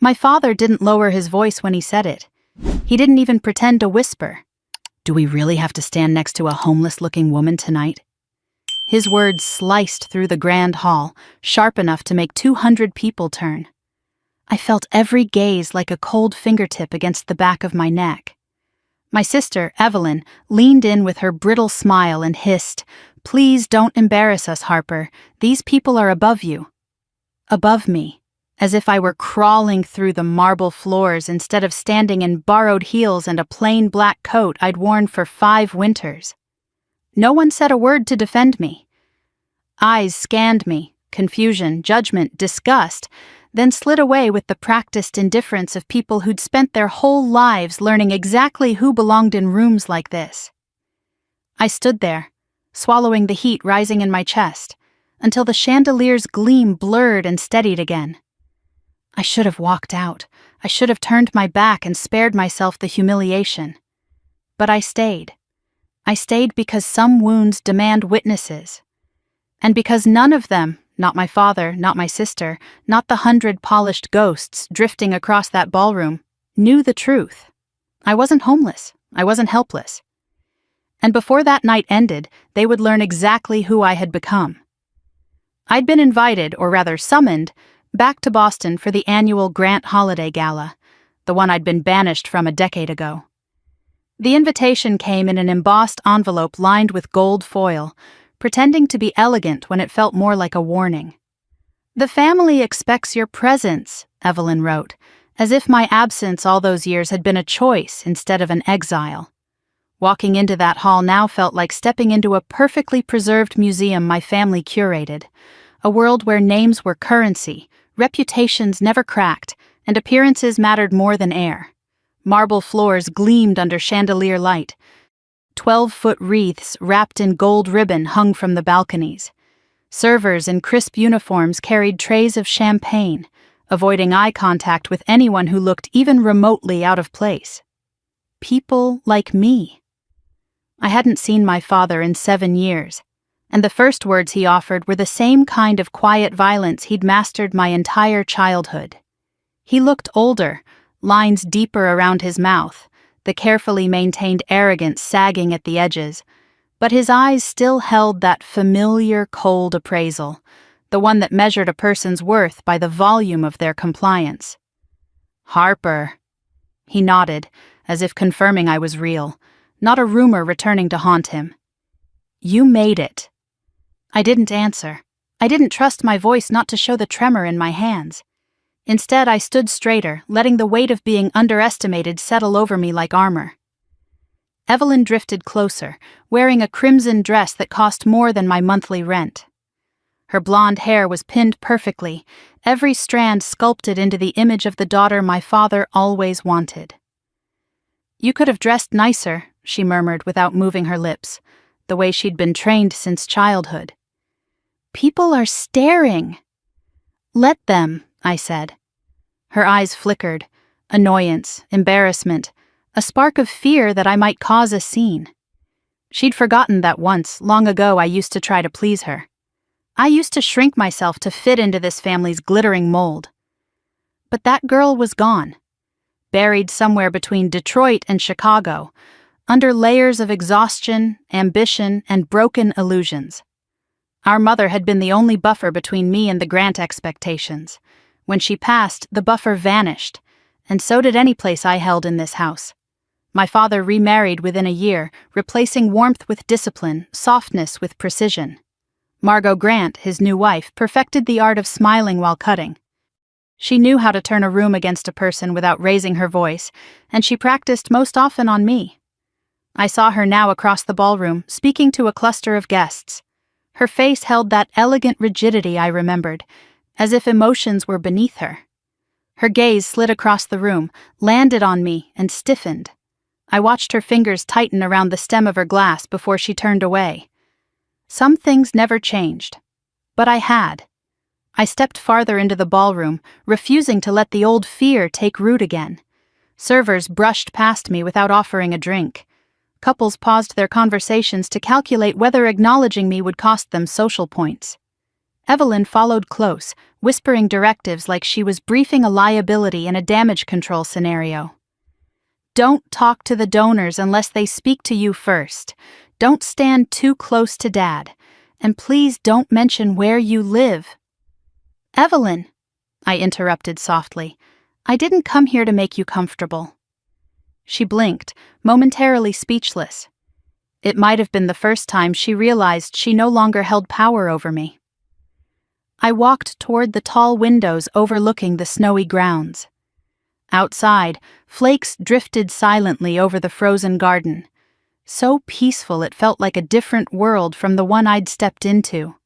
My father didn't lower his voice when he said it. He didn't even pretend to whisper. "Do we really have to stand next to a homeless-looking woman tonight?" His words sliced through the grand hall, sharp enough to make 200 people turn. I felt every gaze like a cold fingertip against the back of my neck. My sister, Evelyn, leaned in with her brittle smile and hissed, "Please don't embarrass us, Harper. These people are above you." Above me, as if I were crawling through the marble floors instead of standing in borrowed heels and a plain black coat I'd worn for 5 winters. No one said a word to defend me. Eyes scanned me, confusion, judgment, disgust, then slid away with the practiced indifference of people who'd spent their whole lives learning exactly who belonged in rooms like this. I stood there, swallowing the heat rising in my chest, until the chandelier's gleam blurred and steadied again. I should have walked out. I should have turned my back and spared myself the humiliation. But I stayed. I stayed because some wounds demand witnesses. And because none of them, not my father, not my sister, not the 100 polished ghosts drifting across that ballroom, knew the truth. I wasn't homeless. I wasn't helpless. And before that night ended, they would learn exactly who I had become. I'd been invited, or rather summoned, back to Boston for the annual Grant Holiday Gala, the one I'd been banished from a decade ago. The invitation came in an embossed envelope lined with gold foil, pretending to be elegant when it felt more like a warning. "The family expects your presence," Evelyn wrote, as if my absence all those years had been a choice instead of an exile. Walking into that hall now felt like stepping into a perfectly preserved museum my family curated, a world where names were currency, reputations never cracked, and appearances mattered more than air. Marble floors gleamed under chandelier light. 12-foot wreaths wrapped in gold ribbon hung from the balconies. Servers in crisp uniforms carried trays of champagne, avoiding eye contact with anyone who looked even remotely out of place. People like me. I hadn't seen my father in 7 years, and the first words he offered were the same kind of quiet violence he'd mastered my entire childhood. He looked older, lines deeper around his mouth, the carefully maintained arrogance sagging at the edges, but his eyes still held that familiar, cold appraisal, the one that measured a person's worth by the volume of their compliance. "Harper." He nodded, as if confirming I was real, not a rumor returning to haunt him. "You made it." I didn't answer. I didn't trust my voice not to show the tremor in my hands. Instead, I stood straighter, letting the weight of being underestimated settle over me like armor. Evelyn drifted closer, wearing a crimson dress that cost more than my monthly rent. Her blonde hair was pinned perfectly, every strand sculpted into the image of the daughter my father always wanted. "You could have dressed nicer," she murmured without moving her lips, the way she'd been trained since childhood. "People are staring." "Let them," I said. Her eyes flickered, annoyance, embarrassment, a spark of fear that I might cause a scene. She'd forgotten that once, long ago, I used to try to please her. I used to shrink myself to fit into this family's glittering mold. But that girl was gone, buried somewhere between Detroit and Chicago, under layers of exhaustion, ambition, and broken illusions. Our mother had been the only buffer between me and the Grant expectations. When she passed, the buffer vanished, and so did any place I held in this house. My father remarried within a year, replacing warmth with discipline, softness with precision. Margot Grant, his new wife, perfected the art of smiling while cutting. She knew how to turn a room against a person without raising her voice, and she practiced most often on me. I saw her now across the ballroom, speaking to a cluster of guests. Her face held that elegant rigidity I remembered, as if emotions were beneath her. Her gaze slid across the room, landed on me, and stiffened. I watched her fingers tighten around the stem of her glass before she turned away. Some things never changed, but I had. I stepped farther into the ballroom, refusing to let the old fear take root again. Servers brushed past me without offering a drink. Couples paused their conversations to calculate whether acknowledging me would cost them social points. Evelyn followed close, whispering directives like she was briefing a liability in a damage control scenario. Don't talk to the donors unless they speak to you first. Don't stand too close to Dad. And please don't mention where you live. Evelyn, I interrupted softly, I didn't come here to make you comfortable. She blinked, momentarily speechless. It might have been the first time she realized she no longer held power over me. I walked toward the tall windows overlooking the snowy grounds. Outside, flakes drifted silently over the frozen garden. So peaceful it felt like a different world from the one I'd stepped into.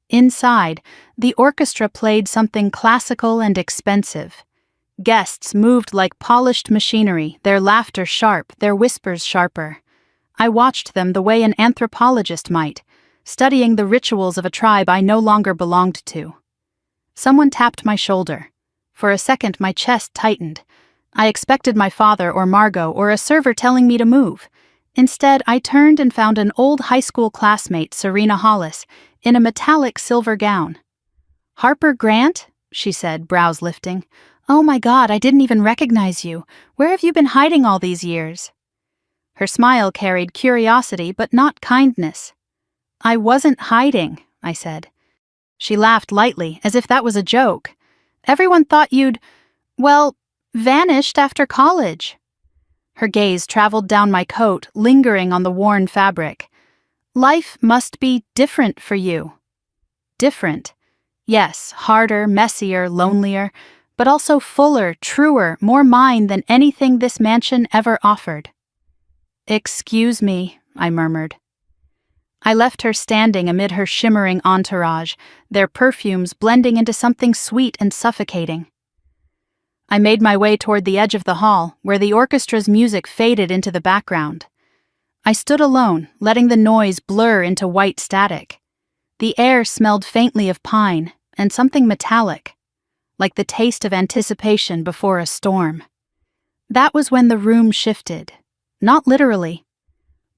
Inside, the orchestra played something classical and expensive. Guests moved like polished machinery, their laughter sharp, their whispers sharper. I watched them the way an anthropologist might, studying the rituals of a tribe I no longer belonged to. Someone tapped my shoulder. For a second, my chest tightened. I expected my father or Margot or a server telling me to move. Instead, I turned and found an old high school classmate, Serena Hollis, in a metallic silver gown. "Harper Grant?" she said, brows lifting. "Oh my God, I didn't even recognize you. Where have you been hiding all these years?" Her smile carried curiosity but not kindness. "I wasn't hiding," I said. She laughed lightly, as if that was a joke. "Everyone thought you'd, well, vanished after college." Her gaze traveled down my coat, lingering on the worn fabric. "Life must be different for you." Different. Yes, harder, messier, lonelier, but also fuller, truer, more mine than anything this mansion ever offered. "Excuse me," I murmured. I left her standing amid her shimmering entourage, their perfumes blending into something sweet and suffocating. I made my way toward the edge of the hall, where the orchestra's music faded into the background. I stood alone, letting the noise blur into white static. The air smelled faintly of pine and something metallic, like the taste of anticipation before a storm. That was when the room shifted. Not literally,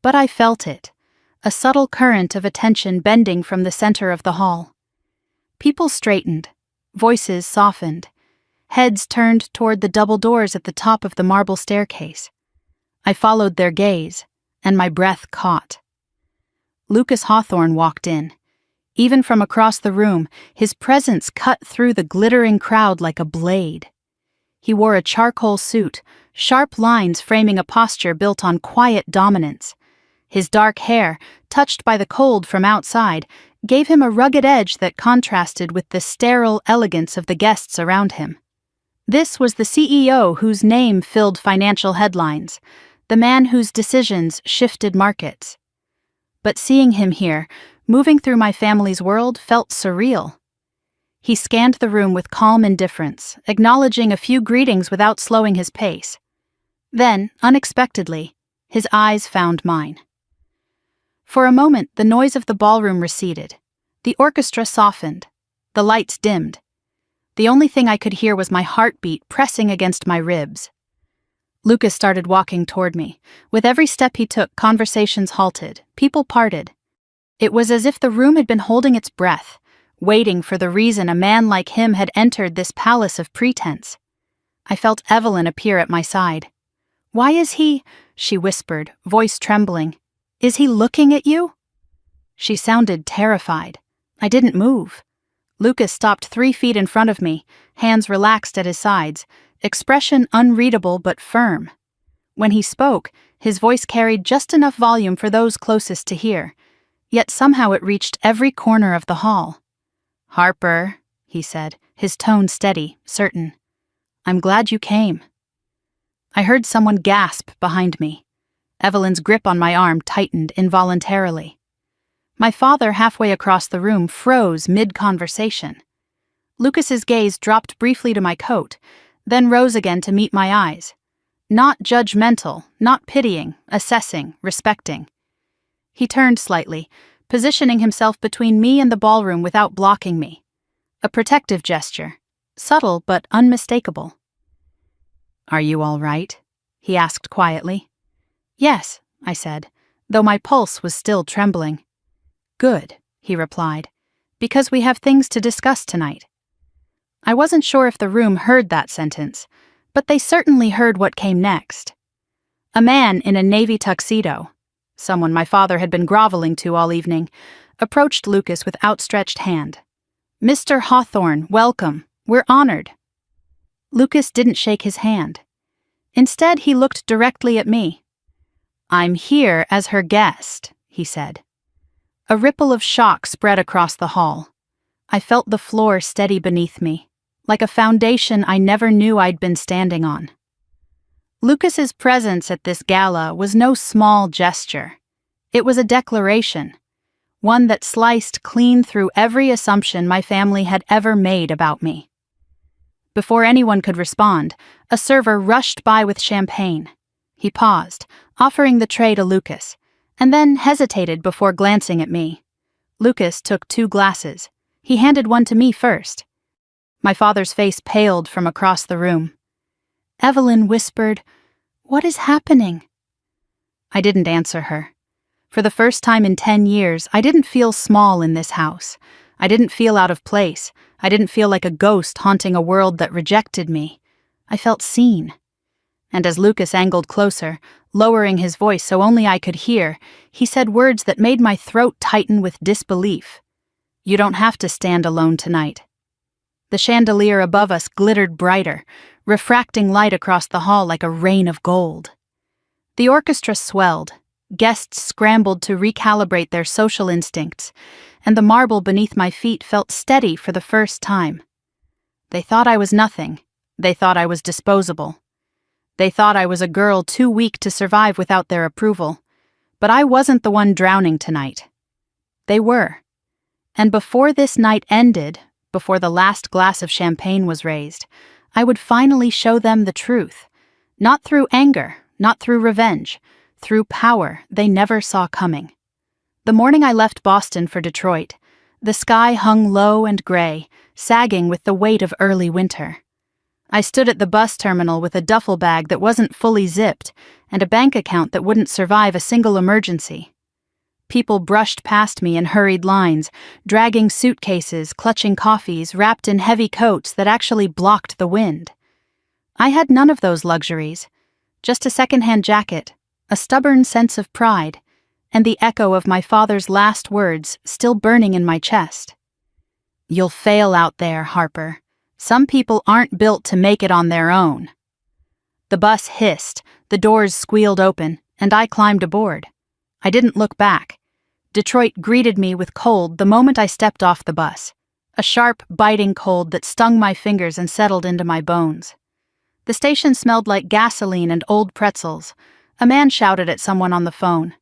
but I felt it, a subtle current of attention bending from the center of the hall. People straightened, voices softened, heads turned toward the double doors at the top of the marble staircase. I followed their gaze, and my breath caught. Lucas Hawthorne walked in. Even from across the room, his presence cut through the glittering crowd like a blade. He wore a charcoal suit, sharp lines framing a posture built on quiet dominance. His dark hair, touched by the cold from outside, gave him a rugged edge that contrasted with the sterile elegance of the guests around him. This was the CEO whose name filled financial headlines, the man whose decisions shifted markets. But seeing him here, moving through my family's world, felt surreal. He scanned the room with calm indifference, acknowledging a few greetings without slowing his pace. Then, unexpectedly, his eyes found mine. For a moment, the noise of the ballroom receded. The orchestra softened. The lights dimmed. The only thing I could hear was my heartbeat pressing against my ribs. Lucas started walking toward me. With every step he took, conversations halted, people parted. It was as if the room had been holding its breath, waiting for the reason a man like him had entered this palace of pretense. I felt Evelyn appear at my side. "Why is he?" she whispered, voice trembling. "Is he looking at you?" She sounded terrified. I didn't move. Lucas stopped 3 feet in front of me, hands relaxed at his sides, expression unreadable but firm. When he spoke, his voice carried just enough volume for those closest to hear, yet somehow it reached every corner of the hall. "Harper," he said, his tone steady, certain. "I'm glad you came." I heard someone gasp behind me. Evelyn's grip on my arm tightened involuntarily. My father, halfway across the room, froze mid-conversation. Lucas's gaze dropped briefly to my coat, then rose again to meet my eyes. Not judgmental, not pitying, assessing, respecting. He turned slightly, positioning himself between me and the ballroom without blocking me. A protective gesture, subtle but unmistakable. "Are you all right?" he asked quietly. "Yes," I said, though my pulse was still trembling. "Good," he replied. Because we have things to discuss tonight." I wasn't sure if the room heard that sentence, but they certainly heard what came next. A man in a navy tuxedo, someone my father had been groveling to all evening, approached Lucas with outstretched hand. "Mr. Hawthorne, welcome. We're honored." Lucas didn't shake his hand. Instead, he looked directly at me. "I'm here as her guest," he said. A ripple of shock spread across the hall. I felt the floor steady beneath me, like a foundation I never knew I'd been standing on. Lucas's presence at this gala was no small gesture. It was a declaration, one that sliced clean through every assumption my family had ever made about me. Before anyone could respond, a server rushed by with champagne. He paused, offering the tray to Lucas, and then hesitated before glancing at me. Lucas took 2 glasses. He handed one to me first. My father's face paled from across the room. Evelyn whispered, "What is happening?" I didn't answer her. For the first time in 10 years, I didn't feel small in this house. I didn't feel out of place. I didn't feel like a ghost haunting a world that rejected me. I felt seen. And as Lucas angled closer, lowering his voice so only I could hear, he said words that made my throat tighten with disbelief. "You don't have to stand alone tonight." The chandelier above us glittered brighter, refracting light across the hall like a rain of gold. The orchestra swelled. Guests scrambled to recalibrate their social instincts, and the marble beneath my feet felt steady for the first time. They thought I was nothing. They thought I was disposable. They thought I was a girl too weak to survive without their approval. But I wasn't the one drowning tonight. They were. And before this night ended, before the last glass of champagne was raised, I would finally show them the truth. Not through anger, not through revenge, through power they never saw coming. The morning I left Boston for Detroit, the sky hung low and gray, sagging with the weight of early winter. I stood at the bus terminal with a duffel bag that wasn't fully zipped and a bank account that wouldn't survive a single emergency. People brushed past me in hurried lines, dragging suitcases, clutching coffees, wrapped in heavy coats that actually blocked the wind. I had none of those luxuries, just a secondhand jacket, a stubborn sense of pride, and the echo of my father's last words still burning in my chest. "You'll fail out there, Harper. Some people aren't built to make it on their own." The bus hissed, the doors squealed open, and I climbed aboard. I didn't look back. Detroit greeted me with cold the moment I stepped off the bus, a sharp, biting cold that stung my fingers and settled into my bones. The station smelled like gasoline and old pretzels. A man shouted at someone on the phone.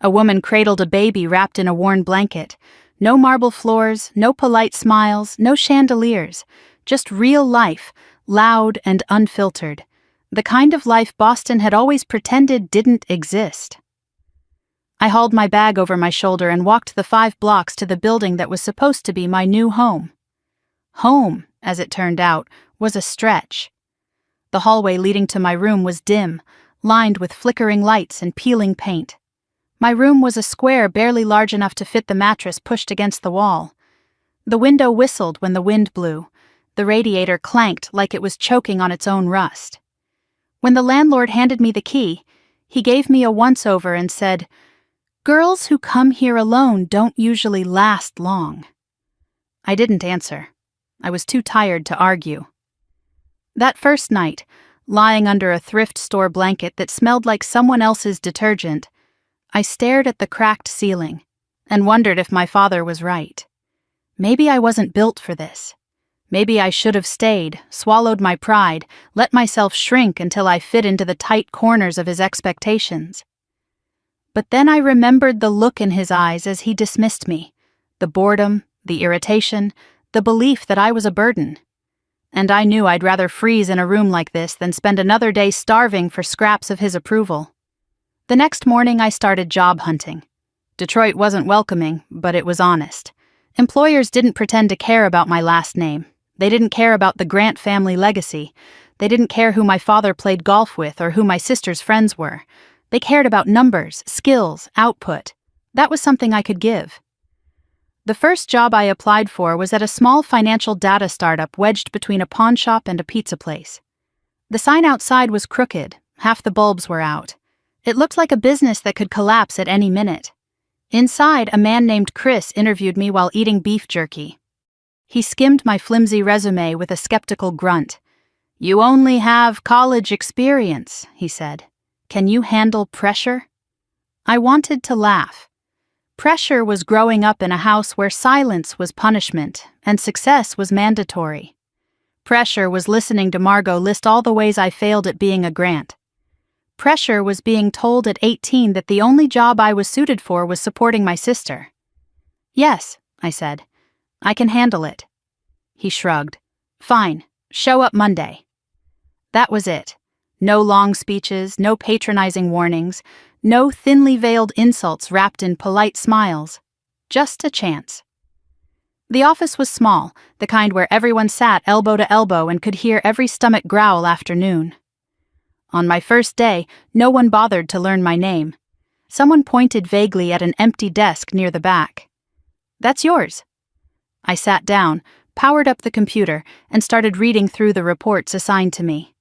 A woman cradled a baby wrapped in a worn blanket. No marble floors, no polite smiles, no chandeliers. Just real life, loud and unfiltered. The kind of life Boston had always pretended didn't exist. I hauled my bag over my shoulder and walked the 5 blocks to the building that was supposed to be my new home. Home, as it turned out, was a stretch. The hallway leading to my room was dim, lined with flickering lights and peeling paint. My room was a square barely large enough to fit the mattress pushed against the wall. The window whistled when the wind blew. The radiator clanked like it was choking on its own rust. When the landlord handed me the key, he gave me a once-over and said, "Girls who come here alone don't usually last long." I didn't answer. I was too tired to argue. That first night, lying under a thrift store blanket that smelled like someone else's detergent, I stared at the cracked ceiling and wondered if my father was right. Maybe I wasn't built for this. Maybe I should have stayed, swallowed my pride, let myself shrink until I fit into the tight corners of his expectations. But then I remembered the look in his eyes as he dismissed me, the boredom, the irritation, the belief that I was a burden. And I knew I'd rather freeze in a room like this than spend another day starving for scraps of his approval. The next morning I started job hunting. Detroit wasn't welcoming, but it was honest. Employers didn't pretend to care about my last name. They didn't care about the Grant family legacy. They didn't care who my father played golf with or who my sister's friends were. They cared about numbers, skills, output. That was something I could give. The first job I applied for was at a small financial data startup wedged between a pawn shop and a pizza place. The sign outside was crooked, half the bulbs were out. It looked like a business that could collapse at any minute. Inside, a man named Chris interviewed me while eating beef jerky. He skimmed my flimsy resume with a skeptical grunt. "You only have college experience," he said. "Can you handle pressure?" I wanted to laugh. Pressure was growing up in a house where silence was punishment and success was mandatory. Pressure was listening to Margot list all the ways I failed at being a Grant. Pressure was being told at 18 that the only job I was suited for was supporting my sister. "Yes," I said. "I can handle it." He shrugged. "Fine, show up Monday." That was it. No long speeches, no patronizing warnings, no thinly veiled insults wrapped in polite smiles. Just a chance. The office was small, the kind where everyone sat elbow to elbow and could hear every stomach growl after noon. On my first day, no one bothered to learn my name. Someone pointed vaguely at an empty desk near the back. "That's yours." I sat down, powered up the computer, and started reading through the reports assigned to me.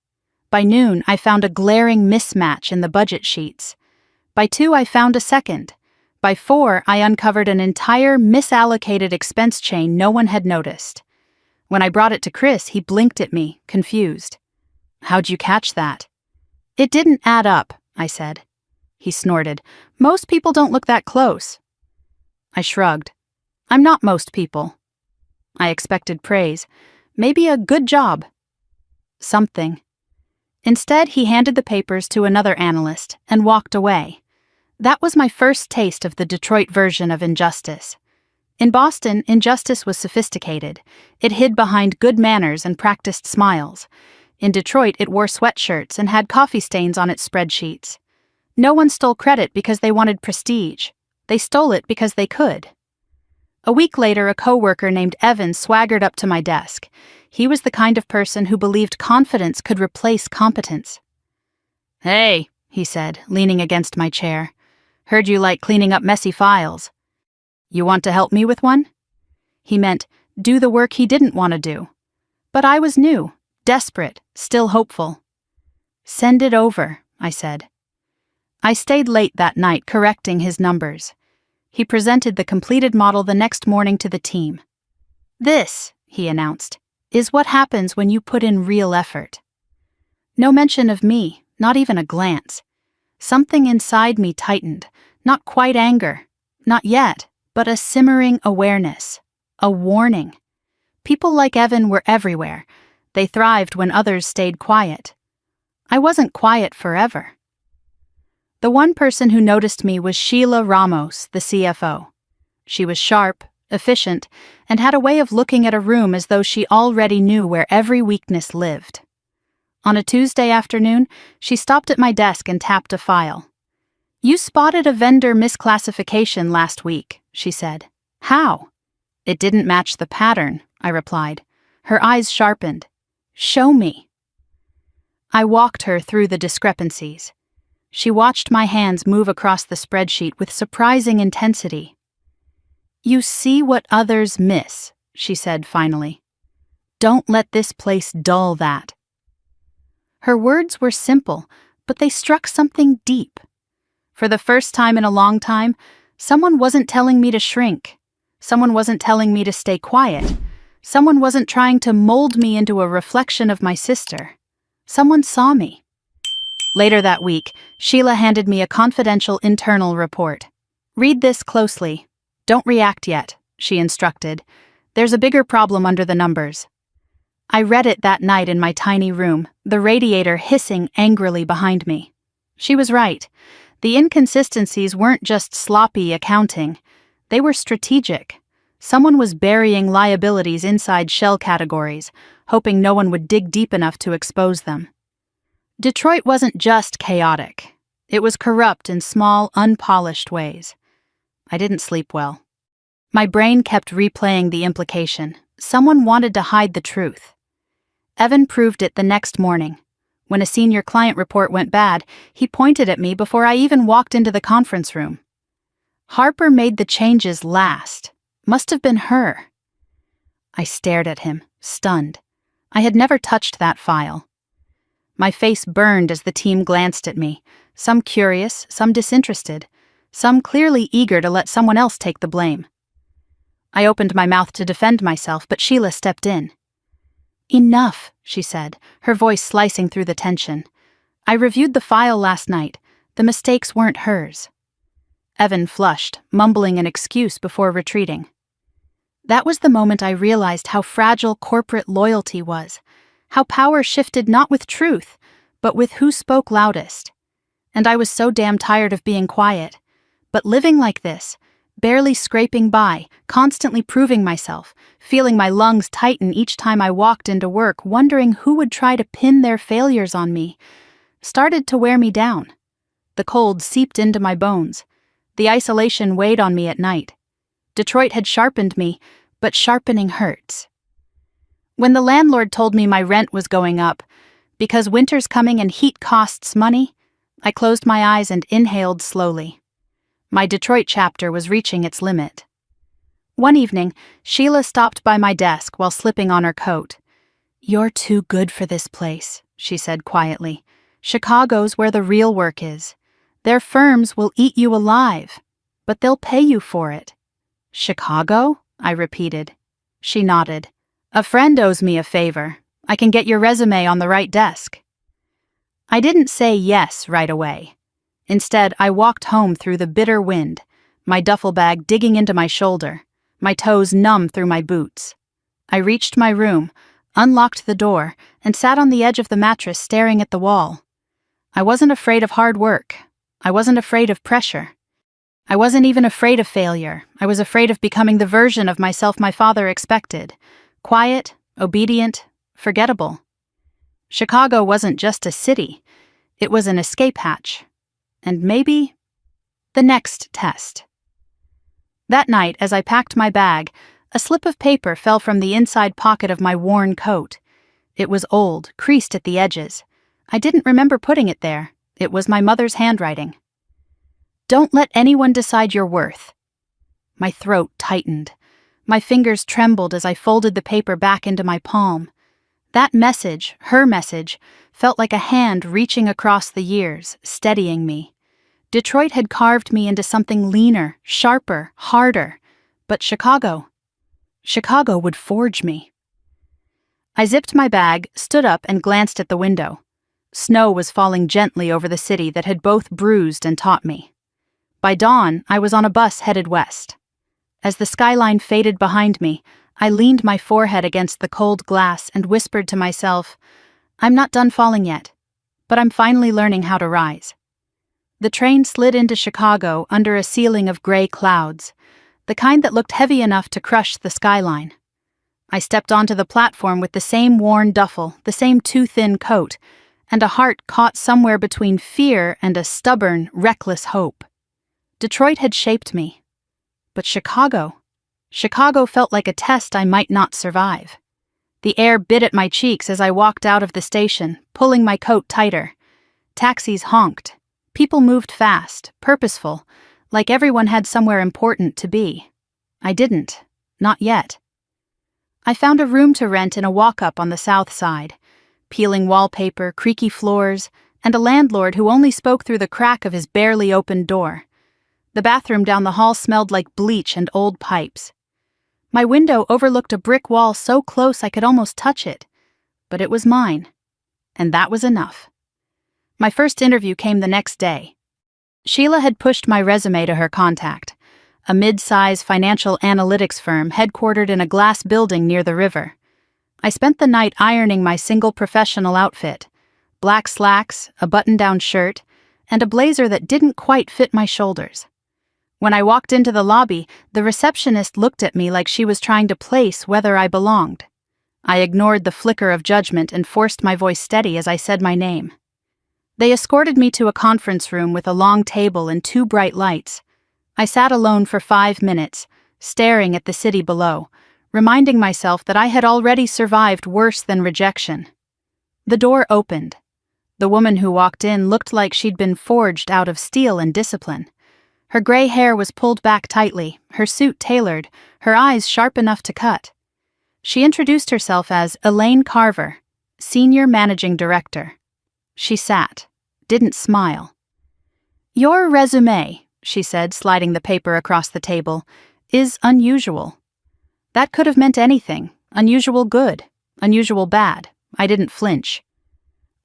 By noon, I found a glaring mismatch in the budget sheets. By 2, I found a second. By 4, I uncovered an entire misallocated expense chain no one had noticed. When I brought it to Chris, he blinked at me, confused. "How'd you catch that?" "It didn't add up," I said. He snorted. "Most people don't look that close." I shrugged. "I'm not most people." I expected praise. Maybe a good job. Something. Instead, he handed the papers to another analyst and walked away. That was my first taste of the Detroit version of injustice. In Boston, injustice was sophisticated. It hid behind good manners and practiced smiles. In Detroit, it wore sweatshirts and had coffee stains on its spreadsheets. No one stole credit because they wanted prestige. They stole it because they could. A week later, a coworker named Evan swaggered up to my desk. He was the kind of person who believed confidence could replace competence. "Hey," he said, leaning against my chair. "Heard you like cleaning up messy files. You want to help me with one?" He meant do the work he didn't want to do. But I was new, desperate, still hopeful. "Send it over," I said. I stayed late that night correcting his numbers. He presented the completed model the next morning to the team. "This," he announced, "is what happens when you put in real effort." No mention of me, not even a glance. Something inside me tightened, not quite anger, not yet, but a simmering awareness, a warning. People like Evan were everywhere. They thrived when others stayed quiet. I wasn't quiet forever. The one person who noticed me was Sheila Ramos, the CFO. She was sharp, efficient, and had a way of looking at a room as though she already knew where every weakness lived. On a Tuesday afternoon, she stopped at my desk and tapped a file. "You spotted a vendor misclassification last week," she said. "How?" "It didn't match the pattern," I replied. Her eyes sharpened. "Show me." I walked her through the discrepancies. She watched my hands move across the spreadsheet with surprising intensity. "You see what others miss," she said finally. "Don't let this place dull that." Her words were simple, but they struck something deep. For the first time in a long time, someone wasn't telling me to shrink. Someone wasn't telling me to stay quiet. Someone wasn't trying to mold me into a reflection of my sister. Someone saw me. Later that week, Sheila handed me a confidential internal report. "Read this closely. Don't react yet," she instructed. "There's a bigger problem under the numbers." I read it that night in my tiny room, the radiator hissing angrily behind me. She was right. The inconsistencies weren't just sloppy accounting. They were strategic. Someone was burying liabilities inside shell categories, hoping no one would dig deep enough to expose them. Detroit wasn't just chaotic. It was corrupt in small, unpolished ways. I didn't sleep well. My brain kept replaying the implication. Someone wanted to hide the truth. Evan proved it the next morning. When a senior client report went bad, he pointed at me before I even walked into the conference room. "Harper made the changes last. Must have been her. I stared at him, stunned. I had never touched that file. My face burned as the team glanced at me, some curious, some disinterested, some clearly eager to let someone else take the blame. I opened my mouth to defend myself, but Sheila stepped in. "Enough," she said, her voice slicing through the tension. "I reviewed the file last night. The mistakes weren't hers." Evan flushed, mumbling an excuse before retreating. That was the moment I realized how fragile corporate loyalty was, how power shifted not with truth, but with who spoke loudest. And I was so damn tired of being quiet. But living like this, barely scraping by, constantly proving myself, feeling my lungs tighten each time I walked into work, wondering who would try to pin their failures on me, started to wear me down. The cold seeped into my bones. The isolation weighed on me at night. Detroit had sharpened me, but sharpening hurts. When the landlord told me my rent was going up, because winter's coming and heat costs money, I closed my eyes and inhaled slowly. My Detroit chapter was reaching its limit. One evening, Sheila stopped by my desk while slipping on her coat. "You're too good for this place," she said quietly. "Chicago's where the real work is. Their firms will eat you alive, but they'll pay you for it." "Chicago?" I repeated. She nodded. "A friend owes me a favor. I can get your resume on the right desk." I didn't say yes right away. Instead, I walked home through the bitter wind, my duffel bag digging into my shoulder, my toes numb through my boots. I reached my room, unlocked the door, and sat on the edge of the mattress staring at the wall. I wasn't afraid of hard work. I wasn't afraid of pressure. I wasn't even afraid of failure. I was afraid of becoming the version of myself my father expected. Quiet, obedient, forgettable. Chicago wasn't just a city. It was an escape hatch. And maybe the next test. That night, as I packed my bag, a slip of paper fell from the inside pocket of my worn coat. It was old, creased at the edges. I didn't remember putting it there. It was my mother's handwriting. "Don't let anyone decide your worth." My throat tightened. My fingers trembled as I folded the paper back into my palm. That message, her message, felt like a hand reaching across the years, steadying me. Detroit had carved me into something leaner, sharper, harder. But Chicago would forge me. I zipped my bag, stood up, and glanced at the window. Snow was falling gently over the city that had both bruised and taught me. By dawn, I was on a bus headed west. As the skyline faded behind me, I leaned my forehead against the cold glass and whispered to myself, "I'm not done falling yet, but I'm finally learning how to rise." The train slid into Chicago under a ceiling of gray clouds, the kind that looked heavy enough to crush the skyline. I stepped onto the platform with the same worn duffel, the same too-thin coat, and a heart caught somewhere between fear and a stubborn, reckless hope. Detroit had shaped me. But Chicago felt like a test I might not survive. The air bit at my cheeks as I walked out of the station, pulling my coat tighter. Taxis honked. People moved fast, purposeful, like everyone had somewhere important to be. I didn't. Not yet. I found a room to rent in a walk-up on the south side. Peeling wallpaper, creaky floors, and a landlord who only spoke through the crack of his barely opened door. The bathroom down the hall smelled like bleach and old pipes. My window overlooked a brick wall so close I could almost touch it. But it was mine. And that was enough. My first interview came the next day. Sheila had pushed my resume to her contact, a mid-size financial analytics firm headquartered in a glass building near the river. I spent the night ironing my single professional outfit, black slacks, a button-down shirt, and a blazer that didn't quite fit my shoulders. When I walked into the lobby, the receptionist looked at me like she was trying to place whether I belonged. I ignored the flicker of judgment and forced my voice steady as I said my name. They escorted me to a conference room with a long table and 2 bright lights. I sat alone for 5 minutes, staring at the city below, reminding myself that I had already survived worse than rejection. The door opened. The woman who walked in looked like she'd been forged out of steel and discipline. Her gray hair was pulled back tightly, her suit tailored, her eyes sharp enough to cut. She introduced herself as Elaine Carver, Senior Managing Director. She sat, didn't smile. "Your resume," she said, sliding the paper across the table, "is unusual." That could have meant anything. Unusual good, unusual bad. I didn't flinch.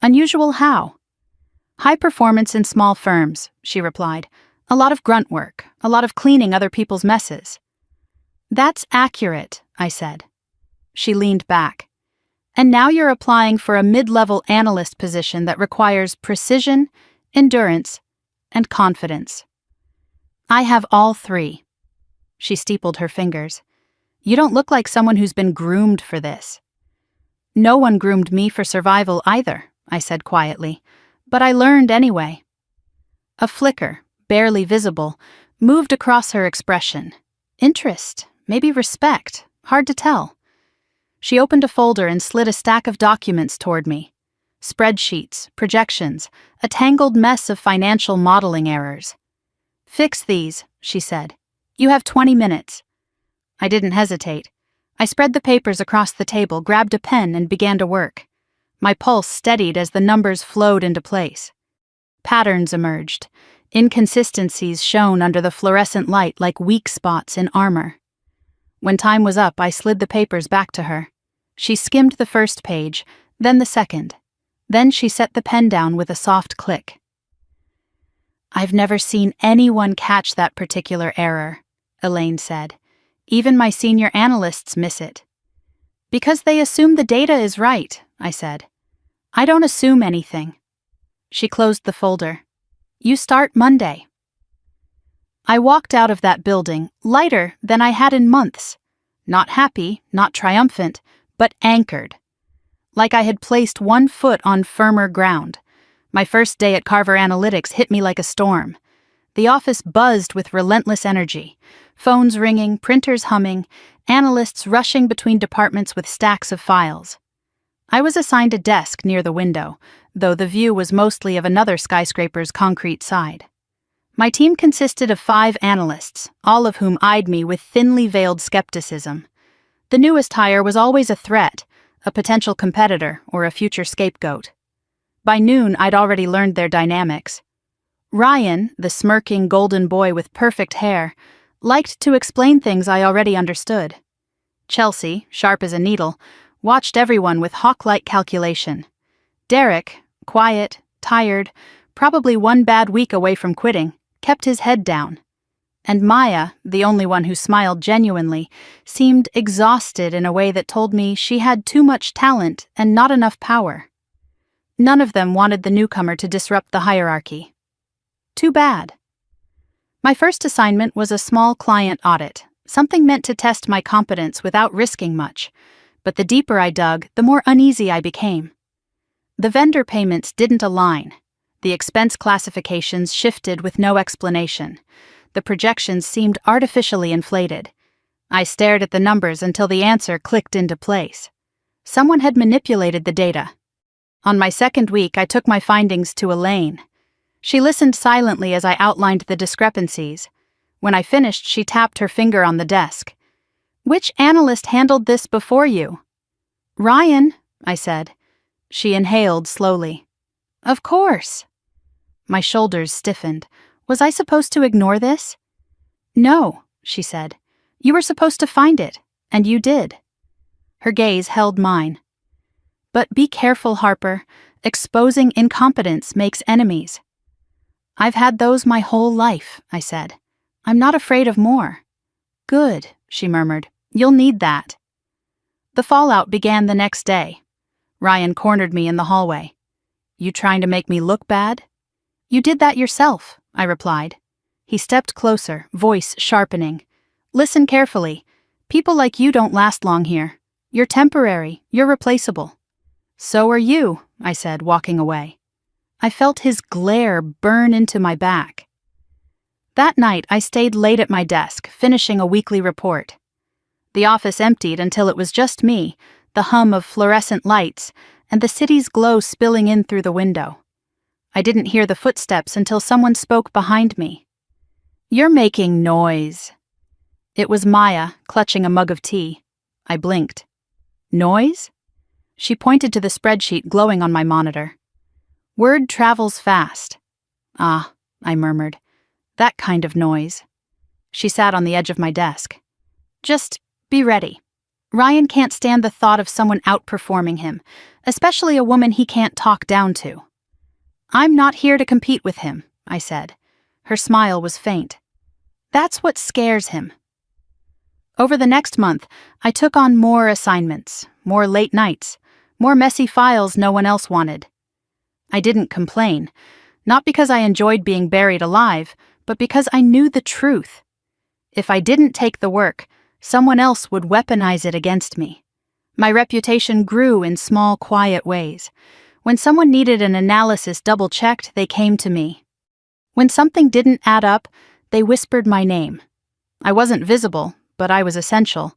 "Unusual how?" "High performance in small firms," she replied. "A lot of grunt work, a lot of cleaning other people's messes." "That's accurate," I said. She leaned back. "And now you're applying for a mid-level analyst position that requires precision, endurance, and confidence." "I have all three." She steepled her fingers. "You don't look like someone who's been groomed for this." "No one groomed me for survival either," I said quietly, "but I learned anyway." A flicker, barely visible, moved across her expression. Interest, maybe respect, hard to tell. She opened a folder and slid a stack of documents toward me. Spreadsheets, projections, a tangled mess of financial modeling errors. "Fix these," she said. "You have 20 minutes. I didn't hesitate. I spread the papers across the table, grabbed a pen, and began to work. My pulse steadied as the numbers flowed into place. Patterns emerged. Inconsistencies shone under the fluorescent light like weak spots in armor. When time was up, I slid the papers back to her. She skimmed the first page, then the second. Then she set the pen down with a soft click. "I've never seen anyone catch that particular error," Elaine said. "Even my senior analysts miss it." "Because they assume the data is right," I said. "I don't assume anything." She closed the folder. "You start Monday." I walked out of that building, lighter than I had in months. Not happy, not triumphant, but anchored. Like I had placed one foot on firmer ground. My first day at Carver Analytics hit me like a storm. The office buzzed with relentless energy. Phones ringing, printers humming, analysts rushing between departments with stacks of files. I was assigned a desk near the window, though the view was mostly of another skyscraper's concrete side. My team consisted of 5 analysts, all of whom eyed me with thinly veiled skepticism. The newest hire was always a threat, a potential competitor, or a future scapegoat. By noon, I'd already learned their dynamics. Ryan, the smirking golden boy with perfect hair, liked to explain things I already understood. Chelsea, sharp as a needle, watched everyone with hawk-like calculation. Derek, quiet, tired, probably one bad week away from quitting, kept his head down. And Maya, the only one who smiled genuinely, seemed exhausted in a way that told me she had too much talent and not enough power. None of them wanted the newcomer to disrupt the hierarchy. Too bad. My first assignment was a small client audit, something meant to test my competence without risking much. But the deeper I dug, the more uneasy I became. The vendor payments didn't align. The expense classifications shifted with no explanation. The projections seemed artificially inflated. I stared at the numbers until the answer clicked into place. Someone had manipulated the data. On my second week, I took my findings to Elaine. She listened silently as I outlined the discrepancies. When I finished, she tapped her finger on the desk. "Which analyst handled this before you?" "Ryan," I said. She inhaled slowly. "Of course." My shoulders stiffened. Was I supposed to ignore this? "No," she said. "You were supposed to find it, and you did." Her gaze held mine. "But be careful, Harper. Exposing incompetence makes enemies." "I've had those my whole life," I said. "I'm not afraid of more." "Good," she murmured. "You'll need that." The fallout began the next day. Ryan cornered me in the hallway. "You trying to make me look bad?" "You did that yourself," I replied. He stepped closer, voice sharpening. "Listen carefully. People like you don't last long here. You're temporary, you're replaceable." "So are you," I said, walking away. I felt his glare burn into my back. That night, I stayed late at my desk, finishing a weekly report. The office emptied until it was just me, the hum of fluorescent lights, and the city's glow spilling in through the window. I didn't hear the footsteps until someone spoke behind me. You're making noise. It was Maya, clutching a mug of tea. I blinked. Noise? She pointed to the spreadsheet glowing on my monitor. Word travels fast. Ah, I murmured. That kind of noise. She sat on the edge of my desk. Just be ready. Ryan can't stand the thought of someone outperforming him, especially a woman he can't talk down to. I'm not here to compete with him, I said. Her smile was faint. That's what scares him. Over the next month, I took on more assignments, more late nights, more messy files no one else wanted. I didn't complain, not because I enjoyed being buried alive, but because I knew the truth. If I didn't take the work, someone else would weaponize it against me. My reputation grew in small, quiet ways. When someone needed an analysis double-checked, they came to me. When something didn't add up, they whispered my name. I wasn't visible, but I was essential,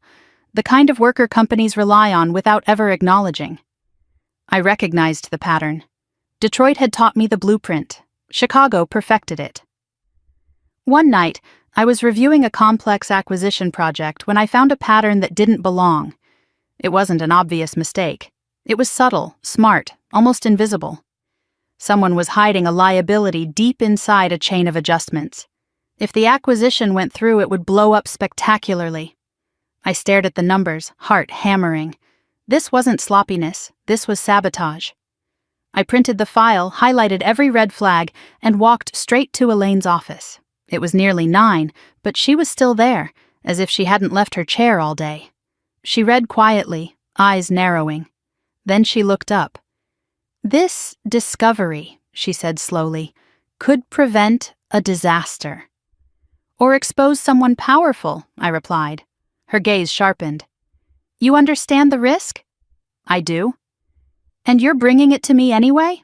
the kind of worker companies rely on without ever acknowledging. I recognized the pattern. Detroit had taught me the blueprint. Chicago perfected it. One night, I was reviewing a complex acquisition project when I found a pattern that didn't belong. It wasn't an obvious mistake. It was subtle, smart, almost invisible. Someone was hiding a liability deep inside a chain of adjustments. If the acquisition went through, it would blow up spectacularly. I stared at the numbers, heart hammering. This wasn't sloppiness, this was sabotage. I printed the file, highlighted every red flag, and walked straight to Elaine's office. It was nearly 9, but she was still there, as if she hadn't left her chair all day. She read quietly, eyes narrowing. Then she looked up. This discovery, she said slowly, could prevent a disaster. Or expose someone powerful, I replied. Her gaze sharpened. You understand the risk? I do. And you're bringing it to me anyway?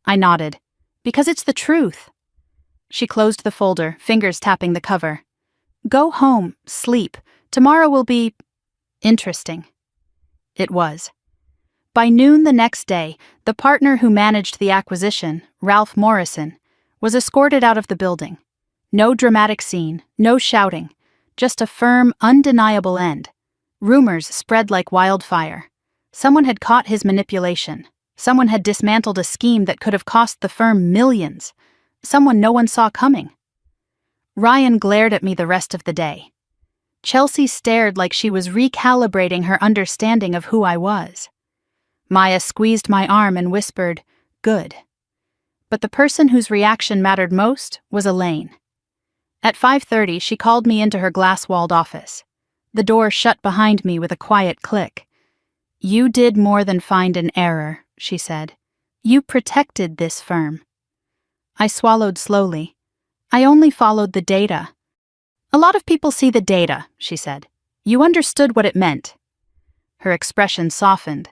I nodded. Because it's the truth. She closed the folder, fingers tapping the cover. Go home, sleep. Tomorrow will be interesting. It was. By noon the next day, the partner who managed the acquisition, Ralph Morrison, was escorted out of the building. No dramatic scene, no shouting, just a firm, undeniable end. Rumors spread like wildfire. Someone had caught his manipulation. Someone had dismantled a scheme that could have cost the firm millions. Someone no one saw coming. Ryan glared at me the rest of the day. Chelsea stared like she was recalibrating her understanding of who I was. Maya squeezed my arm and whispered, "Good." But the person whose reaction mattered most was Elaine. At 5:30, she called me into her glass-walled office. The door shut behind me with a quiet click. You did more than find an error, she said. You protected this firm. I swallowed slowly. I only followed the data. A lot of people see the data, she said. You understood what it meant. Her expression softened.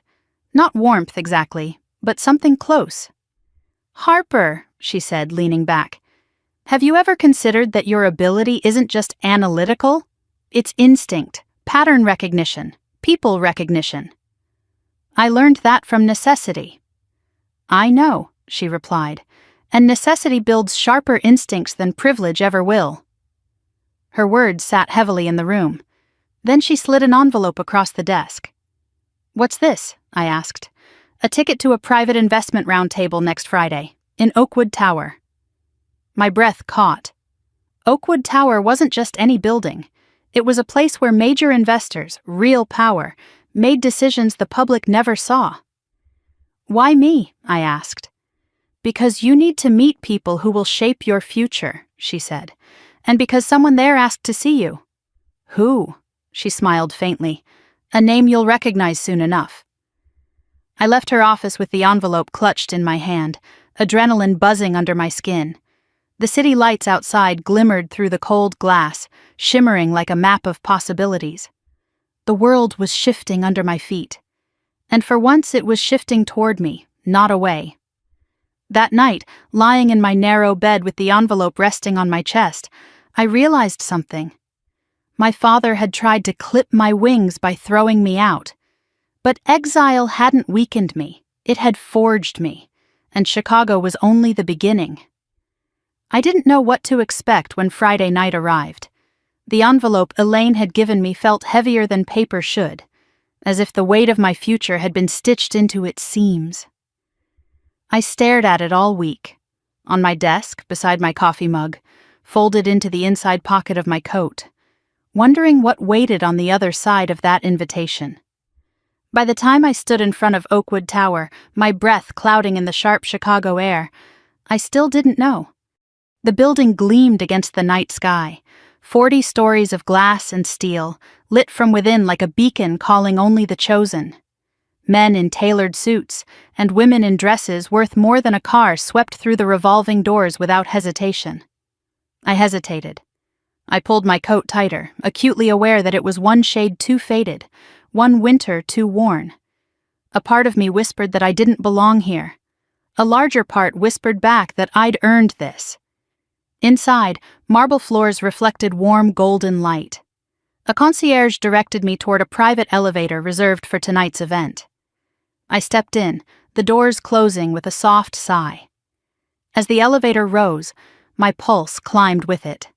Not warmth exactly, but something close. Harper, she said, leaning back. Have you ever considered that your ability isn't just analytical? It's instinct, pattern recognition, people recognition. I learned that from necessity. I know, she replied, and necessity builds sharper instincts than privilege ever will. Her words sat heavily in the room. Then she slid an envelope across the desk. What's this? I asked. A ticket to a private investment roundtable next Friday, in Oakwood Tower. My breath caught. Oakwood Tower wasn't just any building. It was a place where major investors, real power, made decisions the public never saw. Why me? I asked. Because you need to meet people who will shape your future, she said, and because someone there asked to see you. Who? She smiled faintly. A name you'll recognize soon enough. I left her office with the envelope clutched in my hand, adrenaline buzzing under my skin. The city lights outside glimmered through the cold glass, shimmering like a map of possibilities. The world was shifting under my feet. And for once it was shifting toward me, not away. That night, lying in my narrow bed with the envelope resting on my chest, I realized something. My father had tried to clip my wings by throwing me out. But exile hadn't weakened me, it had forged me, and Chicago was only the beginning. I didn't know what to expect when Friday night arrived. The envelope Elaine had given me felt heavier than paper should, as if the weight of my future had been stitched into its seams. I stared at it all week, on my desk beside my coffee mug, folded into the inside pocket of my coat, wondering what waited on the other side of that invitation. By the time I stood in front of Oakwood Tower, my breath clouding in the sharp Chicago air, I still didn't know. The building gleamed against the night sky, 40 stories of glass and steel, lit from within like a beacon calling only the chosen. Men in tailored suits and women in dresses worth more than a car swept through the revolving doors without hesitation. I hesitated. I pulled my coat tighter, acutely aware that it was one shade too faded, one winter too worn. A part of me whispered that I didn't belong here. A larger part whispered back that I'd earned this. Inside, marble floors reflected warm golden light. A concierge directed me toward a private elevator reserved for tonight's event. I stepped in, the doors closing with a soft sigh. As the elevator rose, my pulse climbed with it.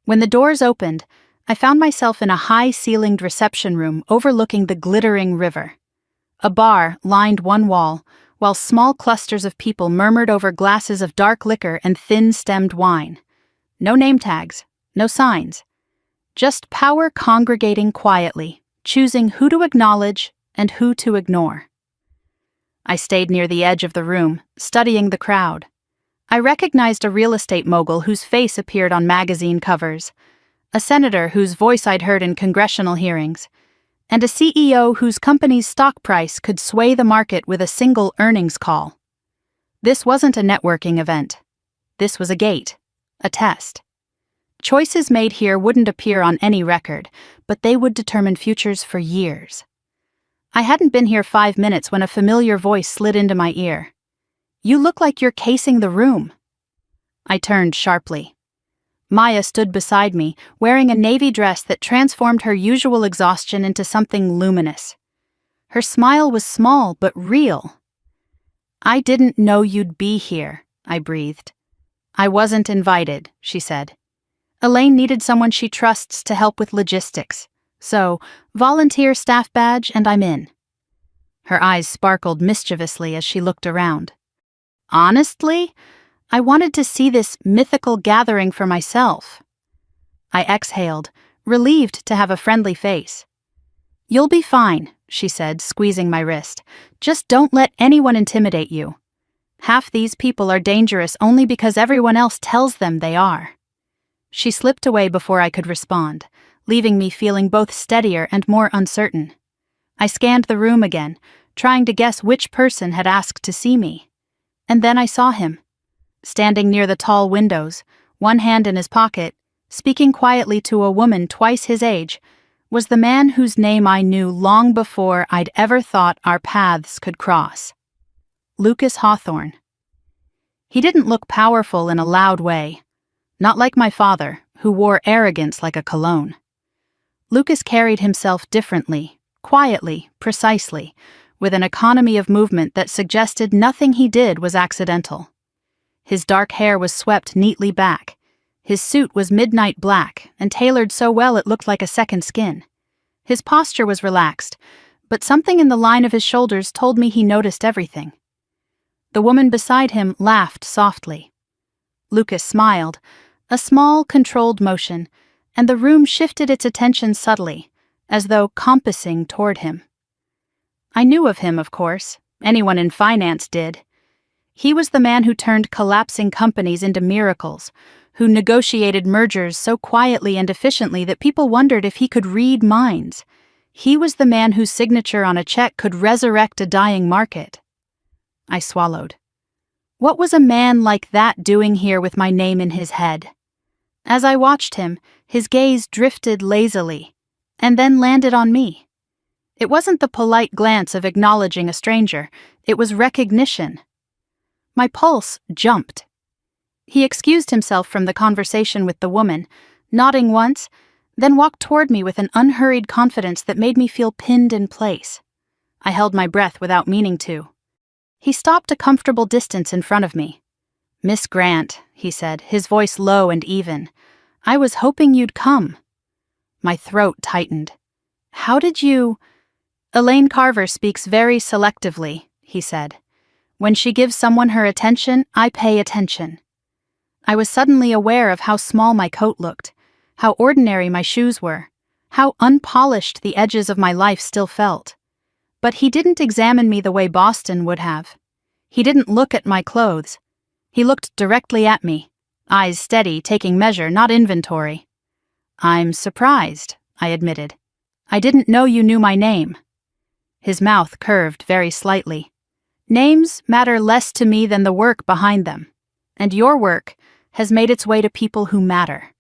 When the doors opened, I found myself in a high-ceilinged reception room overlooking the glittering river. A bar lined one wall, while small clusters of people murmured over glasses of dark liquor and thin-stemmed wine. No name tags, no signs. Just power congregating quietly, choosing who to acknowledge and who to ignore. I stayed near the edge of the room, studying the crowd. I recognized a real estate mogul whose face appeared on magazine covers, a senator whose voice I'd heard in congressional hearings, and a CEO whose company's stock price could sway the market with a single earnings call. This wasn't a networking event. This was a gate, a test. Choices made here wouldn't appear on any record, but they would determine futures for years. I hadn't been here 5 minutes when a familiar voice slid into my ear. "You look like you're casing the room." I turned sharply. Maya stood beside me, wearing a navy dress that transformed her usual exhaustion into something luminous. Her smile was small but real. "I didn't know you'd be here," I breathed. "I wasn't invited," she said. "Elaine needed someone she trusts to help with logistics. So, volunteer staff badge and I'm in." Her eyes sparkled mischievously as she looked around. "Honestly, I wanted to see this mythical gathering for myself." I exhaled, relieved to have a friendly face. "You'll be fine," she said, squeezing my wrist. "Just don't let anyone intimidate you. Half these people are dangerous only because everyone else tells them they are." She slipped away before I could respond, leaving me feeling both steadier and more uncertain. I scanned the room again, trying to guess which person had asked to see me. And then I saw him. Standing near the tall windows, one hand in his pocket, speaking quietly to a woman twice his age, was the man whose name I knew long before I'd ever thought our paths could cross. Lucas Hawthorne. He didn't look powerful in a loud way, not like my father, who wore arrogance like a cologne. Lucas carried himself differently, quietly, precisely, with an economy of movement that suggested nothing he did was accidental. His dark hair was swept neatly back. His suit was midnight black and tailored so well it looked like a second skin. His posture was relaxed, but something in the line of his shoulders told me he noticed everything. The woman beside him laughed softly. Lucas smiled, a small, controlled motion, and the room shifted its attention subtly, as though compassing toward him. I knew of him, of course. Anyone in finance did. He was the man who turned collapsing companies into miracles, who negotiated mergers so quietly and efficiently that people wondered if he could read minds. He was the man whose signature on a check could resurrect a dying market. I swallowed. What was a man like that doing here with my name in his head? As I watched him, his gaze drifted lazily, and then landed on me. It wasn't the polite glance of acknowledging a stranger, it was recognition. My pulse jumped. He excused himself from the conversation with the woman, nodding once, then walked toward me with an unhurried confidence that made me feel pinned in place. I held my breath without meaning to. He stopped a comfortable distance in front of me. "Miss Grant," he said, his voice low and even. "I was hoping you'd come." My throat tightened. "How did you—" "Elaine Carver speaks very selectively," he said. "When she gives someone her attention, I pay attention." I was suddenly aware of how small my coat looked, how ordinary my shoes were, how unpolished the edges of my life still felt. But he didn't examine me the way Boston would have. He didn't look at my clothes. He looked directly at me, eyes steady, taking measure, not inventory. "I'm surprised," I admitted. "I didn't know you knew my name." His mouth curved very slightly. "Names matter less to me than the work behind them, and your work has made its way to people who matter."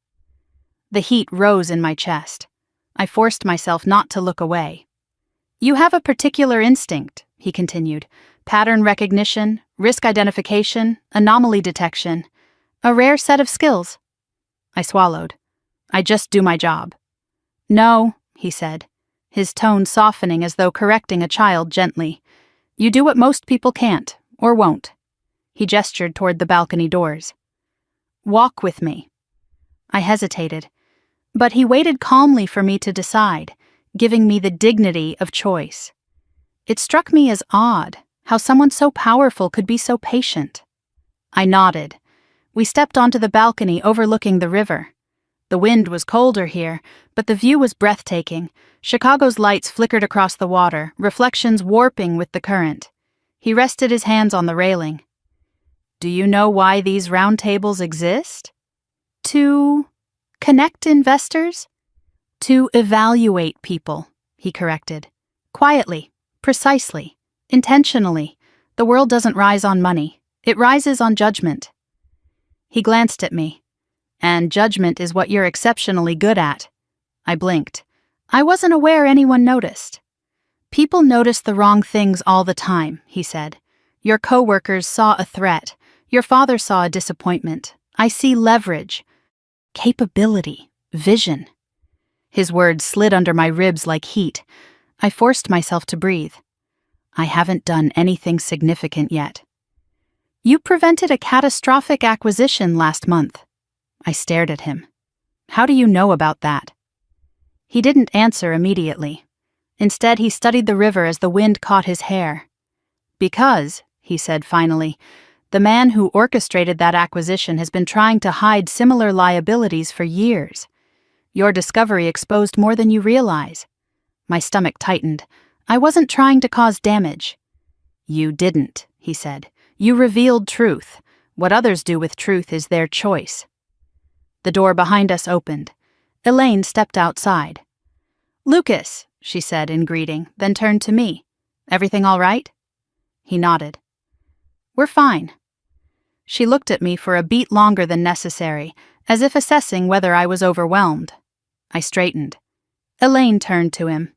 The heat rose in my chest. I forced myself not to look away. "You have a particular instinct," he continued. "Pattern recognition, risk identification, anomaly detection. A rare set of skills." I swallowed. "I just do my job." "No," he said, his tone softening as though correcting a child gently. "You do what most people can't, or won't." He gestured toward the balcony doors. "Walk with me." I hesitated, but he waited calmly for me to decide, giving me the dignity of choice. It struck me as odd how someone so powerful could be so patient. I nodded. We stepped onto the balcony overlooking the river. The wind was colder here, but the view was breathtaking. Chicago's lights flickered across the water, reflections warping with the current. He rested his hands on the railing. "Do you know why these round tables exist?" "To connect investors?" "To evaluate people," he corrected. "Quietly, precisely, intentionally. The world doesn't rise on money. It rises on judgment." He glanced at me. "And judgment is what you're exceptionally good at." I blinked. I wasn't aware anyone noticed. "People notice the wrong things all the time," he said. "Your coworkers saw a threat. Your father saw a disappointment. I see leverage, capability, vision." His words slid under my ribs like heat. I forced myself to breathe. "I haven't done anything significant yet." "You prevented a catastrophic acquisition last month." I stared at him. "How do you know about that?" He didn't answer immediately. Instead, he studied the river as the wind caught his hair. "Because," he said finally, "the man who orchestrated that acquisition has been trying to hide similar liabilities for years. Your discovery exposed more than you realize." My stomach tightened. "I wasn't trying to cause damage." "You didn't," he said. "You revealed truth. What others do with truth is their choice." The door behind us opened. Elaine stepped outside. "Lucas," she said in greeting, then turned to me. "Everything all right?" He nodded. "We're fine." She looked at me for a beat longer than necessary, as if assessing whether I was overwhelmed. I straightened. Elaine turned to him.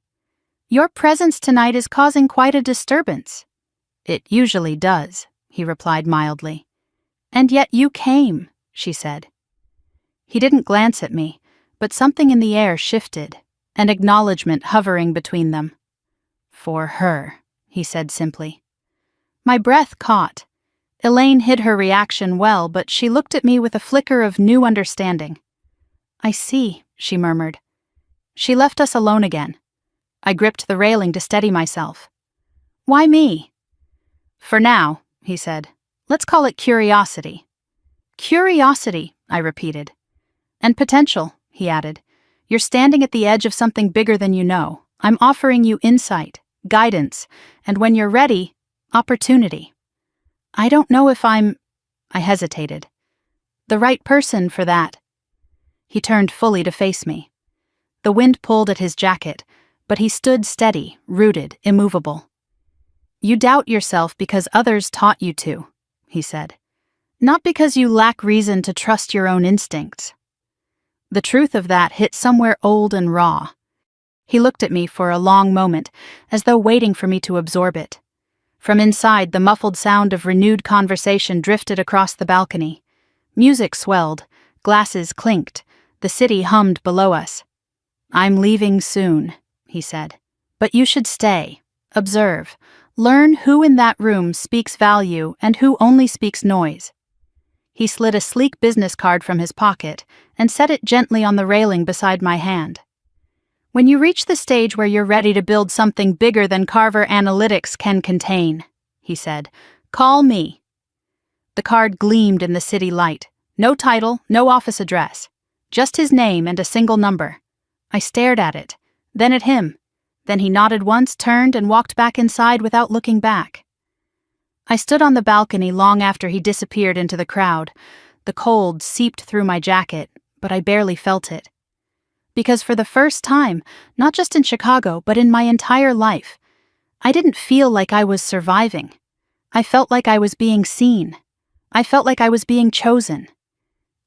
"Your presence tonight is causing quite a disturbance." "It usually does," he replied mildly. "And yet you came," she said. He didn't glance at me, but something in the air shifted, an acknowledgement hovering between them. "For her," he said simply. My breath caught. Elaine hid her reaction well, but she looked at me with a flicker of new understanding. "I see," she murmured. She left us alone again. I gripped the railing to steady myself. "Why me?" "For now," he said. "Let's call it curiosity." "Curiosity," I repeated. "And potential," he added. "You're standing at the edge of something bigger than you know. I'm offering you insight, guidance, and when you're ready, opportunity. I don't know if I'm—" I hesitated. "The right person for that." He turned fully to face me. The wind pulled at his jacket, but he stood steady, rooted, immovable. "You doubt yourself because others taught you to," he said. "Not because you lack reason to trust your own instincts." The truth of that hit somewhere old and raw. He looked at me for a long moment, as though waiting for me to absorb it. From inside, the muffled sound of renewed conversation drifted across the balcony. Music swelled, glasses clinked, the city hummed below us. "I'm leaving soon," he said. "But you should stay. Observe. Learn who in that room speaks value and who only speaks noise." He slid a sleek business card from his pocket and set it gently on the railing beside my hand. "When you reach the stage where you're ready to build something bigger than Carver Analytics can contain," he said, "call me." The card gleamed in the city light. No title, no office address. Just his name and a single number. I stared at it, then at him. Then he nodded once, turned, and walked back inside without looking back. I stood on the balcony long after he disappeared into the crowd. The cold seeped through my jacket, but I barely felt it. Because for the first time, not just in Chicago, but in my entire life, I didn't feel like I was surviving. I felt like I was being seen. I felt like I was being chosen.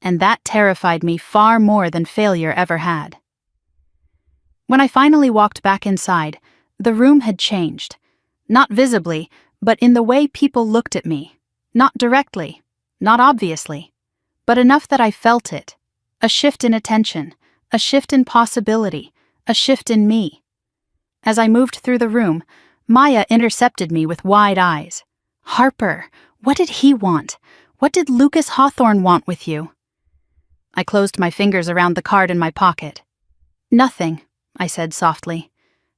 And that terrified me far more than failure ever had. When I finally walked back inside, the room had changed. Not visibly, but in the way people looked at me. Not directly, not obviously, but enough that I felt it. A shift in attention, a shift in possibility, a shift in me. As I moved through the room, Maya intercepted me with wide eyes. "Harper, what did he want? What did Lucas Hawthorne want with you?" I closed my fingers around the card in my pocket. "Nothing," I said softly.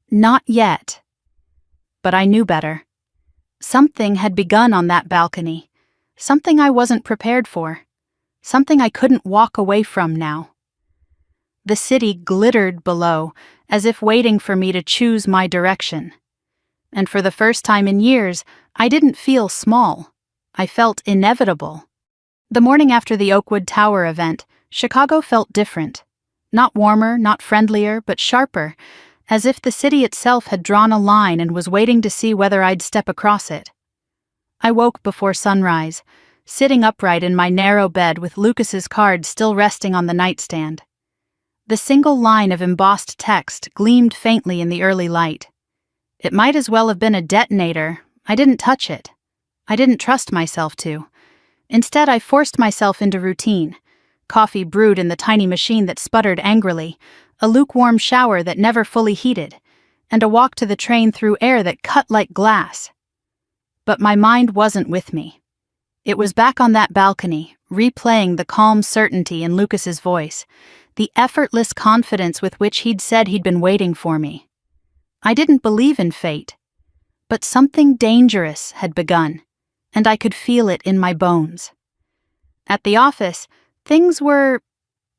"Not yet." But I knew better. Something had begun on that balcony. Something I wasn't prepared for. Something I couldn't walk away from now. The city glittered below, as if waiting for me to choose my direction. And for the first time in years, I didn't feel small. I felt inevitable. The morning after the Oakwood Tower event, Chicago felt different. Not warmer, not friendlier, but sharper, as if the city itself had drawn a line and was waiting to see whether I'd step across it. I woke before sunrise, sitting upright in my narrow bed with Lucas's card still resting on the nightstand. The single line of embossed text gleamed faintly in the early light. It might as well have been a detonator. I didn't touch it. I didn't trust myself to. Instead, I forced myself into routine. Coffee brewed in the tiny machine that sputtered angrily, a lukewarm shower that never fully heated, and a walk to the train through air that cut like glass. But my mind wasn't with me. It was back on that balcony, replaying the calm certainty in Lucas's voice, the effortless confidence with which he'd said he'd been waiting for me. I didn't believe in fate, but something dangerous had begun, and I could feel it in my bones. At the office, things were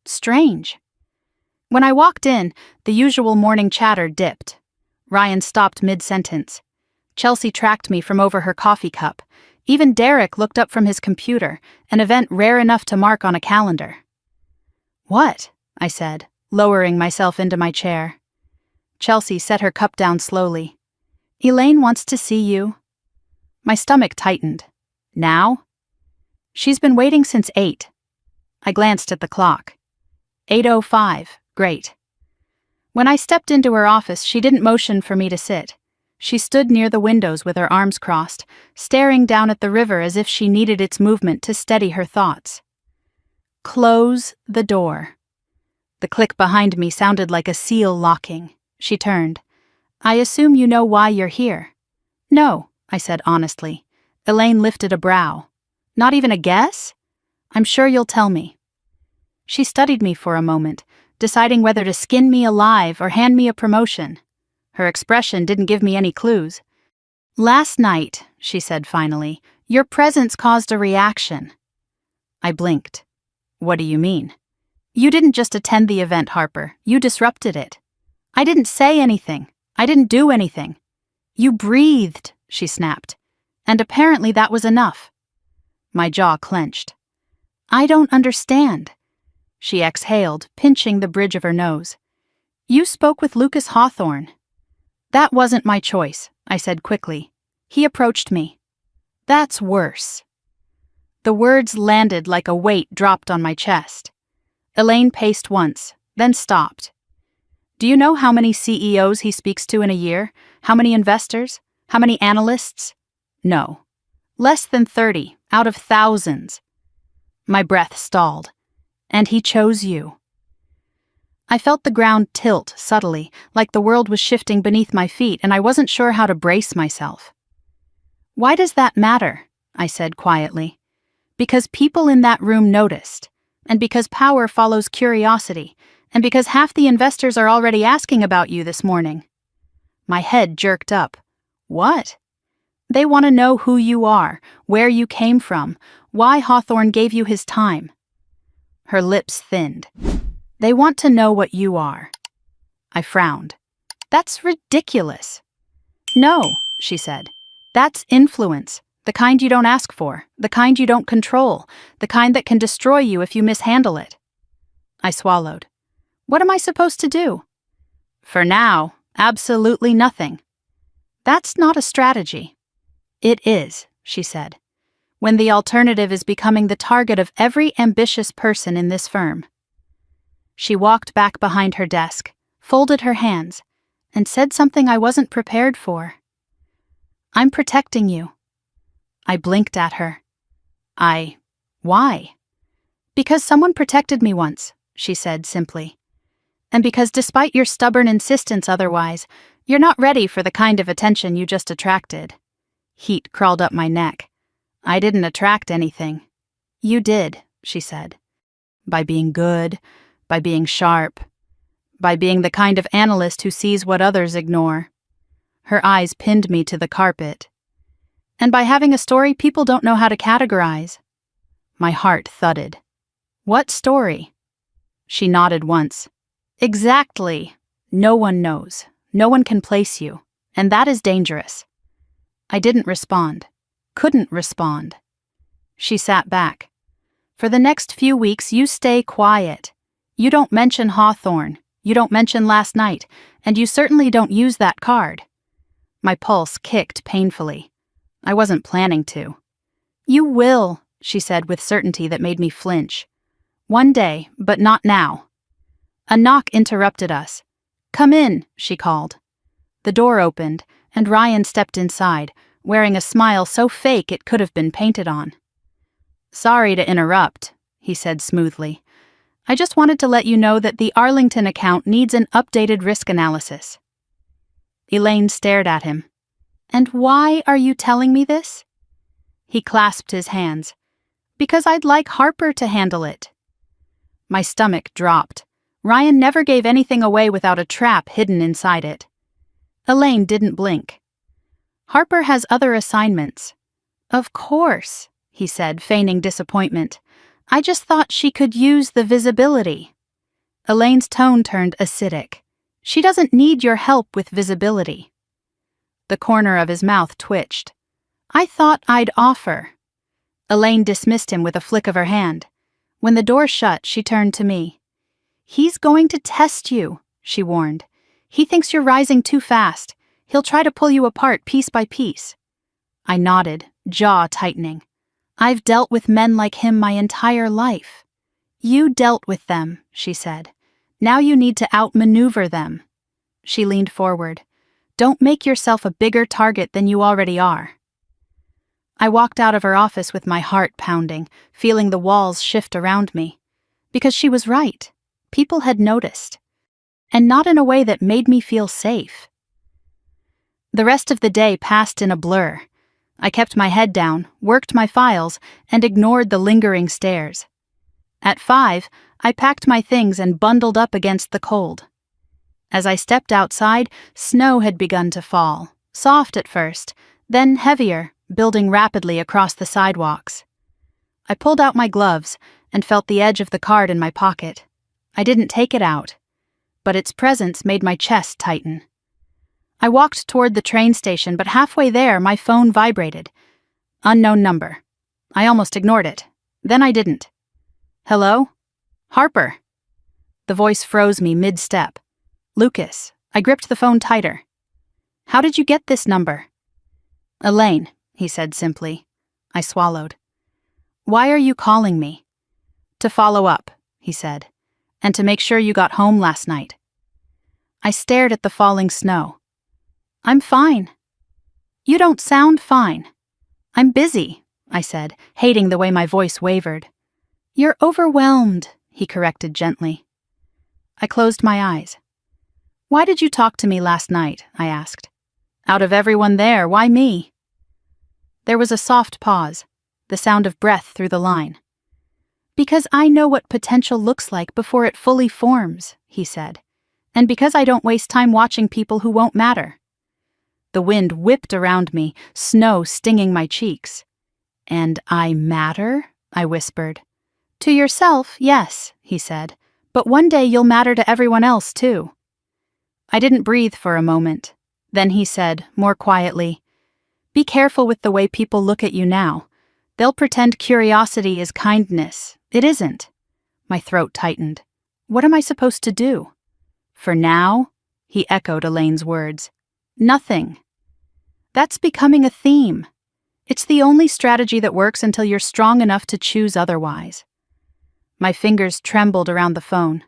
strange. When I walked in, the usual morning chatter dipped. Ryan stopped mid-sentence. Chelsea tracked me from over her coffee cup. Even Derek looked up from his computer, an event rare enough to mark on a calendar. "What?" I said, lowering myself into my chair. Chelsea set her cup down slowly. "Elaine wants to see you." My stomach tightened. "Now?" "She's been waiting since 8. I glanced at the clock. 8:05. Great. When I stepped into her office, she didn't motion for me to sit. She stood near the windows with her arms crossed, staring down at the river as if she needed its movement to steady her thoughts. "Close the door." The click behind me sounded like a seal locking. She turned. "I assume you know why you're here." "No," I said honestly. Elaine lifted a brow. "Not even a guess?" "I'm sure you'll tell me." She studied me for a moment, deciding whether to skin me alive or hand me a promotion. Her expression didn't give me any clues. "Last night," she said finally, "your presence caused a reaction." I blinked. "What do you mean?" "You didn't just attend the event, Harper. You disrupted it." "I didn't say anything. I didn't do anything." "You breathed," she snapped. "And apparently that was enough." My jaw clenched. "I don't understand." She exhaled, pinching the bridge of her nose. "You spoke with Lucas Hawthorne." "That wasn't my choice," I said quickly. "He approached me." "That's worse." The words landed like a weight dropped on my chest. Elaine paced once, then stopped. "Do you know how many CEOs he speaks to in a year? How many investors? How many analysts?" "No." "Less than 30, out of thousands." My breath stalled. "And he chose you." I felt the ground tilt subtly, like the world was shifting beneath my feet, and I wasn't sure how to brace myself. "Why does that matter?" I said quietly. Because people in that room noticed, and because power follows curiosity, and because half the investors are already asking about you this morning. My head jerked up. What? They want to know who you are, where you came from, why Hawthorne gave you his time. Her lips thinned. They want to know what you are. I frowned. That's ridiculous. No, she said. That's influence, the kind you don't ask for, the kind you don't control, the kind that can destroy you if you mishandle it. I swallowed. What am I supposed to do? For now, absolutely nothing. That's not a strategy. It is, she said, when the alternative is becoming the target of every ambitious person in this firm. She walked back behind her desk, folded her hands, and said something I wasn't prepared for. I'm protecting you. I blinked at her. Why? Because someone protected me once, she said simply. And because despite your stubborn insistence otherwise, you're not ready for the kind of attention you just attracted. Heat crawled up my neck. I didn't attract anything. You did, she said. By being good, by being sharp, by being the kind of analyst who sees what others ignore. Her eyes pinned me to the carpet. And by having a story people don't know how to categorize. My heart thudded. What story? She nodded once. Exactly. No one knows. No one can place you. And that is dangerous. I didn't respond. Couldn't respond. She sat back. For the next few weeks, you stay quiet. You don't mention Hawthorne. You don't mention last night. And you certainly don't use that card. My pulse kicked painfully. I wasn't planning to. You will, she said with certainty that made me flinch. One day, but not now. A knock interrupted us. Come in, she called. The door opened, and Ryan stepped inside, wearing a smile so fake it could have been painted on. Sorry to interrupt, he said smoothly. I just wanted to let you know that the Arlington account needs an updated risk analysis. Elaine stared at him. And why are you telling me this? He clasped his hands. Because I'd like Harper to handle it. My stomach dropped. Ryan never gave anything away without a trap hidden inside it. Elaine didn't blink. Harper has other assignments. Of course, he said, feigning disappointment. I just thought she could use the visibility. Elaine's tone turned acidic. She doesn't need your help with visibility. The corner of his mouth twitched. I thought I'd offer. Elaine dismissed him with a flick of her hand. When the door shut, she turned to me. He's going to test you, she warned. He thinks you're rising too fast. He'll try to pull you apart piece by piece. I nodded, jaw tightening. I've dealt with men like him my entire life. You dealt with them, she said. Now you need to outmaneuver them. She leaned forward. Don't make yourself a bigger target than you already are. I walked out of her office with my heart pounding, feeling the walls shift around me. Because she was right. People had noticed. And not in a way that made me feel safe. The rest of the day passed in a blur. I kept my head down, worked my files, and ignored the lingering stares. At 5, I packed my things and bundled up against the cold. As I stepped outside, snow had begun to fall, soft at first, then heavier, building rapidly across the sidewalks. I pulled out my gloves and felt the edge of the card in my pocket. I didn't take it out, but its presence made my chest tighten. I walked toward the train station, but halfway there, my phone vibrated. Unknown number. I almost ignored it. Then I didn't. Hello? Harper. The voice froze me mid-step. Lucas. I gripped the phone tighter. How did you get this number? Elaine, he said simply. I swallowed. Why are you calling me? To follow up, he said, and to make sure you got home last night. I stared at the falling snow. I'm fine. You don't sound fine. I'm busy, I said, hating the way my voice wavered. You're overwhelmed, he corrected gently. I closed my eyes. Why did you talk to me last night? I asked. Out of everyone there, why me? There was a soft pause. the sound of breath through the line. "Because I know what potential looks like before it fully forms," he said. "And because I don't waste time watching people who won't matter." The wind whipped around me, snow stinging my cheeks. "And I matter?" I whispered. "To yourself, yes," he said. "But one day you'll matter to everyone else, too." I didn't breathe for a moment. Then he said, more quietly, "Be careful with the way people look at you now. They'll pretend curiosity is kindness. It isn't." My throat tightened. "What am I supposed to do?" "For now," he echoed Elaine's words, "nothing." That's becoming a theme. It's the only strategy that works until you're strong enough to choose otherwise. My fingers trembled around the phone.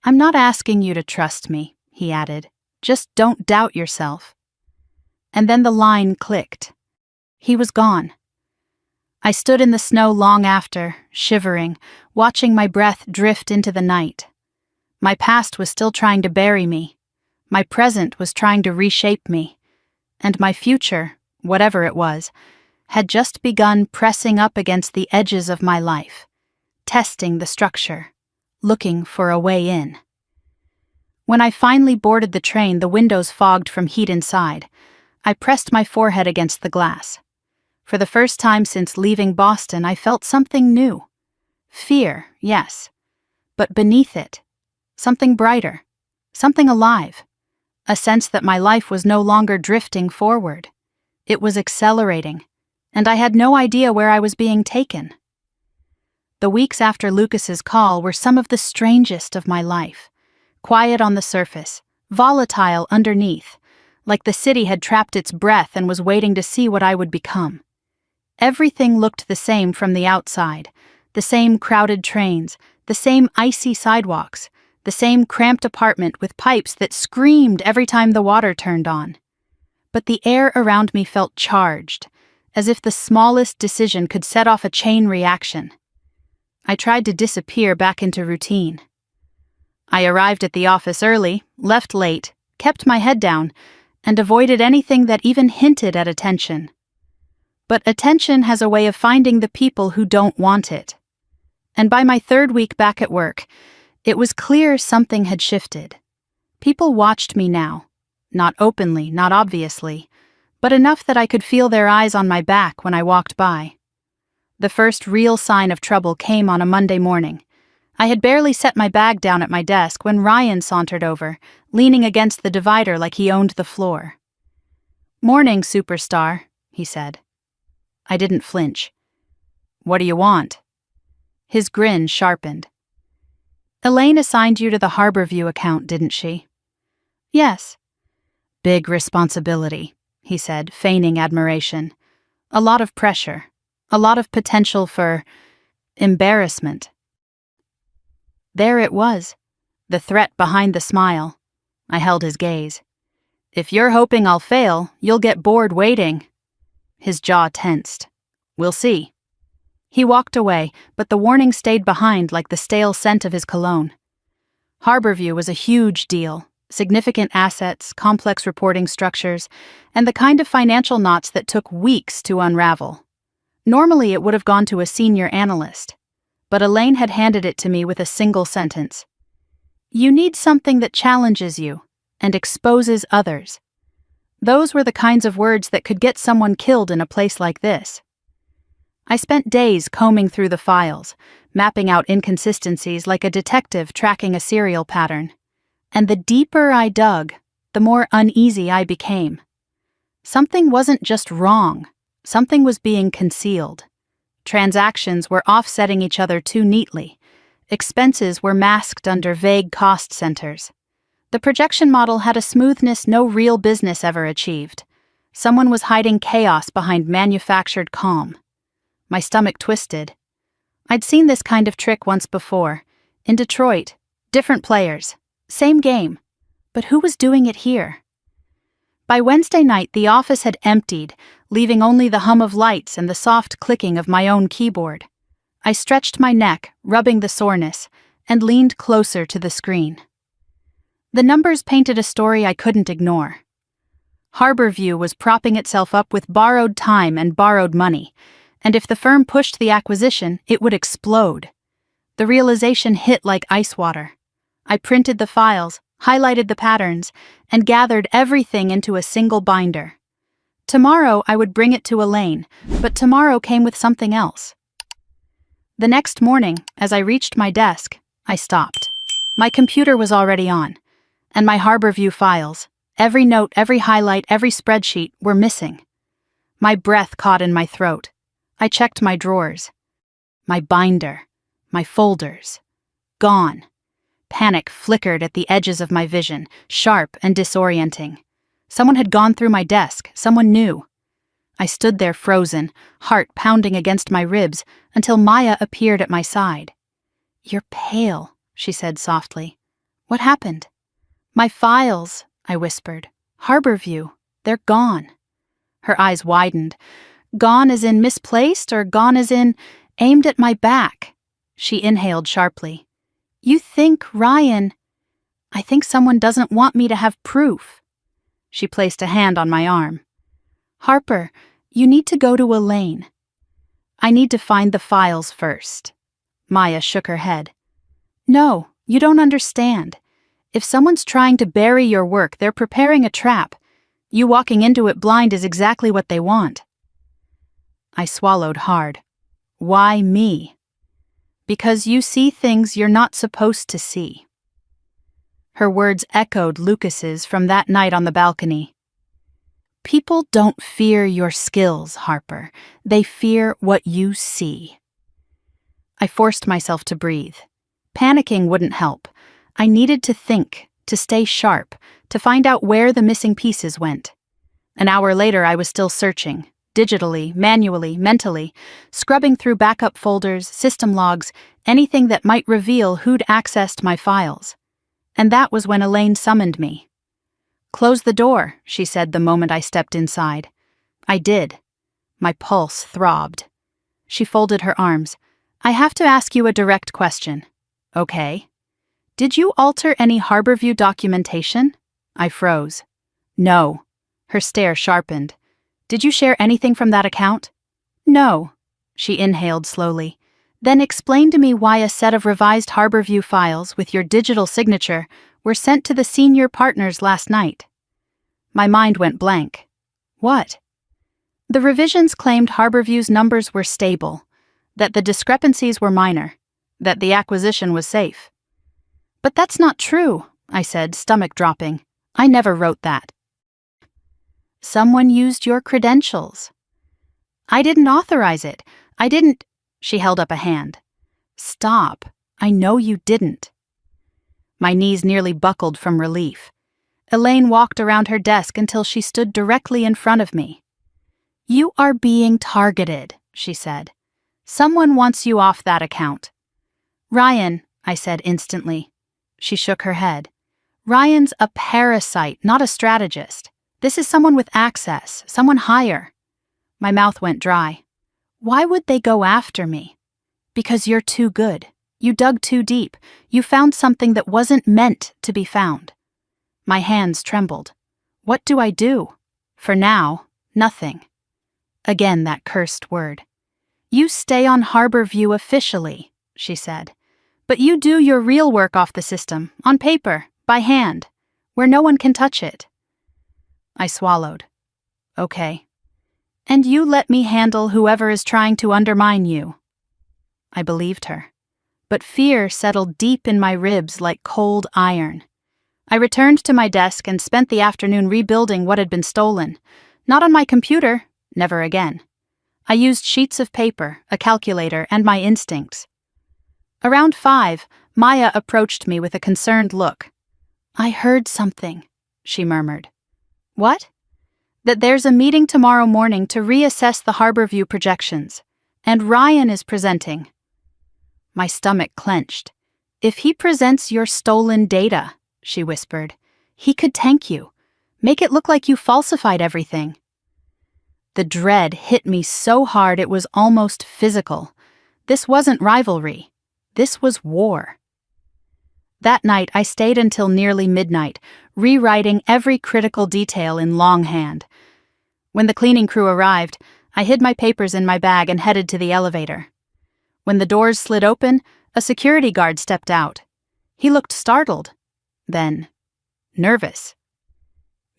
"I'm not asking you to trust me," he added. "Just don't doubt yourself." And then the line clicked. He was gone. I stood in the snow long after, shivering, watching my breath drift into the night. My past was still trying to bury me. My present was trying to reshape me. And my future, whatever it was, had just begun pressing up against the edges of my life, testing the structure, looking for a way in. When I finally boarded the train, the windows fogged from heat inside. I pressed my forehead against the glass. For the first time since leaving Boston, I felt something new. Fear, yes, but beneath it, something brighter, something alive. A sense that my life was no longer drifting forward. It was accelerating, and I had no idea where I was being taken. The weeks after Lucas's call were some of the strangest of my life. Quiet on the surface, volatile underneath, like the city had trapped its breath and was waiting to see what I would become. Everything looked the same from the outside, the same crowded trains, the same icy sidewalks, the same cramped apartment with pipes that screamed every time the water turned on. But the air around me felt charged, as if the smallest decision could set off a chain reaction. I tried to disappear back into routine. I arrived at the office early, left late, kept my head down, and avoided anything that even hinted at attention. But attention has a way of finding the people who don't want it. And by my third week back at work, it was clear something had shifted. People watched me now, not openly, not obviously, but enough that I could feel their eyes on my back when I walked by. The first real sign of trouble came on a Monday morning. I had barely set my bag down at my desk when Ryan sauntered over, leaning against the divider like he owned the floor. "Morning, superstar," he said. I didn't flinch. "What do you want?" His grin sharpened. "Elaine assigned you to the Harborview account, didn't she?" "Yes." "Big responsibility," he said, feigning admiration. "A lot of pressure. A lot of potential for embarrassment." There it was, the threat behind the smile. I held his gaze. "If you're hoping I'll fail, you'll get bored waiting." His jaw tensed. "We'll see." He walked away, but the warning stayed behind like the stale scent of his cologne. Harborview was a huge deal, significant assets, complex reporting structures, and the kind of financial knots that took weeks to unravel. Normally it would have gone to a senior analyst, but Elaine had handed it to me with a single sentence. "You need something that challenges you and exposes others." Those were the kinds of words that could get someone killed in a place like this. I spent days combing through the files, mapping out inconsistencies like a detective tracking a serial pattern. And the deeper I dug, the more uneasy I became. Something wasn't just wrong, something was being concealed. Transactions were offsetting each other too neatly. Expenses were masked under vague cost centers. The projection model had a smoothness no real business ever achieved. Someone was hiding chaos behind manufactured calm. My stomach twisted. I'd seen this kind of trick once before. In Detroit, different players, same game. But who was doing it here? By Wednesday night, the office had emptied, leaving only the hum of lights and the soft clicking of my own keyboard. I stretched my neck, rubbing the soreness, and leaned closer to the screen. The numbers painted a story I couldn't ignore. Harborview was propping itself up with borrowed time and borrowed money, And if the firm pushed the acquisition, it would explode. The realization hit like ice water. I printed the files, highlighted the patterns, and gathered everything into a single binder. Tomorrow I would bring it to Elaine, but tomorrow came with something else. The next morning, as I reached my desk, I stopped. My computer was already on, and my HarborView files, every note, every highlight, every spreadsheet, were missing. My breath caught in my throat. I checked my drawers. My binder, my folders. Gone. Panic flickered at the edges of my vision, sharp and disorienting. Someone had gone through my desk, someone new. I stood there frozen, heart pounding against my ribs, until Maya appeared at my side. "You're pale," she said softly. "What happened?" "My files," I whispered. "HarborView, they're gone." Her eyes widened. "Gone as in misplaced, or gone as in aimed at my back?" She inhaled sharply. "You think Ryan—" "I think someone doesn't want me to have proof." She placed a hand on my arm. "Harper, you need to go to Elaine." "I need to find the files first." Maya shook her head. "No, you don't understand. If someone's trying to bury your work, they're preparing a trap. You walking into it blind is exactly what they want." I swallowed hard. "Why me?" "Because you see things you're not supposed to see." Her words echoed Lucas's from that night on the balcony. "People don't fear your skills, Harper. They fear what you see." I forced myself to breathe. Panicking wouldn't help. I needed to think, to stay sharp, to find out where the missing pieces went. An hour later, I was still searching, digitally, manually, mentally, scrubbing through backup folders, system logs, anything that might reveal who'd accessed my files. And that was when Elaine summoned me. "Close the door," she said the moment I stepped inside. I did. My pulse throbbed. She folded her arms. "I have to ask you a direct question." "Okay." "Did you alter any HarborView documentation?" I froze. "No." Her stare sharpened. "Did you share anything from that account?" "No." She inhaled slowly. "Then explain to me why a set of revised HarborView files with your digital signature were sent to the senior partners last night." My mind went blank. "What?" "The revisions claimed HarborView's numbers were stable, that the discrepancies were minor, that the acquisition was safe." "But that's not true," I said, stomach dropping. "I never wrote that." "Someone used your credentials." "I didn't authorize it. I didn't—" She held up a hand. "Stop. I know you didn't." My knees nearly buckled from relief. Elaine walked around her desk until she stood directly in front of me. "You are being targeted," she said. "Someone wants you off that account." "Ryan," I said instantly. She shook her head. "Ryan's a parasite, not a strategist. This is someone with access, someone higher." My mouth went dry. "Why would they go after me?" "Because you're too good. You dug too deep. You found something that wasn't meant to be found." My hands trembled. "What do I do?" "For now, nothing." Again that cursed word. "You stay on HarborView officially," she said. "But you do your real work off the system, on paper, by hand, where no one can touch it." I swallowed. "Okay." "And you let me handle whoever is trying to undermine you." I believed her. But fear settled deep in my ribs like cold iron. I returned to my desk and spent the afternoon rebuilding what had been stolen. Not on my computer, never again. I used sheets of paper, a calculator, and my instincts. Around 5, Maya approached me with a concerned look. "I heard something," she murmured. "What?" "That there's a meeting tomorrow morning to reassess the HarborView projections, and Ryan is presenting." My stomach clenched. "If he presents your stolen data," she whispered, "he could tank you, make it look like you falsified everything." The dread hit me so hard it was almost physical. This wasn't rivalry. This was war. That night, I stayed until nearly midnight, rewriting every critical detail in longhand. When the cleaning crew arrived, I hid my papers in my bag and headed to the elevator. When the doors slid open, a security guard stepped out. He looked startled, then nervous.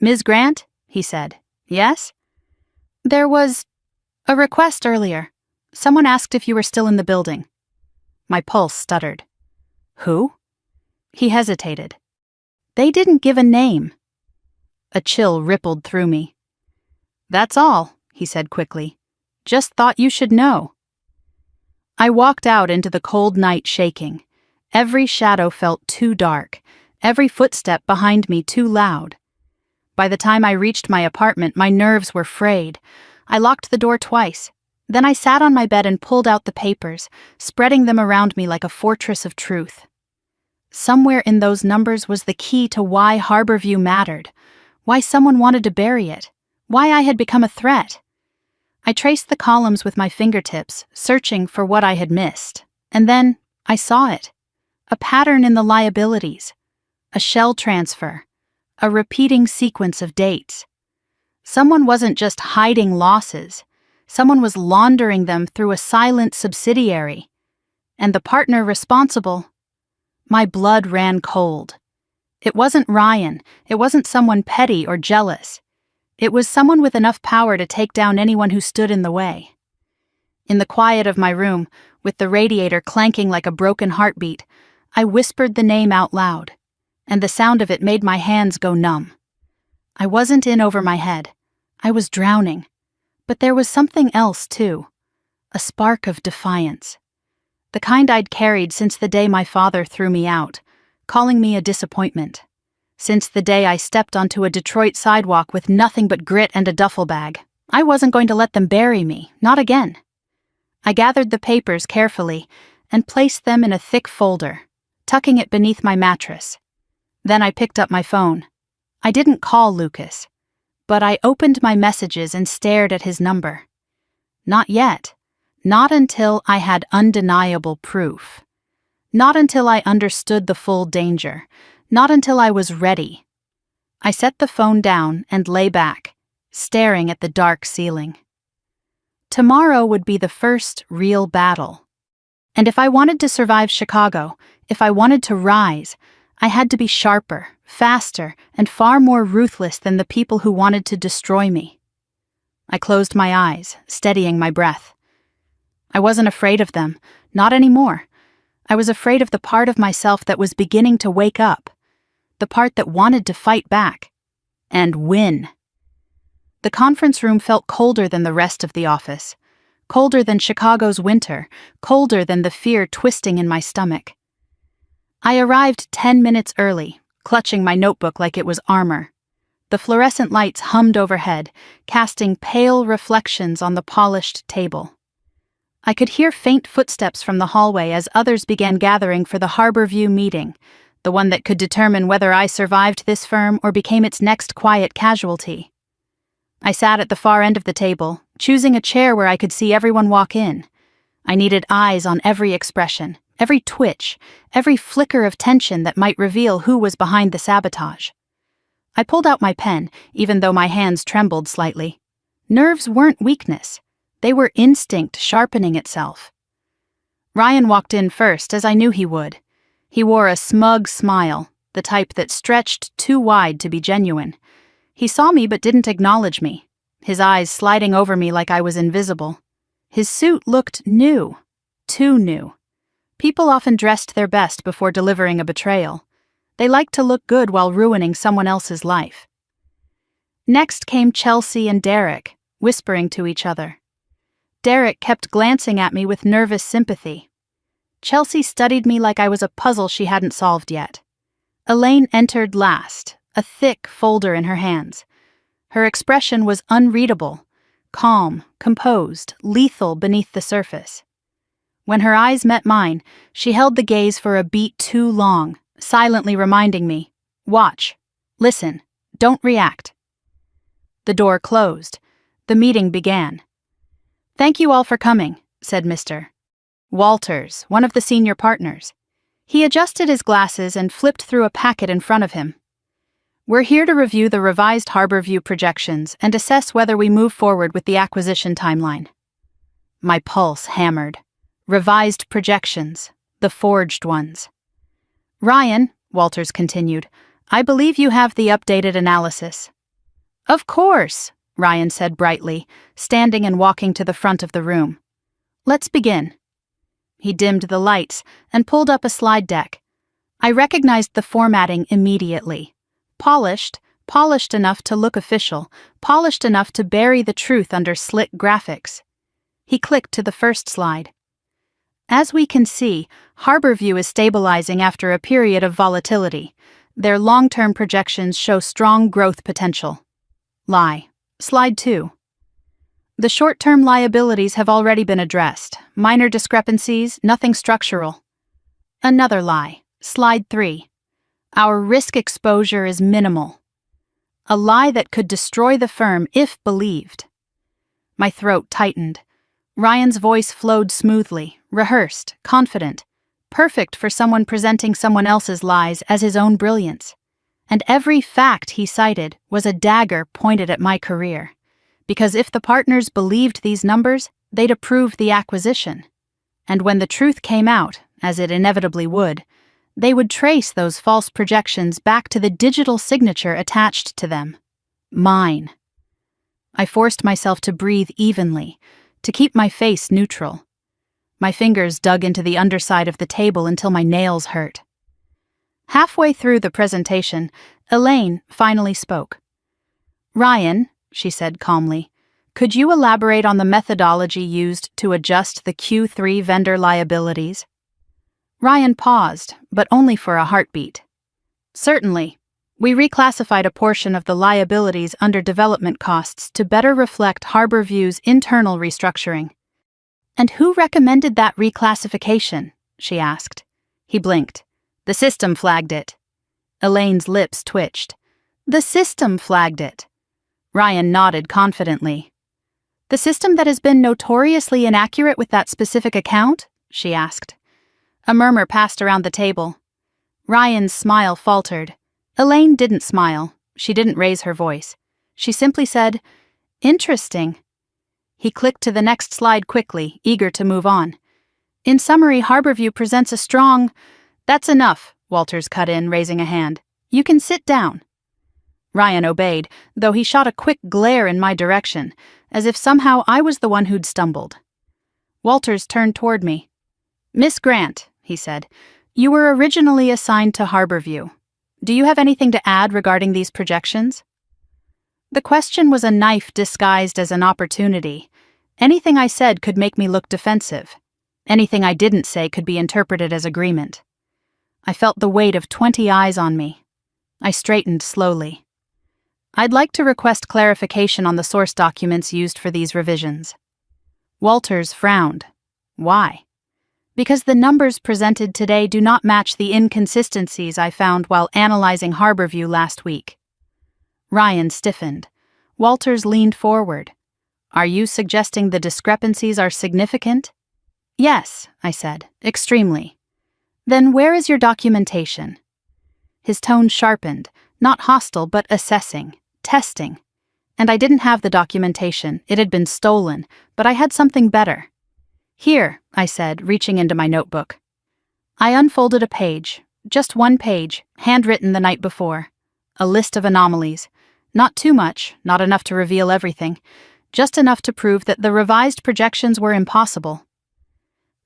"Ms. Grant?" he said. "Yes?" "There was a request earlier. Someone asked if you were still in the building." My pulse stuttered. "Who?" He hesitated. "They didn't give a name." A chill rippled through me. "That's all," he said quickly. "Just thought you should know." I walked out into the cold night shaking. Every shadow felt too dark, every footstep behind me too loud. By the time I reached my apartment, my nerves were frayed. I locked the door twice. Then I sat on my bed and pulled out the papers, spreading them around me like a fortress of truth. Somewhere in those numbers was the key to why Harborview mattered, why someone wanted to bury it, why I had become a threat. I traced the columns with my fingertips, searching for what I had missed, and then I saw it. A pattern in the liabilities, a shell transfer, a repeating sequence of dates. Someone wasn't just hiding losses, someone was laundering them through a silent subsidiary. And the partner responsible. My blood ran cold. It wasn't Ryan, it wasn't someone petty or jealous. It was someone with enough power to take down anyone who stood in the way. In the quiet of my room, with the radiator clanking like a broken heartbeat, I whispered the name out loud, and the sound of it made my hands go numb. I wasn't in over my head. I was drowning. But there was something else, too. A spark of defiance. The kind I'd carried since the day my father threw me out, calling me a disappointment. Since the day I stepped onto a Detroit sidewalk with nothing but grit and a duffel bag, I wasn't going to let them bury me, not again. I gathered the papers carefully and placed them in a thick folder, tucking it beneath my mattress. Then I picked up my phone. I didn't call Lucas, but I opened my messages and stared at his number. Not yet. Not until I had undeniable proof. Not until I understood the full danger. Not until I was ready. I set the phone down and lay back, staring at the dark ceiling. Tomorrow would be the first real battle. And if I wanted to survive Chicago, if I wanted to rise, I had to be sharper, faster, and far more ruthless than the people who wanted to destroy me. I closed my eyes, steadying my breath. I wasn't afraid of them, not anymore. I was afraid of the part of myself that was beginning to wake up, the part that wanted to fight back and win. The conference room felt colder than the rest of the office, colder than Chicago's winter, colder than the fear twisting in my stomach. I arrived 10 minutes early, clutching my notebook like it was armor. The fluorescent lights hummed overhead, casting pale reflections on the polished table. I could hear faint footsteps from the hallway as others began gathering for the Harborview meeting, the one that could determine whether I survived this firm or became its next quiet casualty. I sat at the far end of the table, choosing a chair where I could see everyone walk in. I needed eyes on every expression, every twitch, every flicker of tension that might reveal who was behind the sabotage. I pulled out my pen, even though my hands trembled slightly. Nerves weren't weakness. They were instinct sharpening itself. Ryan walked in first, as I knew he would. He wore a smug smile, the type that stretched too wide to be genuine. He saw me but didn't acknowledge me, his eyes sliding over me like I was invisible. His suit looked new, too new. People often dressed their best before delivering a betrayal. They liked to look good while ruining someone else's life. Next came Chelsea and Derek, whispering to each other. Derek kept glancing at me with nervous sympathy. Chelsea studied me like I was a puzzle she hadn't solved yet. Elaine entered last, a thick folder in her hands. Her expression was unreadable, calm, composed, lethal beneath the surface. When her eyes met mine, she held the gaze for a beat too long, silently reminding me, "Watch, listen, don't react." The door closed. The meeting began. "Thank you all for coming," said Mr. Walters, one of the senior partners. He adjusted his glasses and flipped through a packet in front of him. We're here to review the revised Harborview projections and assess whether we move forward with the acquisition timeline. My pulse hammered. Revised projections, the forged ones. Ryan, Walters continued, I believe you have the updated analysis. Of course, Ryan said brightly, standing and walking to the front of the room. Let's begin. He dimmed the lights and pulled up a slide deck. I recognized the formatting immediately. Polished enough to look official, polished enough to bury the truth under slick graphics. He clicked to the first slide. As we can see, Harborview is stabilizing after a period of volatility. Their long-term projections show strong growth potential. Lie. Slide 2. The short-term liabilities have already been addressed. Minor discrepancies, nothing structural. Another lie. Slide 3. Our risk exposure is minimal. A lie that could destroy the firm if believed. My throat tightened. Ryan's voice flowed smoothly, rehearsed, confident, perfect for someone presenting someone else's lies as his own brilliance. And every fact he cited was a dagger pointed at my career. Because if the partners believed these numbers, they'd approve the acquisition. And when the truth came out, as it inevitably would, they would trace those false projections back to the digital signature attached to them. Mine. I forced myself to breathe evenly, to keep my face neutral. My fingers dug into the underside of the table until my nails hurt. Halfway through the presentation, Elaine finally spoke. Ryan, she said calmly, could you elaborate on the methodology used to adjust the Q3 vendor liabilities? Ryan paused, but only for a heartbeat. Certainly. We reclassified a portion of the liabilities under development costs to better reflect Harborview's internal restructuring. And who recommended that reclassification? She asked. He blinked. The system flagged it. Elaine's lips twitched. The system flagged it. Ryan nodded confidently. The system that has been notoriously inaccurate with that specific account? She asked. A murmur passed around the table. Ryan's smile faltered. Elaine didn't smile. She didn't raise her voice. She simply said, Interesting. He clicked to the next slide quickly, eager to move on. In summary, Harborview presents a strong... That's enough, Walters cut in, raising a hand. You can sit down. Ryan obeyed, though he shot a quick glare in my direction, as if somehow I was the one who'd stumbled. Walters turned toward me. Miss Grant, he said, you were originally assigned to Harborview. Do you have anything to add regarding these projections? The question was a knife disguised as an opportunity. Anything I said could make me look defensive. Anything I didn't say could be interpreted as agreement. I felt the weight of 20 eyes on me. I straightened slowly. I'd like to request clarification on the source documents used for these revisions. Walters frowned. Why? Because the numbers presented today do not match the inconsistencies I found while analyzing Harborview last week. Ryan stiffened. Walters leaned forward. Are you suggesting the discrepancies are significant? Yes, I said, extremely. Then where is your documentation? His tone sharpened, not hostile but assessing, testing. And I didn't have the documentation, it had been stolen, but I had something better. Here, I said, reaching into my notebook. I unfolded a page, just one page, handwritten the night before. A list of anomalies. Not too much, not enough to reveal everything, just enough to prove that the revised projections were impossible.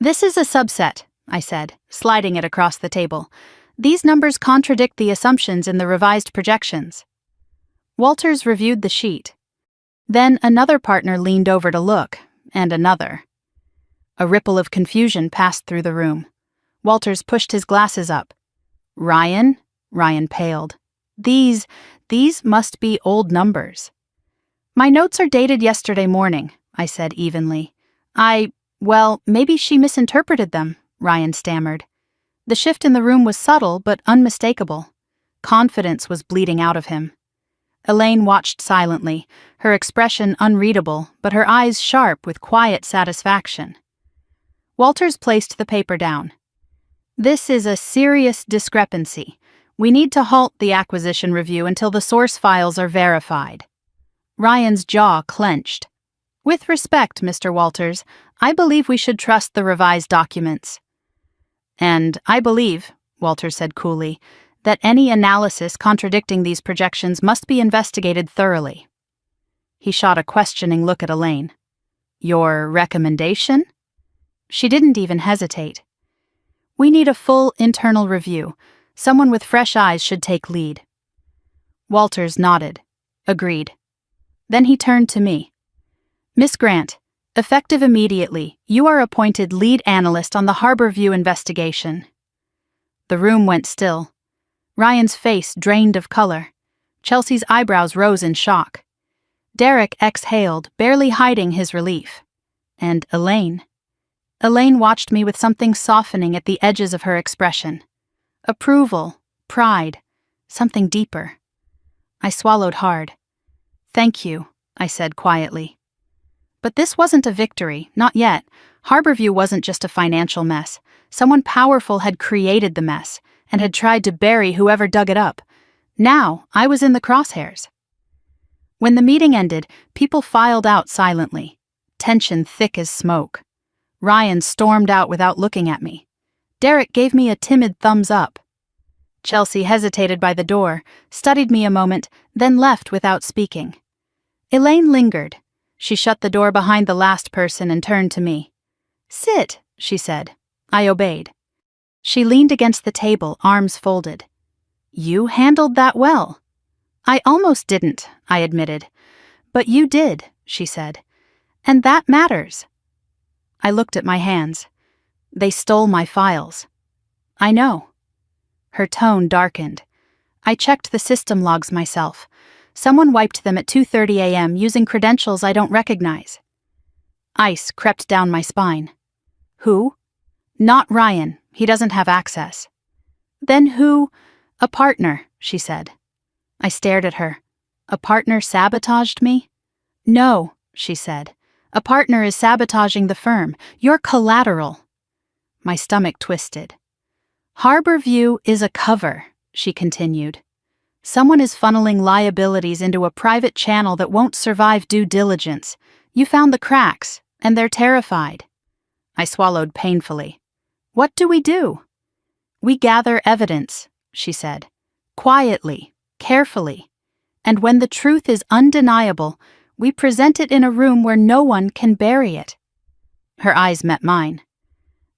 This is a subset, I said, sliding it across the table. These numbers contradict the assumptions in the revised projections. Walters reviewed the sheet. Then another partner leaned over to look, and another. A ripple of confusion passed through the room. Walters pushed his glasses up. Ryan? Ryan paled. These must be old numbers. My notes are dated yesterday morning, I said evenly. Well, maybe she misinterpreted them, Ryan stammered. The shift in the room was subtle but unmistakable. Confidence was bleeding out of him. Elaine watched silently, her expression unreadable, but her eyes sharp with quiet satisfaction. Walters placed the paper down. This is a serious discrepancy. We need to halt the acquisition review until the source files are verified. Ryan's jaw clenched. With respect, Mr. Walters, I believe we should trust the revised documents. And I believe, Walters said coolly, that any analysis contradicting these projections must be investigated thoroughly. He shot a questioning look at Elaine. Your recommendation? She didn't even hesitate. We need a full internal review. Someone with fresh eyes should take lead. Walters nodded. Agreed. Then he turned to me. Miss Grant, effective immediately, you are appointed lead analyst on the Harborview investigation. The room went still. Ryan's face drained of color. Chelsea's eyebrows rose in shock. Derek exhaled, barely hiding his relief. And Elaine watched me with something softening at the edges of her expression. Approval, pride, something deeper. I swallowed hard. Thank you, I said quietly. But this wasn't a victory, not yet. Harborview wasn't just a financial mess. Someone powerful had created the mess and had tried to bury whoever dug it up. Now, I was in the crosshairs. When the meeting ended, people filed out silently, tension thick as smoke. Ryan stormed out without looking at me. Derek gave me a timid thumbs up. Chelsea hesitated by the door, studied me a moment, then left without speaking. Elaine lingered. She shut the door behind the last person and turned to me. Sit, she said. I obeyed. She leaned against the table, arms folded. You handled that well. I almost didn't, I admitted. But you did, she said. And that matters. I looked at my hands. They stole my files. I know. Her tone darkened. I checked the system logs myself. Someone wiped them at 2:30 a.m. using credentials I don't recognize. Ice crept down my spine. Who? Not Ryan. He doesn't have access. Then who? A partner, she said. I stared at her. A partner sabotaged me? No, she said. A partner is sabotaging the firm. You're collateral. My stomach twisted. Harborview is a cover, she continued. Someone is funneling liabilities into a private channel that won't survive due diligence. You found the cracks, and they're terrified. I swallowed painfully. What do? We gather evidence, she said. Quietly, carefully. And when the truth is undeniable, we present it in a room where no one can bury it. Her eyes met mine.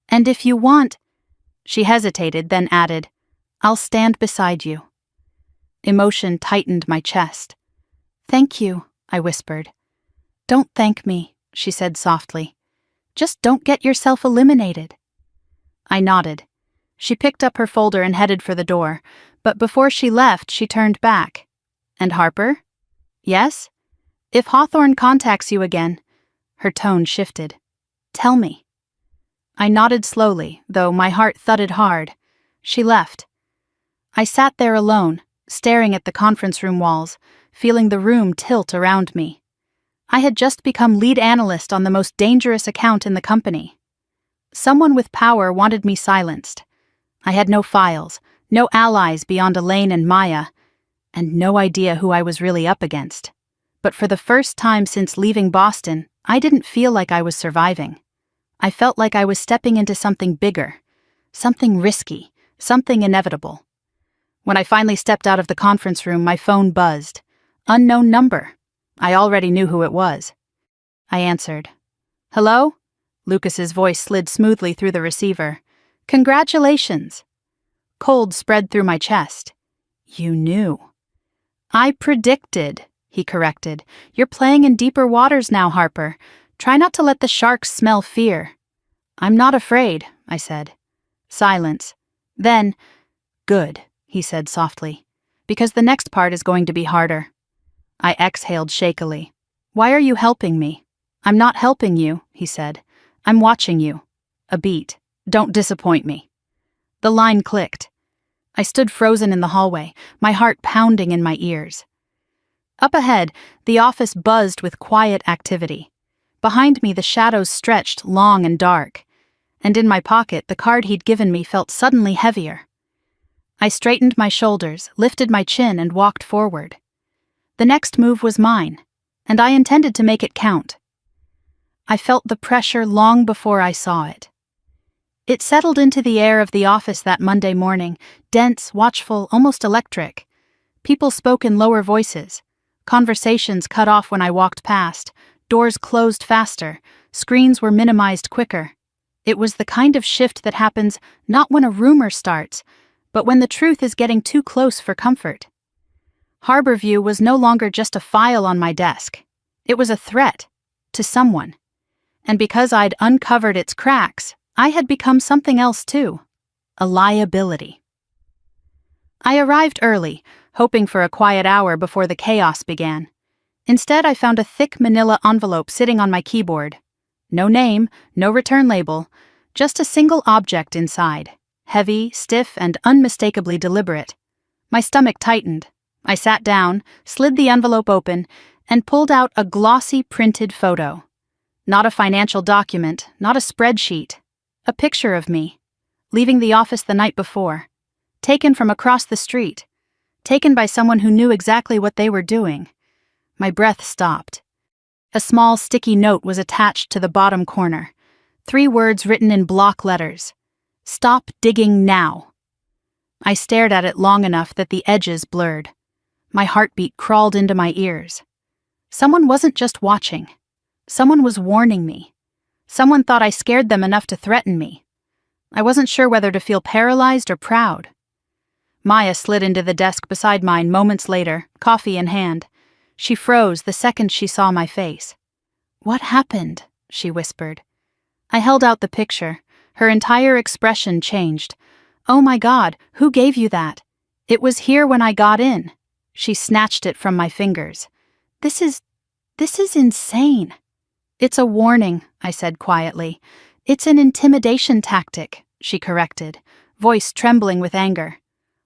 And if you want... She hesitated, then added, I'll stand beside you. Emotion tightened my chest. Thank you, I whispered. Don't thank me, she said softly. Just don't get yourself eliminated. I nodded. She picked up her folder and headed for the door, but before she left, she turned back. And Harper? Yes? If Hawthorne contacts you again... Her tone shifted. Tell me. I nodded slowly, though my heart thudded hard. She left. I sat there alone, staring at the conference room walls, feeling the room tilt around me. I had just become lead analyst on the most dangerous account in the company. Someone with power wanted me silenced. I had no files, no allies beyond Elaine and Maya, and no idea who I was really up against. But for the first time since leaving Boston, I didn't feel like I was surviving. I felt like I was stepping into something bigger, something risky, something inevitable. When I finally stepped out of the conference room, my phone buzzed. Unknown number. I already knew who it was. I answered. Hello? Lucas's voice slid smoothly through the receiver. Congratulations. Cold spread through my chest. You knew. I predicted, he corrected. You're playing in deeper waters now, Harper. Try not to let the sharks smell fear. I'm not afraid, I said. Silence. Then, good, he said softly, because the next part is going to be harder. I exhaled shakily. Why are you helping me? I'm not helping you, he said. I'm watching you. A beat. Don't disappoint me. The line clicked. I stood frozen in the hallway, my heart pounding in my ears. Up ahead, the office buzzed with quiet activity. Behind me, the shadows stretched long and dark, and in my pocket, the card he'd given me felt suddenly heavier. I straightened my shoulders, lifted my chin, and walked forward. The next move was mine, and I intended to make it count. I felt the pressure long before I saw it. It settled into the air of the office that Monday morning, dense, watchful, almost electric. People spoke in lower voices. Conversations cut off when I walked past. Doors closed faster. Screens were minimized quicker. It was the kind of shift that happens not when a rumor starts, but when the truth is getting too close for comfort. Harborview was no longer just a file on my desk. It was a threat to someone. And because I'd uncovered its cracks, I had become something else too. A liability. I arrived early, hoping for a quiet hour before the chaos began. Instead, I found a thick manila envelope sitting on my keyboard. No name, no return label, just a single object inside, heavy, stiff, and unmistakably deliberate. My stomach tightened. I sat down, slid the envelope open, and pulled out a glossy printed photo. Not a financial document, not a spreadsheet. A picture of me, leaving the office the night before, taken from across the street, taken by someone who knew exactly what they were doing. My breath stopped. A small sticky note was attached to the bottom corner. 3 words written in block letters. "Stop digging now." I stared at it long enough that the edges blurred. My heartbeat crawled into my ears. Someone wasn't just watching. Someone was warning me. Someone thought I scared them enough to threaten me. I wasn't sure whether to feel paralyzed or proud. Maya slid into the desk beside mine moments later, coffee in hand. She froze the second she saw my face. "What happened?" she whispered. I held out the picture. Her entire expression changed. "Oh my God, who gave you that? It was here when I got in." She snatched it from my fingers. This is insane." "It's a warning," I said quietly. "It's an intimidation tactic," she corrected, voice trembling with anger.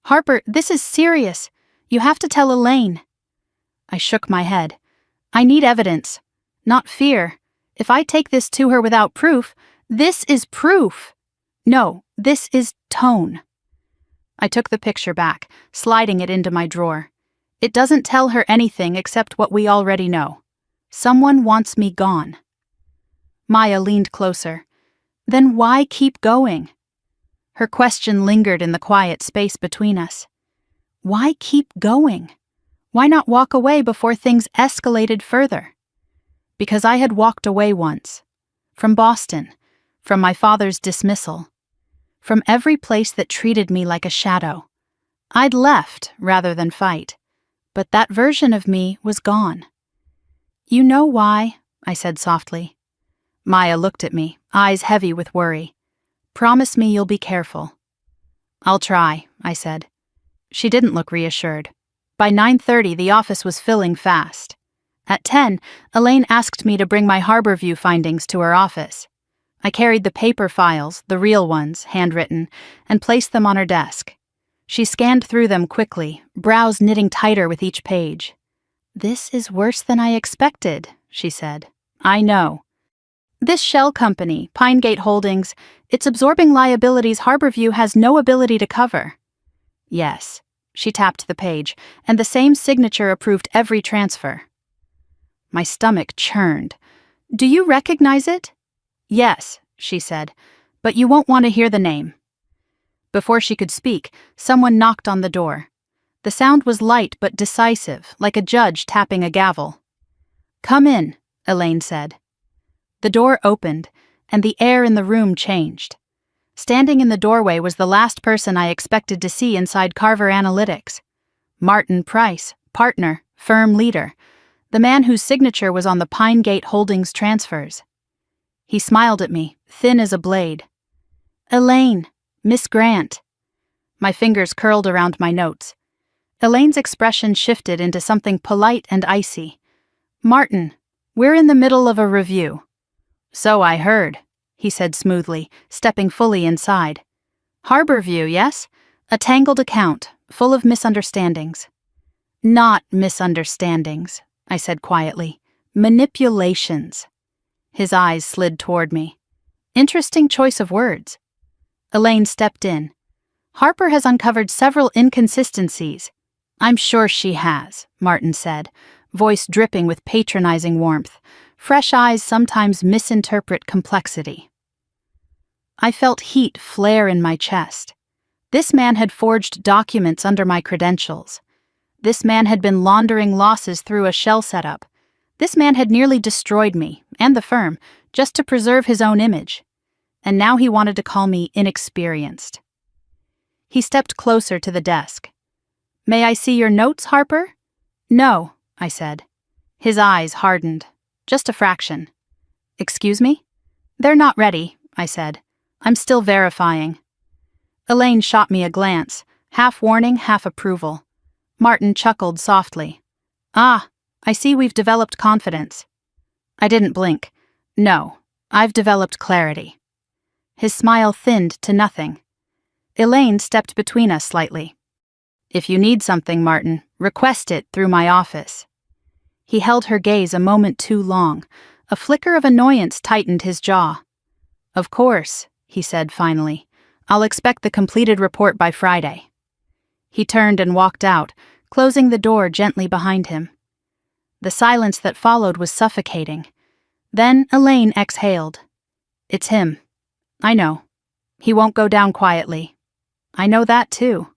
"Harper, this is serious. You have to tell Elaine." I shook my head. "I need evidence, not fear. If I take this to her without proof, this is proof. No, this is tone." I took the picture back, sliding it into my drawer. It doesn't tell her anything except what we already know. Someone wants me gone. Maya leaned closer. "Then why keep going?" Her question lingered in the quiet space between us. Why keep going? Why not walk away before things escalated further? Because I had walked away once. From Boston. From my father's dismissal. From every place that treated me like a shadow. I'd left rather than fight. But that version of me was gone. "You know why?" I said softly. Maya looked at me, eyes heavy with worry. "Promise me you'll be careful." "I'll try," I said. She didn't look reassured. By 9:30, the office was filling fast. At 10, Elaine asked me to bring my Harborview findings to her office. I carried the paper files, the real ones, handwritten, and placed them on her desk. She scanned through them quickly, brows knitting tighter with each page. "This is worse than I expected," she said. "I know. This shell company, Pinegate Holdings, it's absorbing liabilities Harborview has no ability to cover." "Yes." She tapped the page, and the same signature approved every transfer. My stomach churned. "Do you recognize it?" "Yes," she said, "but you won't want to hear the name." Before she could speak, someone knocked on the door. The sound was light but decisive, like a judge tapping a gavel. "Come in," Elaine said. The door opened, and the air in the room changed. Standing in the doorway was the last person I expected to see inside Carver Analytics. Martin Price, partner, firm leader, the man whose signature was on the Pinegate Holdings transfers. He smiled at me, thin as a blade. "Elaine, Miss Grant." My fingers curled around my notes. Elaine's expression shifted into something polite and icy. "Martin, we're in the middle of a review." "So I heard," he said smoothly, stepping fully inside. "Harborview, yes? A tangled account, full of misunderstandings." "Not misunderstandings," I said quietly. "Manipulations." His eyes slid toward me. Interesting choice of words. Elaine stepped in. Harper has uncovered several inconsistencies. I'm sure she has, Martin said, voice dripping with patronizing warmth. Fresh eyes sometimes misinterpret complexity. I felt heat flare in my chest. This man had forged documents under my credentials. This man had been laundering losses through a shell setup. This man had nearly destroyed me, and the firm, just to preserve his own image. And now he wanted to call me inexperienced. He stepped closer to the desk. May I see your notes, Harper? No, I said. His eyes hardened. Just a fraction. Excuse me? They're not ready, I said. I'm still verifying. Elaine shot me a glance, half warning, half approval. Martin chuckled softly. Ah, I see we've developed confidence. I didn't blink. No, I've developed clarity. His smile thinned to nothing. Elaine stepped between us slightly. If you need something, Martin, request it through my office. He held her gaze a moment too long. A flicker of annoyance tightened his jaw. Of course, he said finally. I'll expect the completed report by Friday. He turned and walked out, closing the door gently behind him. The silence that followed was suffocating. Then Elaine exhaled. It's him. I know. He won't go down quietly. I know that too.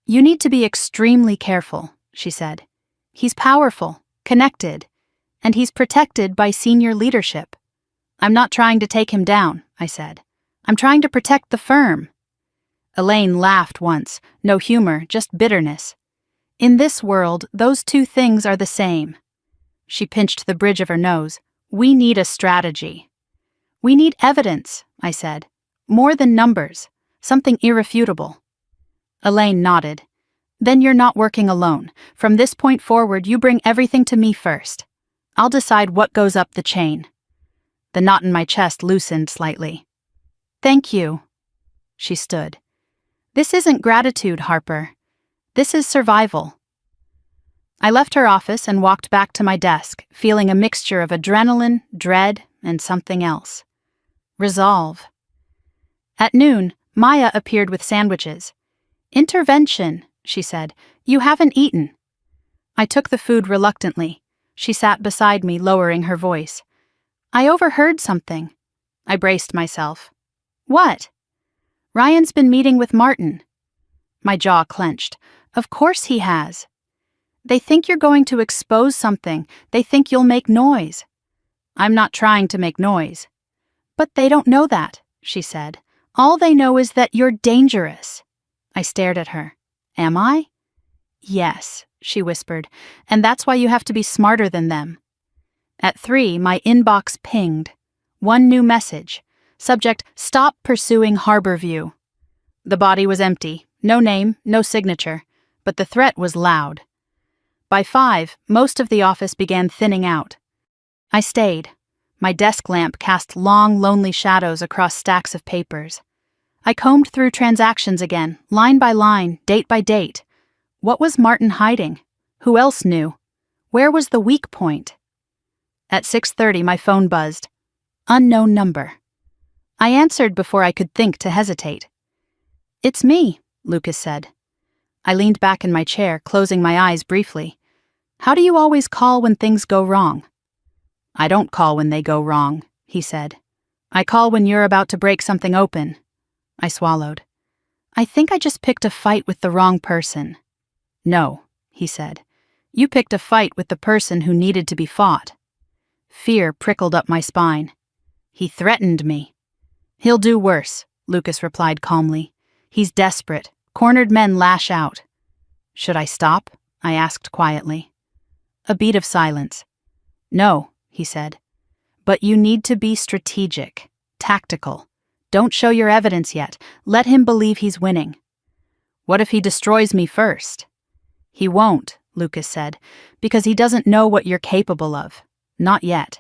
You need to be extremely careful, she said. He's powerful, connected, and he's protected by senior leadership. I'm not trying to take him down, I said. I'm trying to protect the firm. Elaine laughed once, no humor, just bitterness. In this world, those two things are the same. She pinched the bridge of her nose. We need a strategy. We need evidence, I said. More than numbers. Something irrefutable. Elaine nodded. Then you're not working alone. From this point forward, you bring everything to me first. I'll decide what goes up the chain. The knot in my chest loosened slightly. Thank you. She stood. This isn't gratitude, Harper. This is survival. I left her office and walked back to my desk, feeling a mixture of adrenaline, dread, and something else. Resolve. At noon, Maya appeared with sandwiches. Intervention, she said. You haven't eaten. I took the food reluctantly. She sat beside me, lowering her voice. I overheard something. I braced myself. What? Ryan's been meeting with Martin. My jaw clenched. Of course he has. They think you're going to expose something. They think you'll make noise. I'm not trying to make noise. But they don't know that, she said. All they know is that you're dangerous. I stared at her. Am I? Yes, she whispered, and that's why you have to be smarter than them. At 3, my inbox pinged. One new message. Subject, stop pursuing Harborview. The body was empty. No name, no signature. But the threat was loud. By 5, most of the office began thinning out. I stayed. My desk lamp cast long, lonely shadows across stacks of papers. I combed through transactions again, line by line, date by date. What was Martin hiding? Who else knew? Where was the weak point? At 6:30, my phone buzzed. Unknown number. I answered before I could think to hesitate. It's me, Lucas said. I leaned back in my chair, closing my eyes briefly. How do you always call when things go wrong? I don't call when they go wrong, he said. I call when you're about to break something open. I swallowed. I think I just picked a fight with the wrong person. No, he said. You picked a fight with the person who needed to be fought. Fear prickled up my spine. He threatened me. He'll do worse, Lucas replied calmly. He's desperate. Cornered men lash out. Should I stop? I asked quietly. A beat of silence. No, he said. But you need to be strategic, tactical. Don't show your evidence yet. Let him believe he's winning. What if he destroys me first? He won't, Lucas said, because he doesn't know what you're capable of. Not yet.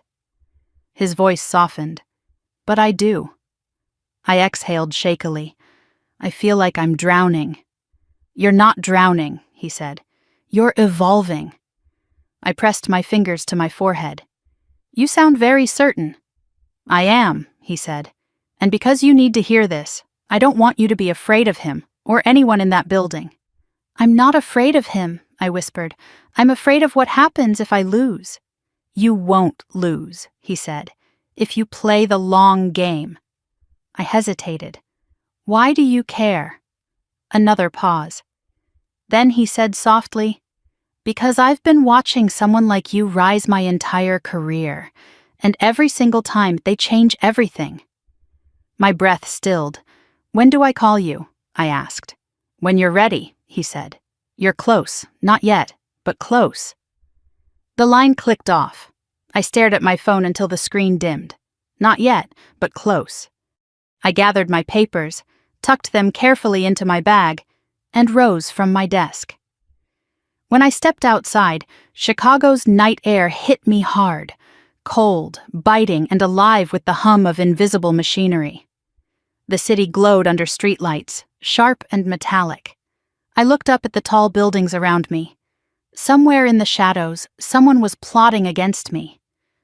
His voice softened. But I do. I exhaled shakily. I feel like I'm drowning. You're not drowning, he said. You're evolving. I pressed my fingers to my forehead. You sound very certain. I am, he said. And because you need to hear this, I don't want you to be afraid of him. or anyone in that building. I'm not afraid of him, I whispered. I'm afraid of what happens if I lose. You won't lose, he said, if you play the long game. I hesitated. Why do you care? Another pause. Then he said softly, because I've been watching someone like you rise my entire career, and every single time they change everything. My breath stilled. When do I call you? I asked. When you're ready, he said. You're close, not yet, but close. The line clicked off. I stared at my phone until the screen dimmed. Not yet, but close. I gathered my papers, tucked them carefully into my bag, and rose from my desk. When I stepped outside, Chicago's night air hit me hard, cold, biting, and alive with the hum of invisible machinery. The city glowed under streetlights, sharp and metallic. I looked up at the tall buildings around me. Somewhere in the shadows, someone was plotting against me.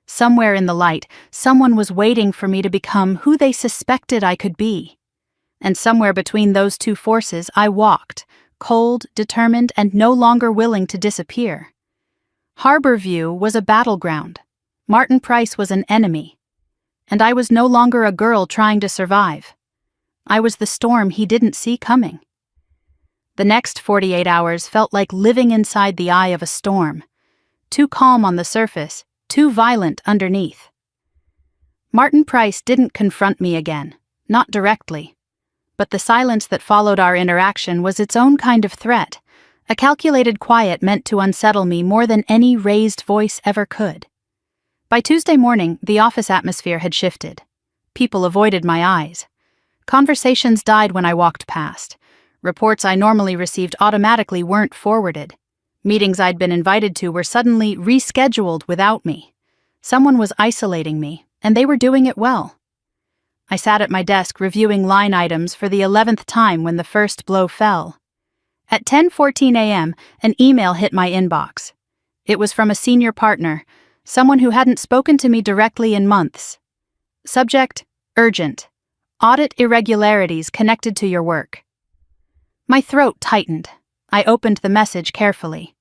Somewhere in the light, someone was waiting for me to become who they suspected I could be. And somewhere between those two forces, I walked, cold, determined, and no longer willing to disappear. Harborview was a battleground. Martin Price was an enemy. And I was no longer a girl trying to survive. I was the storm he didn't see coming. The next 48 hours felt like living inside the eye of a storm. Too calm on the surface, too violent underneath. Martin Price didn't confront me again, not directly. But the silence that followed our interaction was its own kind of threat, a calculated quiet meant to unsettle me more than any raised voice ever could. By Tuesday morning, the office atmosphere had shifted. People avoided my eyes. Conversations died when I walked past. Reports I normally received automatically weren't forwarded. Meetings I'd been invited to were suddenly rescheduled without me. Someone was isolating me, and they were doing it well. I sat at my desk reviewing line items for the 11th time when the first blow fell. At 10:14 a.m., an email hit my inbox. It was from a senior partner, someone who hadn't spoken to me directly in months. Subject: urgent. Audit irregularities connected to your work. My throat tightened. I opened the message carefully.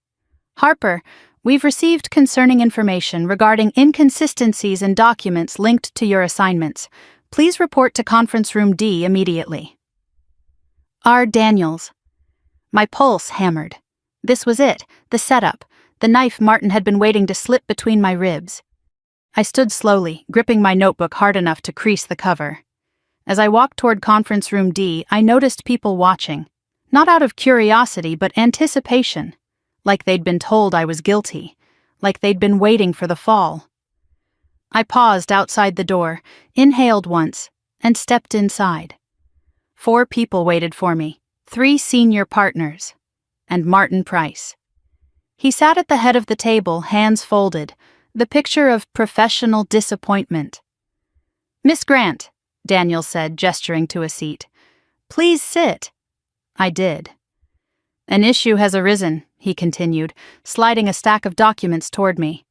Harper, we've received concerning information regarding inconsistencies in documents linked to your assignments. Please report to Conference Room D immediately. R. Daniels. My pulse hammered. This was it, the setup, the knife Martin had been waiting to slip between my ribs. I stood slowly, gripping my notebook hard enough to crease the cover. As I walked toward Conference Room D, I noticed people watching. Not out of curiosity, but anticipation. Like they'd been told I was guilty. Like they'd been waiting for the fall. I paused outside the door, inhaled once, and stepped inside. 4 people waited for me, 3 senior partners, and Martin Price. He sat at the head of the table, hands folded, the picture of professional disappointment. Miss Grant, Daniel said, gesturing to a seat. Please sit. I did. An issue has arisen, he continued, sliding a stack of documents toward me.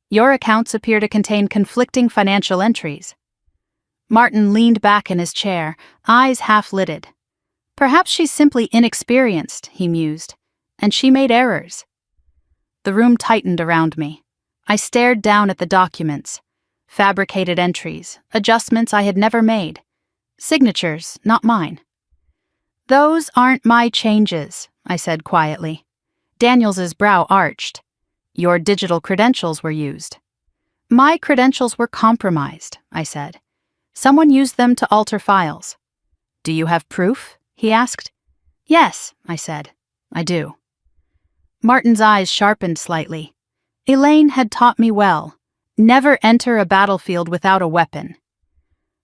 Your accounts appear to contain conflicting financial entries. Martin leaned back in his chair, eyes half-lidded. Perhaps she's simply inexperienced, he mused, and she made errors. The room tightened around me. I stared down at the documents. Fabricated entries, adjustments I had never made. Signatures, not mine. Those aren't my changes, I said quietly. Daniels's brow arched. Your digital credentials were used. My credentials were compromised, I said. Someone used them to alter files. Do you have proof? He asked. Yes, I said. I do. Martin's eyes sharpened slightly. Elaine had taught me well. Never enter a battlefield without a weapon.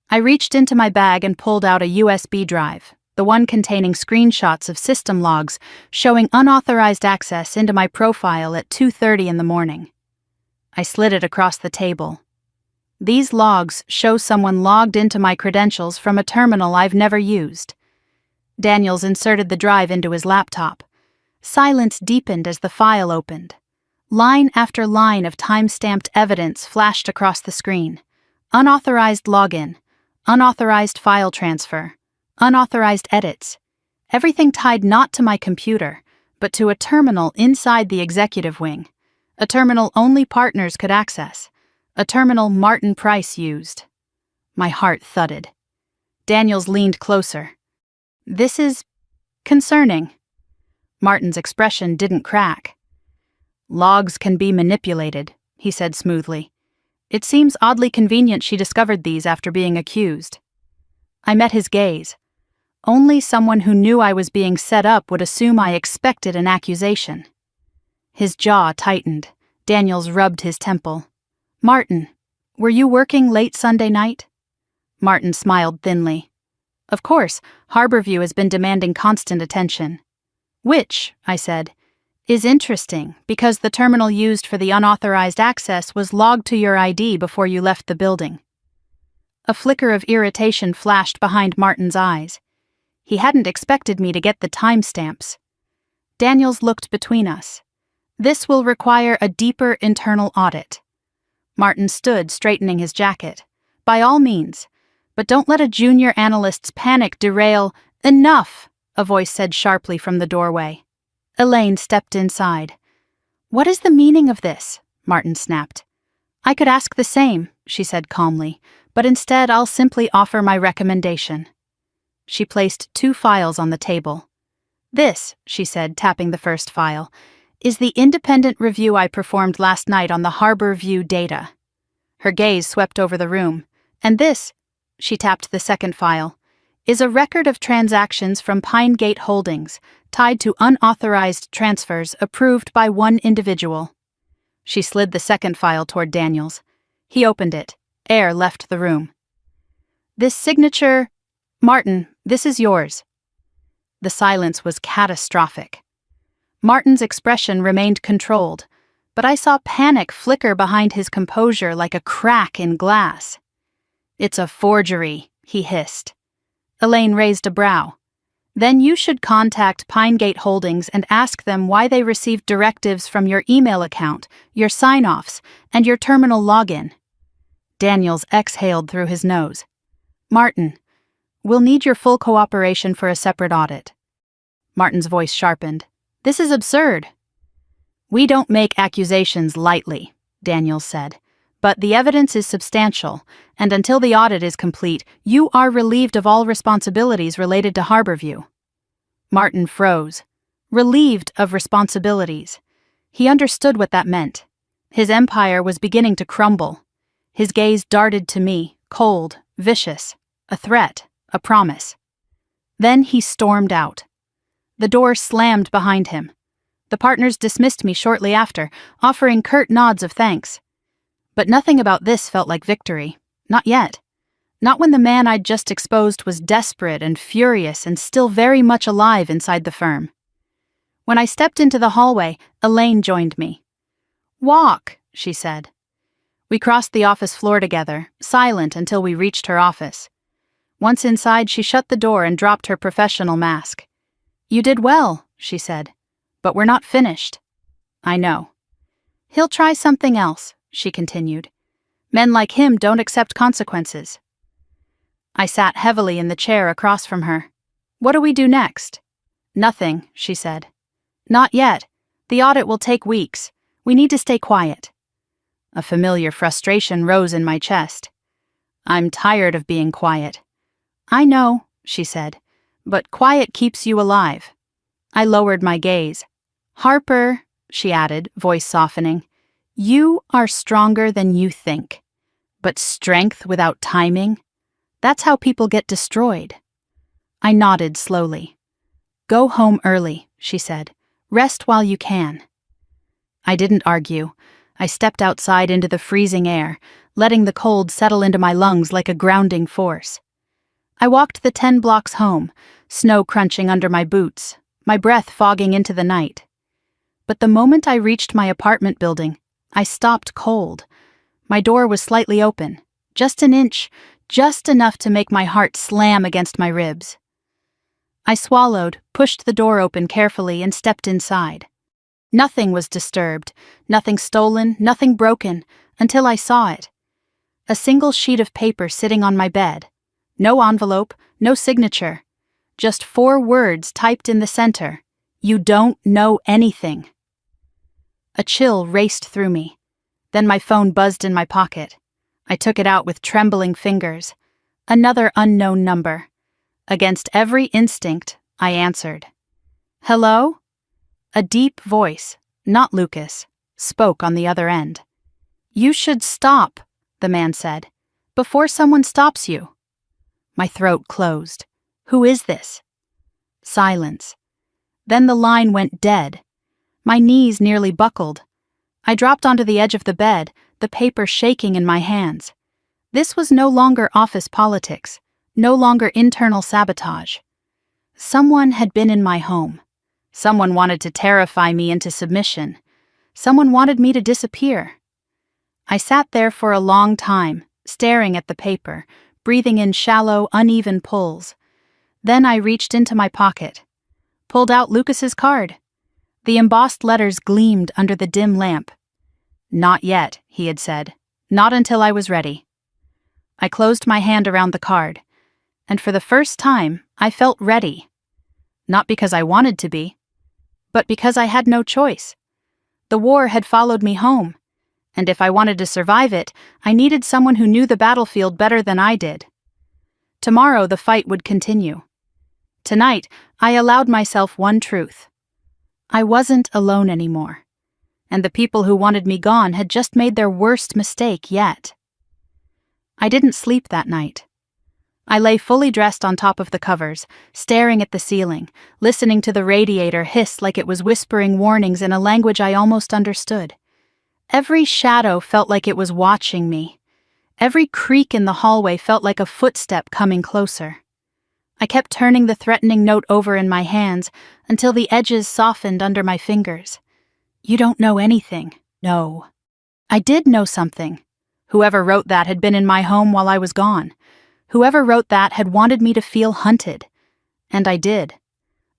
I reached into my bag and pulled out a USB drive, the one containing screenshots of system logs showing unauthorized access into my profile at 2:30 in the morning. I slid it across the table. These logs show someone logged into my credentials from a terminal I've never used. Daniels inserted the drive into his laptop. Silence deepened as the file opened. Line after line of time-stamped evidence flashed across the screen. Unauthorized login, unauthorized file transfer, unauthorized edits. Everything tied not to my computer, but to a terminal inside the executive wing. A terminal only partners could access. A terminal Martin Price used. My heart thudded. Daniels leaned closer. This is concerning. Martin's expression didn't crack. Logs can be manipulated, he said smoothly. It seems oddly convenient she discovered these after being accused. I met his gaze. Only someone who knew I was being set up would assume I expected an accusation. His jaw tightened. Daniels rubbed his temple. Martin, were you working late Sunday night? Martin smiled thinly. Of course, Harborview has been demanding constant attention. Which, I said, is interesting because the terminal used for the unauthorized access was logged to your ID before you left the building. A flicker of irritation flashed behind Martin's eyes. He hadn't expected me to get the timestamps. Daniels looked between us. This will require a deeper internal audit. Martin stood, straightening his jacket. By all means, but don't let a junior analyst's panic derail. Enough, a voice said sharply from the doorway. Elaine stepped inside. What is the meaning of this? Martin snapped. I could ask the same, she said calmly, but instead I'll simply offer my recommendation. She placed 2 files on the table. This, she said, tapping the first file, is the independent review I performed last night on the Harborview data. Her gaze swept over the room. And this, she tapped the second file, is a record of transactions from Pinegate Holdings tied to unauthorized transfers approved by one individual. She slid the second file toward Daniels. He opened it. Air left the room. This signature... Martin, this is yours. The silence was catastrophic. Martin's expression remained controlled, but I saw panic flicker behind his composure like a crack in glass. It's a forgery, he hissed. Elaine raised a brow. Then you should contact Pinegate Holdings and ask them why they received directives from your email account, your sign-offs, and your terminal login. Daniels exhaled through his nose. Martin, we'll need your full cooperation for a separate audit. Martin's voice sharpened. This is absurd. We don't make accusations lightly, Daniels said, but the evidence is substantial, and until the audit is complete, you are relieved of all responsibilities related to Harborview. Martin froze. Relieved of responsibilities. He understood what that meant. His empire was beginning to crumble. His gaze darted to me, cold, vicious, a threat, a promise. Then he stormed out. The door slammed behind him. The partners dismissed me shortly after, offering curt nods of thanks. But nothing about this felt like victory. Not yet. Not when the man I'd just exposed was desperate and furious and still very much alive inside the firm. When I stepped into the hallway, Elaine joined me. Walk, she said. We crossed the office floor together, silent until we reached her office. Once inside, she shut the door and dropped her professional mask. You did well, she said, but we're not finished. I know. He'll try something else, she continued. Men like him don't accept consequences. I sat heavily in the chair across from her. What do we do next? Nothing, she said. Not yet. The audit will take weeks. We need to stay quiet. A familiar frustration rose in my chest. I'm tired of being quiet. I know, she said, but quiet keeps you alive. I lowered my gaze. Harper, she added, voice softening, you are stronger than you think. But strength without timing? That's how people get destroyed. I nodded slowly. Go home early, she said. Rest while you can. I didn't argue. I stepped outside into the freezing air, letting the cold settle into my lungs like a grounding force. I walked the 10 blocks home, snow crunching under my boots, my breath fogging into the night. But the moment I reached my apartment building, I stopped cold. My door was slightly open, just an inch, just enough to make my heart slam against my ribs. I swallowed, pushed the door open carefully, and stepped inside. Nothing was disturbed, nothing stolen, nothing broken, until I saw it. A single sheet of paper sitting on my bed. No envelope, no signature. Just 4 words typed in the center. You don't know anything. A chill raced through me. Then my phone buzzed in my pocket. I took it out with trembling fingers. Another unknown number. Against every instinct, I answered. Hello? A deep voice, not Lucas, spoke on the other end. You should stop, the man said, before someone stops you. My throat closed. Who is this? Silence. Then the line went dead. My knees nearly buckled. I dropped onto the edge of the bed, the paper shaking in my hands. This was no longer office politics, no longer internal sabotage. Someone had been in my home. Someone wanted to terrify me into submission. Someone wanted me to disappear. I sat there for a long time, staring at the paper, breathing in shallow, uneven pulls. Then I reached into my pocket, pulled out Lucas's card. The embossed letters gleamed under the dim lamp. Not yet, he had said. Not until I was ready. I closed my hand around the card, and for the first time, I felt ready. Not because I wanted to be, but because I had no choice. The war had followed me home, and if I wanted to survive it, I needed someone who knew the battlefield better than I did. Tomorrow the fight would continue. Tonight, I allowed myself one truth. I wasn't alone anymore, and the people who wanted me gone had just made their worst mistake yet. I didn't sleep that night. I lay fully dressed on top of the covers, staring at the ceiling, listening to the radiator hiss like it was whispering warnings in a language I almost understood. Every shadow felt like it was watching me. Every creak in the hallway felt like a footstep coming closer. I kept turning the threatening note over in my hands until the edges softened under my fingers. You don't know anything. No. I did know something. Whoever wrote that had been in my home while I was gone. Whoever wrote that had wanted me to feel hunted. And I did.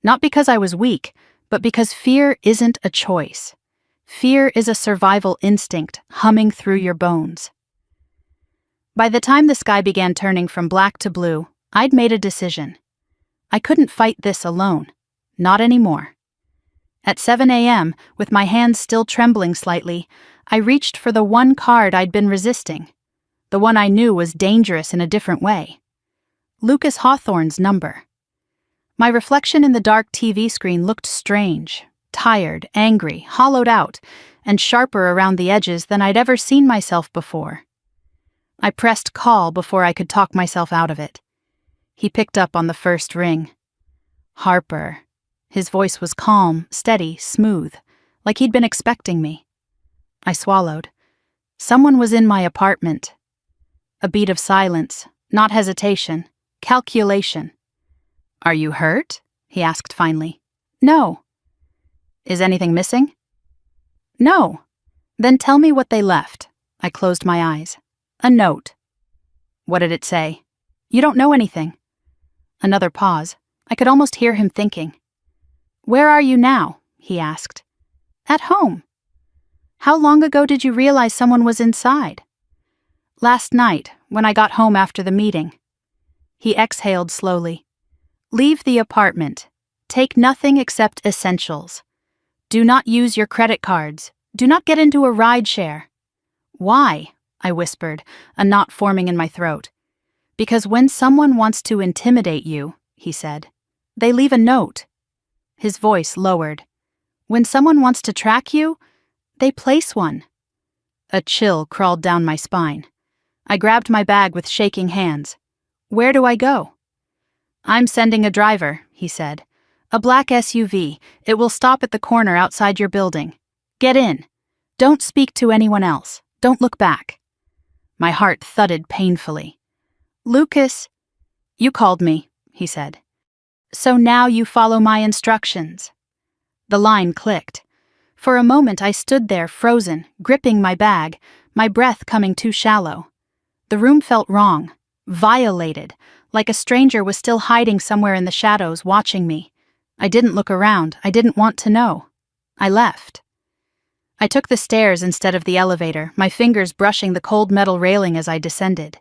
Not because I was weak, but because fear isn't a choice. Fear is a survival instinct humming through your bones. By the time the sky began turning from black to blue, I'd made a decision. I couldn't fight this alone. Not anymore. At 7 a.m., with my hands still trembling slightly, I reached for the one card I'd been resisting. The one I knew was dangerous in a different way. Lucas Hawthorne's number. My reflection in the dark TV screen looked strange, tired, angry, hollowed out, and sharper around the edges than I'd ever seen myself before. I pressed call before I could talk myself out of it. He picked up on the first ring. Harper. His voice was calm, steady, smooth, like he'd been expecting me. I swallowed. Someone was in my apartment. A beat of silence, not hesitation, calculation. Are you hurt? He asked finally. No. Is anything missing? No. Then tell me what they left. I closed my eyes. A note. What did it say? You don't know anything. Another pause. I could almost hear him thinking. Where are you now? He asked. At home. How long ago did you realize someone was inside? Last night, when I got home after the meeting. He exhaled slowly. Leave the apartment. Take nothing except essentials. Do not use your credit cards. Do not get into a ride share. Why? I whispered, a knot forming in my throat. Because when someone wants to intimidate you, he said, they leave a note. His voice lowered. When someone wants to track you, they place one. A chill crawled down my spine. I grabbed my bag with shaking hands. Where do I go? I'm sending a driver, he said. A black SUV. It will stop at the corner outside your building. Get in. Don't speak to anyone else. Don't look back. My heart thudded painfully. Lucas, you called me, he said. So now you follow my instructions. The line clicked. For a moment I stood there frozen, gripping my bag, my breath coming too shallow. The room felt wrong, violated, like a stranger was still hiding somewhere in the shadows watching me. I didn't look around. I didn't want to know. I left. I took the stairs instead of the elevator, my fingers brushing the cold metal railing as I descended.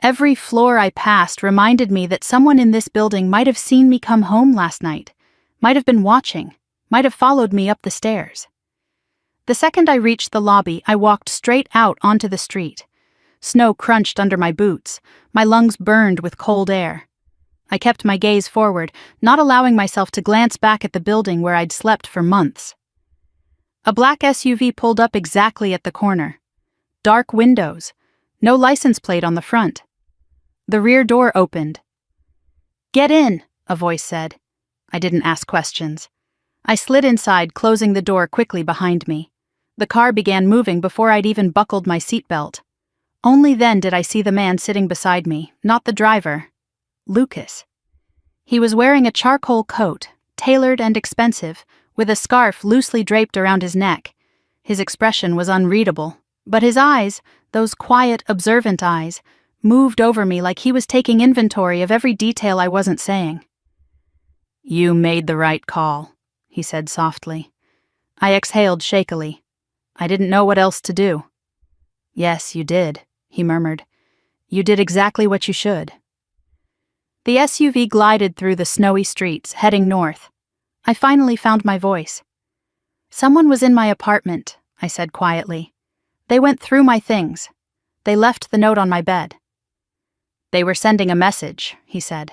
Every floor I passed reminded me that someone in this building might have seen me come home last night, might have been watching, might have followed me up the stairs. The second I reached the lobby, I walked straight out onto the street. Snow crunched under my boots, my lungs burned with cold air. I kept my gaze forward, not allowing myself to glance back at the building where I'd slept for months. A black SUV pulled up exactly at the corner. Dark windows, no license plate on the front. The rear door opened. "Get in," a voice said. I didn't ask questions. I slid inside, closing the door quickly behind me. The car began moving before I'd even buckled my seatbelt. Only then did I see the man sitting beside me, not the driver. Lucas. He was wearing a charcoal coat, tailored and expensive, with a scarf loosely draped around his neck. His expression was unreadable, but his eyes, those quiet, observant eyes, moved over me like he was taking inventory of every detail I wasn't saying. "You made the right call," he said softly. I exhaled shakily. I didn't know what else to do. "Yes, you did," he murmured. "You did exactly what you should." The SUV glided through the snowy streets, heading north. I finally found my voice. "Someone was in my apartment," I said quietly. "They went through my things. They left the note on my bed." "They were sending a message," he said.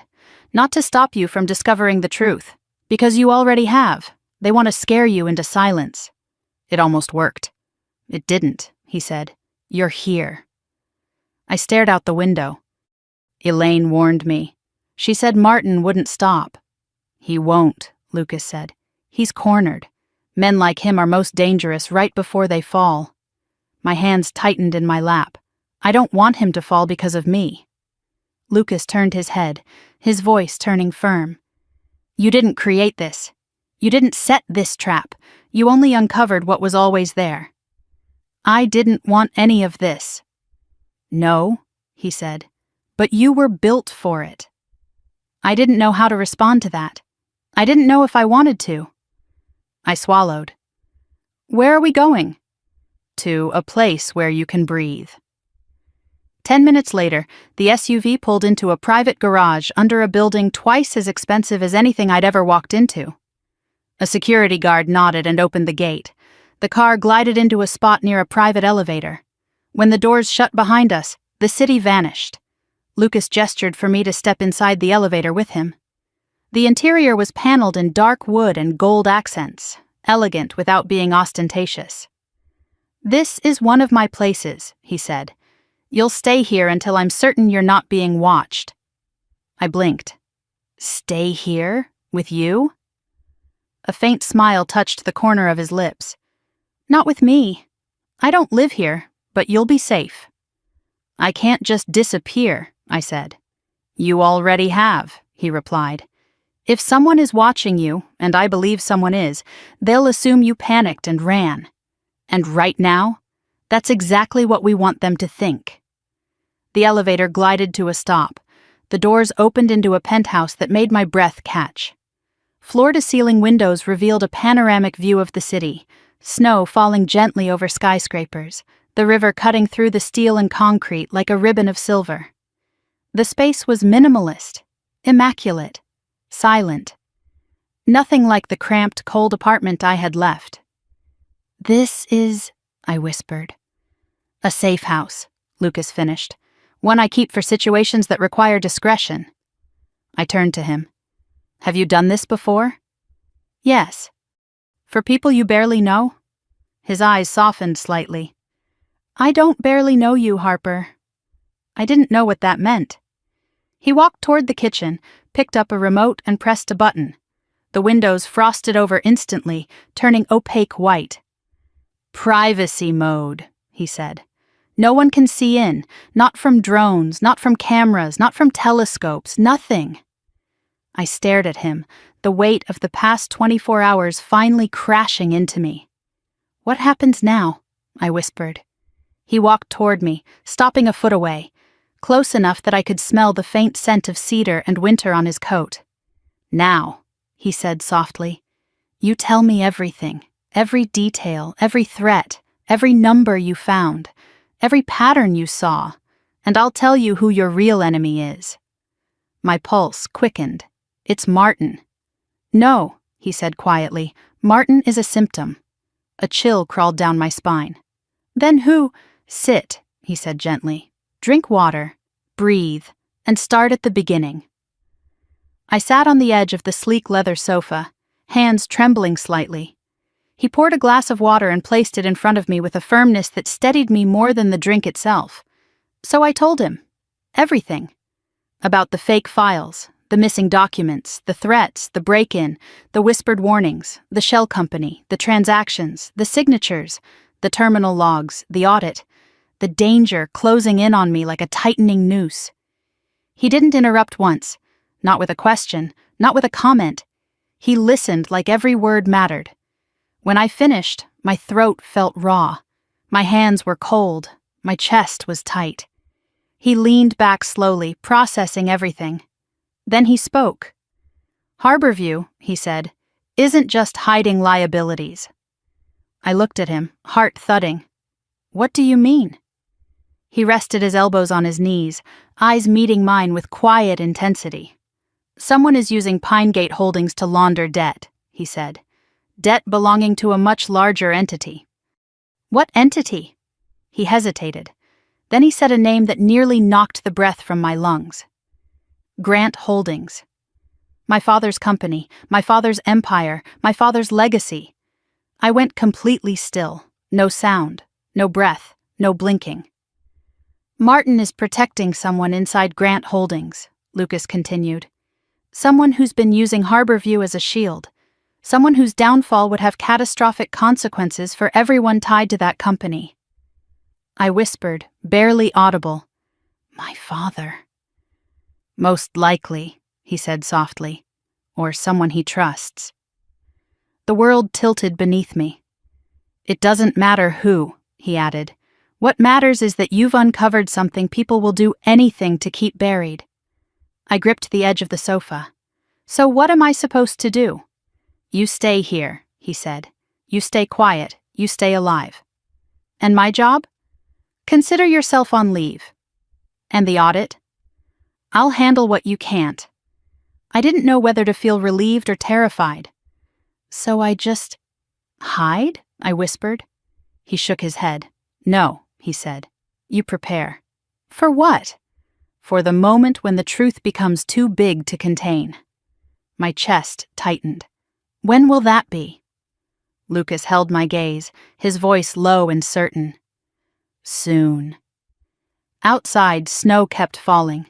"Not to stop you from discovering the truth, because you already have. They want to scare you into silence." "It almost worked." "It didn't," he said. "You're here." I stared out the window. "Elaine warned me. She said Martin wouldn't stop." "He won't," Lucas said. "He's cornered. Men like him are most dangerous right before they fall." My hands tightened in my lap. "I don't want him to fall because of me." Lucas turned his head, his voice turning firm. "You didn't create this. You didn't set this trap. You only uncovered what was always there." "I didn't want any of this." "No," he said, "but you were built for it." I didn't know how to respond to that. I didn't know if I wanted to. I swallowed. "Where are we going?" "To a place where you can breathe." 10 minutes later, the SUV pulled into a private garage under a building twice as expensive as anything I'd ever walked into. A security guard nodded and opened the gate. The car glided into a spot near a private elevator. When the doors shut behind us, the city vanished. Lucas gestured for me to step inside the elevator with him. The interior was paneled in dark wood and gold accents, elegant without being ostentatious. "This is one of my places," he said. "You'll stay here until I'm certain you're not being watched." I blinked. "Stay here? With you?" A faint smile touched the corner of his lips. "Not with me. I don't live here, but you'll be safe." "I can't just disappear," I said. "You already have," he replied. "If someone is watching you, and I believe someone is, they'll assume you panicked and ran. And right now, that's exactly what we want them to think." The elevator glided to a stop. The doors opened into a penthouse that made my breath catch. Floor-to-ceiling windows revealed a panoramic view of the city, snow falling gently over skyscrapers, the river cutting through the steel and concrete like a ribbon of silver. The space was minimalist, immaculate, silent. Nothing like the cramped, cold apartment I had left. "This is," I whispered. "A safe house," Lucas finished. "One I keep for situations that require discretion." I turned to him. "Have you done this before?" "Yes." "For people you barely know?" His eyes softened slightly. "I don't barely know you, Harper." I didn't know what that meant. He walked toward the kitchen, picked up a remote and pressed a button. The windows frosted over instantly, turning opaque white. "Privacy mode," he said. "No one can see in, not from drones, not from cameras, not from telescopes, nothing." I stared at him, the weight of the past 24 hours finally crashing into me. "What happens now?" I whispered. He walked toward me, stopping a foot away, close enough that I could smell the faint scent of cedar and winter on his coat. "Now," he said softly, "you tell me everything, every detail, every threat, every number you found, every pattern you saw, And I'll tell you who your real enemy is. My pulse quickened. It's Martin. No, he said quietly. Martin is a symptom. A chill crawled down my spine. Then who? Sit, he said gently. Drink water, breathe, and start at the beginning. I sat on the edge of the sleek leather sofa, hands trembling slightly. He poured a glass of water and placed it in front of me with a firmness that steadied me more than the drink itself. So I told him. Everything. About the fake files, the missing documents, the threats, the break-in, the whispered warnings, the shell company, the transactions, the signatures, the terminal logs, the audit, the danger closing in on me like a tightening noose. He didn't interrupt once, not with a question, not with a comment. He listened like every word mattered. When I finished, my throat felt raw. My hands were cold. My chest was tight. He leaned back slowly, processing everything. Then he spoke. Harborview, he said, isn't just hiding liabilities. I looked at him, heart thudding. What do you mean? He rested his elbows on his knees, eyes meeting mine with quiet intensity. Someone is using Pinegate Holdings to launder debt, he said. Debt belonging to a much larger entity. What entity? He hesitated. Then he said a name that nearly knocked the breath from my lungs. Grant Holdings. My father's company, my father's empire, my father's legacy. I went completely still. No sound, no breath, no blinking. Martin is protecting someone inside Grant Holdings, Lucas continued. Someone who's been using Harborview as a shield. Someone whose downfall would have catastrophic consequences for everyone tied to that company. I whispered, barely audible. My father. Most likely, he said softly, or someone he trusts. The world tilted beneath me. It doesn't matter who, he added. What matters is that you've uncovered something people will do anything to keep buried. I gripped the edge of the sofa. So what am I supposed to do? You stay here, he said. You stay quiet, you stay alive. And my job? Consider yourself on leave. And the audit? I'll handle what you can't. I didn't know whether to feel relieved or terrified. So I just... hide? I whispered. He shook his head. No, he said. You prepare. For what? For the moment when the truth becomes too big to contain. My chest tightened. When will that be? Lucas held my gaze, his voice low and certain. Soon. Outside, snow kept falling.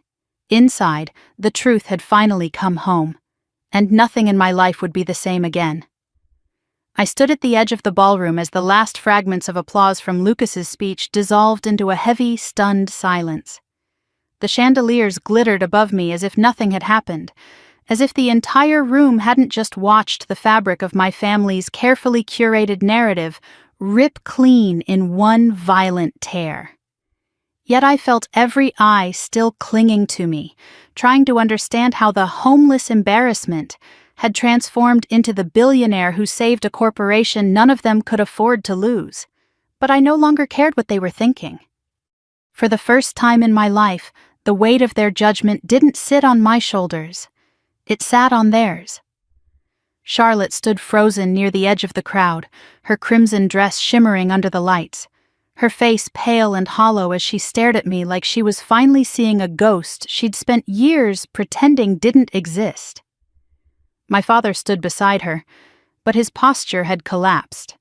Inside, the truth had finally come home, and nothing in my life would be the same again. I stood at the edge of the ballroom as the last fragments of applause from Lucas's speech dissolved into a heavy, stunned silence. The chandeliers glittered above me as if nothing had happened, as if the entire room hadn't just watched the fabric of my family's carefully curated narrative rip clean in one violent tear. Yet I felt every eye still clinging to me, trying to understand how the homeless embarrassment had transformed into the billionaire who saved a corporation none of them could afford to lose. But I no longer cared what they were thinking. For the first time in my life, the weight of their judgment didn't sit on my shoulders. It sat on theirs. Charlotte stood frozen near the edge of the crowd, her crimson dress shimmering under the lights, her face pale and hollow as she stared at me like she was finally seeing a ghost she'd spent years pretending didn't exist. My father stood beside her, but his posture had collapsed.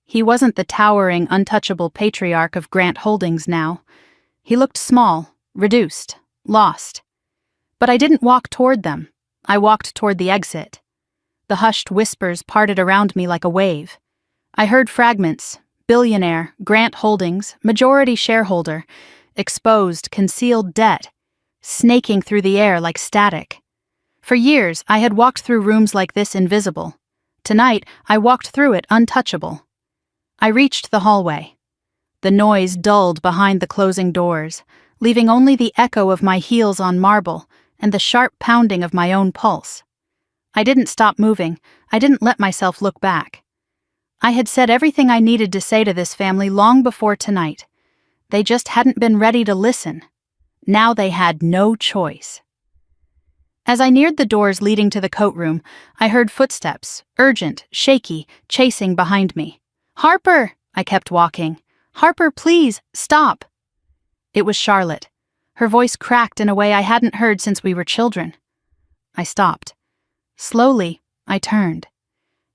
He wasn't the towering, untouchable patriarch of Grant Holdings now. He looked small, reduced, lost. But I didn't walk toward them. I walked toward the exit. The hushed whispers parted around me like a wave. I heard fragments: billionaire, Grant Holdings, majority shareholder, exposed, concealed debt, snaking through the air like static. For years, I had walked through rooms like this invisible. Tonight, I walked through it untouchable. I reached the hallway. The noise dulled behind the closing doors, leaving only the echo of my heels on marble and the sharp pounding of my own pulse. I didn't stop moving. I didn't let myself look back. I had said everything I needed to say to this family long before tonight. They just hadn't been ready to listen. Now they had no choice. As I neared the doors leading to the coat room, I heard footsteps, urgent, shaky, chasing behind me. "Harper!" I kept walking. "Harper, please, stop!" It was Charlotte. Her voice cracked in a way I hadn't heard since we were children. I stopped. Slowly, I turned.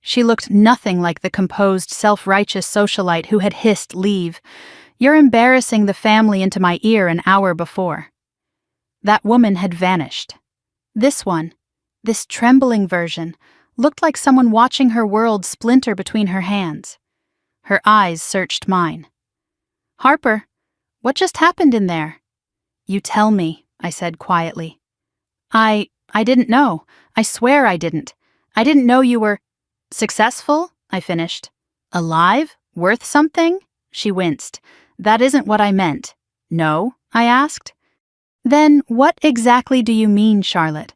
She looked nothing like the composed, self-righteous socialite who had hissed, "Leave. You're embarrassing the family," into my ear an hour before. That woman had vanished. This one, this trembling version, looked like someone watching her world splinter between her hands. Her eyes searched mine. "Harper, what just happened in there?" "You tell me," I said quietly. I didn't know. I swear I didn't. I didn't know you were successful," I finished. "Alive? Worth something?" She winced. "That isn't what I meant." "No?" I asked. "Then what exactly do you mean, Charlotte?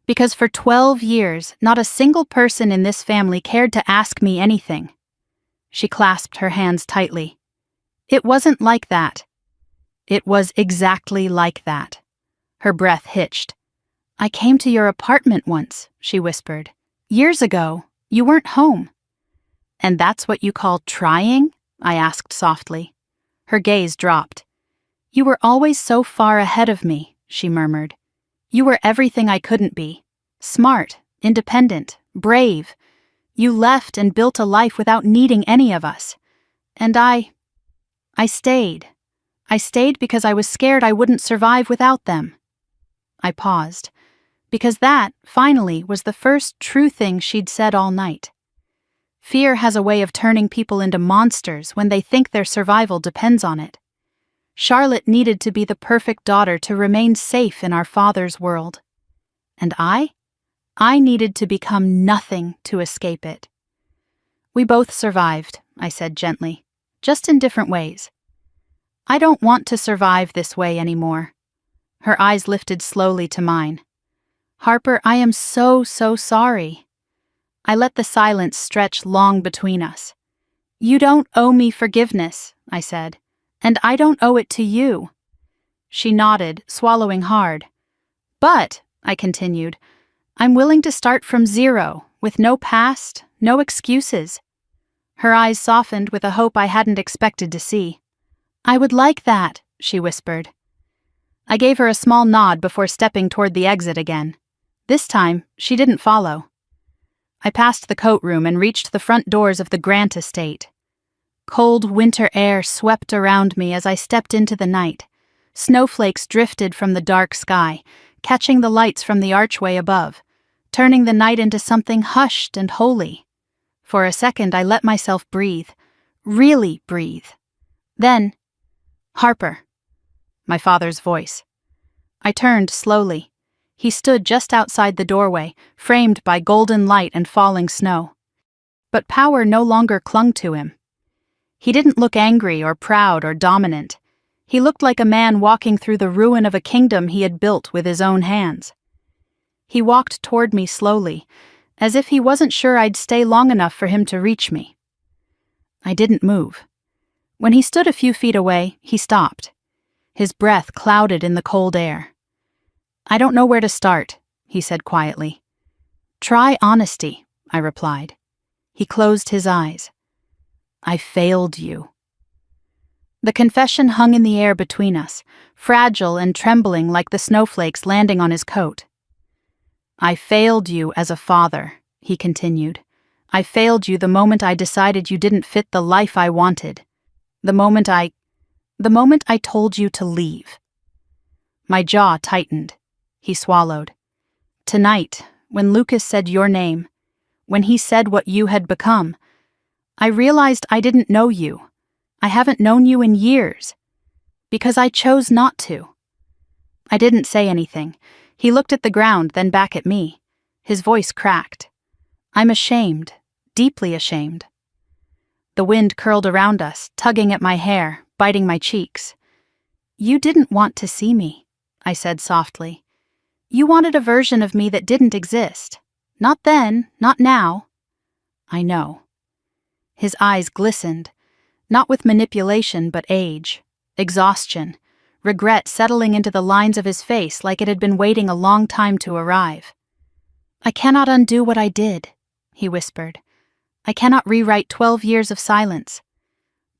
Because for 12 years, not a single person in this family cared to ask me anything." She clasped her hands tightly. "It wasn't like that." "It was exactly like that." Her breath hitched. "I came to your apartment once," she whispered. "Years ago. You weren't home." "And that's what you call trying?" I asked softly. Her gaze dropped. "You were always so far ahead of me," she murmured. "You were everything I couldn't be. Smart, independent, brave. You left and built a life without needing any of us. And I stayed. I stayed because I was scared I wouldn't survive without them." I paused, because that, finally, was the first true thing she'd said all night. Fear has a way of turning people into monsters when they think their survival depends on it. Charlotte needed to be the perfect daughter to remain safe in our father's world. And I needed to become nothing to escape it. "We both survived," I said gently, "just in different ways. I don't want to survive this way anymore." Her eyes lifted slowly to mine. "Harper, I am so sorry." I let the silence stretch long between us. "You don't owe me forgiveness," I said, "and I don't owe it to you." She nodded, swallowing hard. "But," I continued, "I'm willing to start from zero, with no past, no excuses." Her eyes softened with a hope I hadn't expected to see. "I would like that," she whispered. I gave her a small nod before stepping toward the exit again. This time, she didn't follow. I passed the coat room and reached the front doors of the Grant estate. Cold winter air swept around me as I stepped into the night. Snowflakes drifted from the dark sky, catching the lights from the archway above, turning the night into something hushed and holy. For a second, I let myself breathe. Really breathe. Then, "Harper." My father's voice. I turned slowly. He stood just outside the doorway, framed by golden light and falling snow. But power no longer clung to him. He didn't look angry or proud or dominant. He looked like a man walking through the ruin of a kingdom he had built with his own hands. He walked toward me slowly, as if he wasn't sure I'd stay long enough for him to reach me. I didn't move. When he stood a few feet away, he stopped. His breath clouded in the cold air. "I don't know where to start," he said quietly. "Try honesty," I replied. He closed his eyes. "I failed you." The confession hung in the air between us, fragile and trembling like the snowflakes landing on his coat. "I failed you as a father," he continued. "I failed you the moment I decided you didn't fit the life I wanted. The moment I told you to leave." My jaw tightened. He swallowed. "Tonight, when Lucas said your name, when he said what you had become, I realized I didn't know you. I haven't known you in years. Because I chose not to." I didn't say anything. He looked at the ground, then back at me. His voice cracked. "I'm ashamed, deeply ashamed." The wind curled around us, tugging at my hair, biting my cheeks. "You didn't want to see me," I said softly. "You wanted a version of me that didn't exist. Not then, not now." "I know." His eyes glistened, not with manipulation but age, exhaustion, regret settling into the lines of his face like it had been waiting a long time to arrive. "I cannot undo what I did," he whispered. "I cannot rewrite 12 years of silence.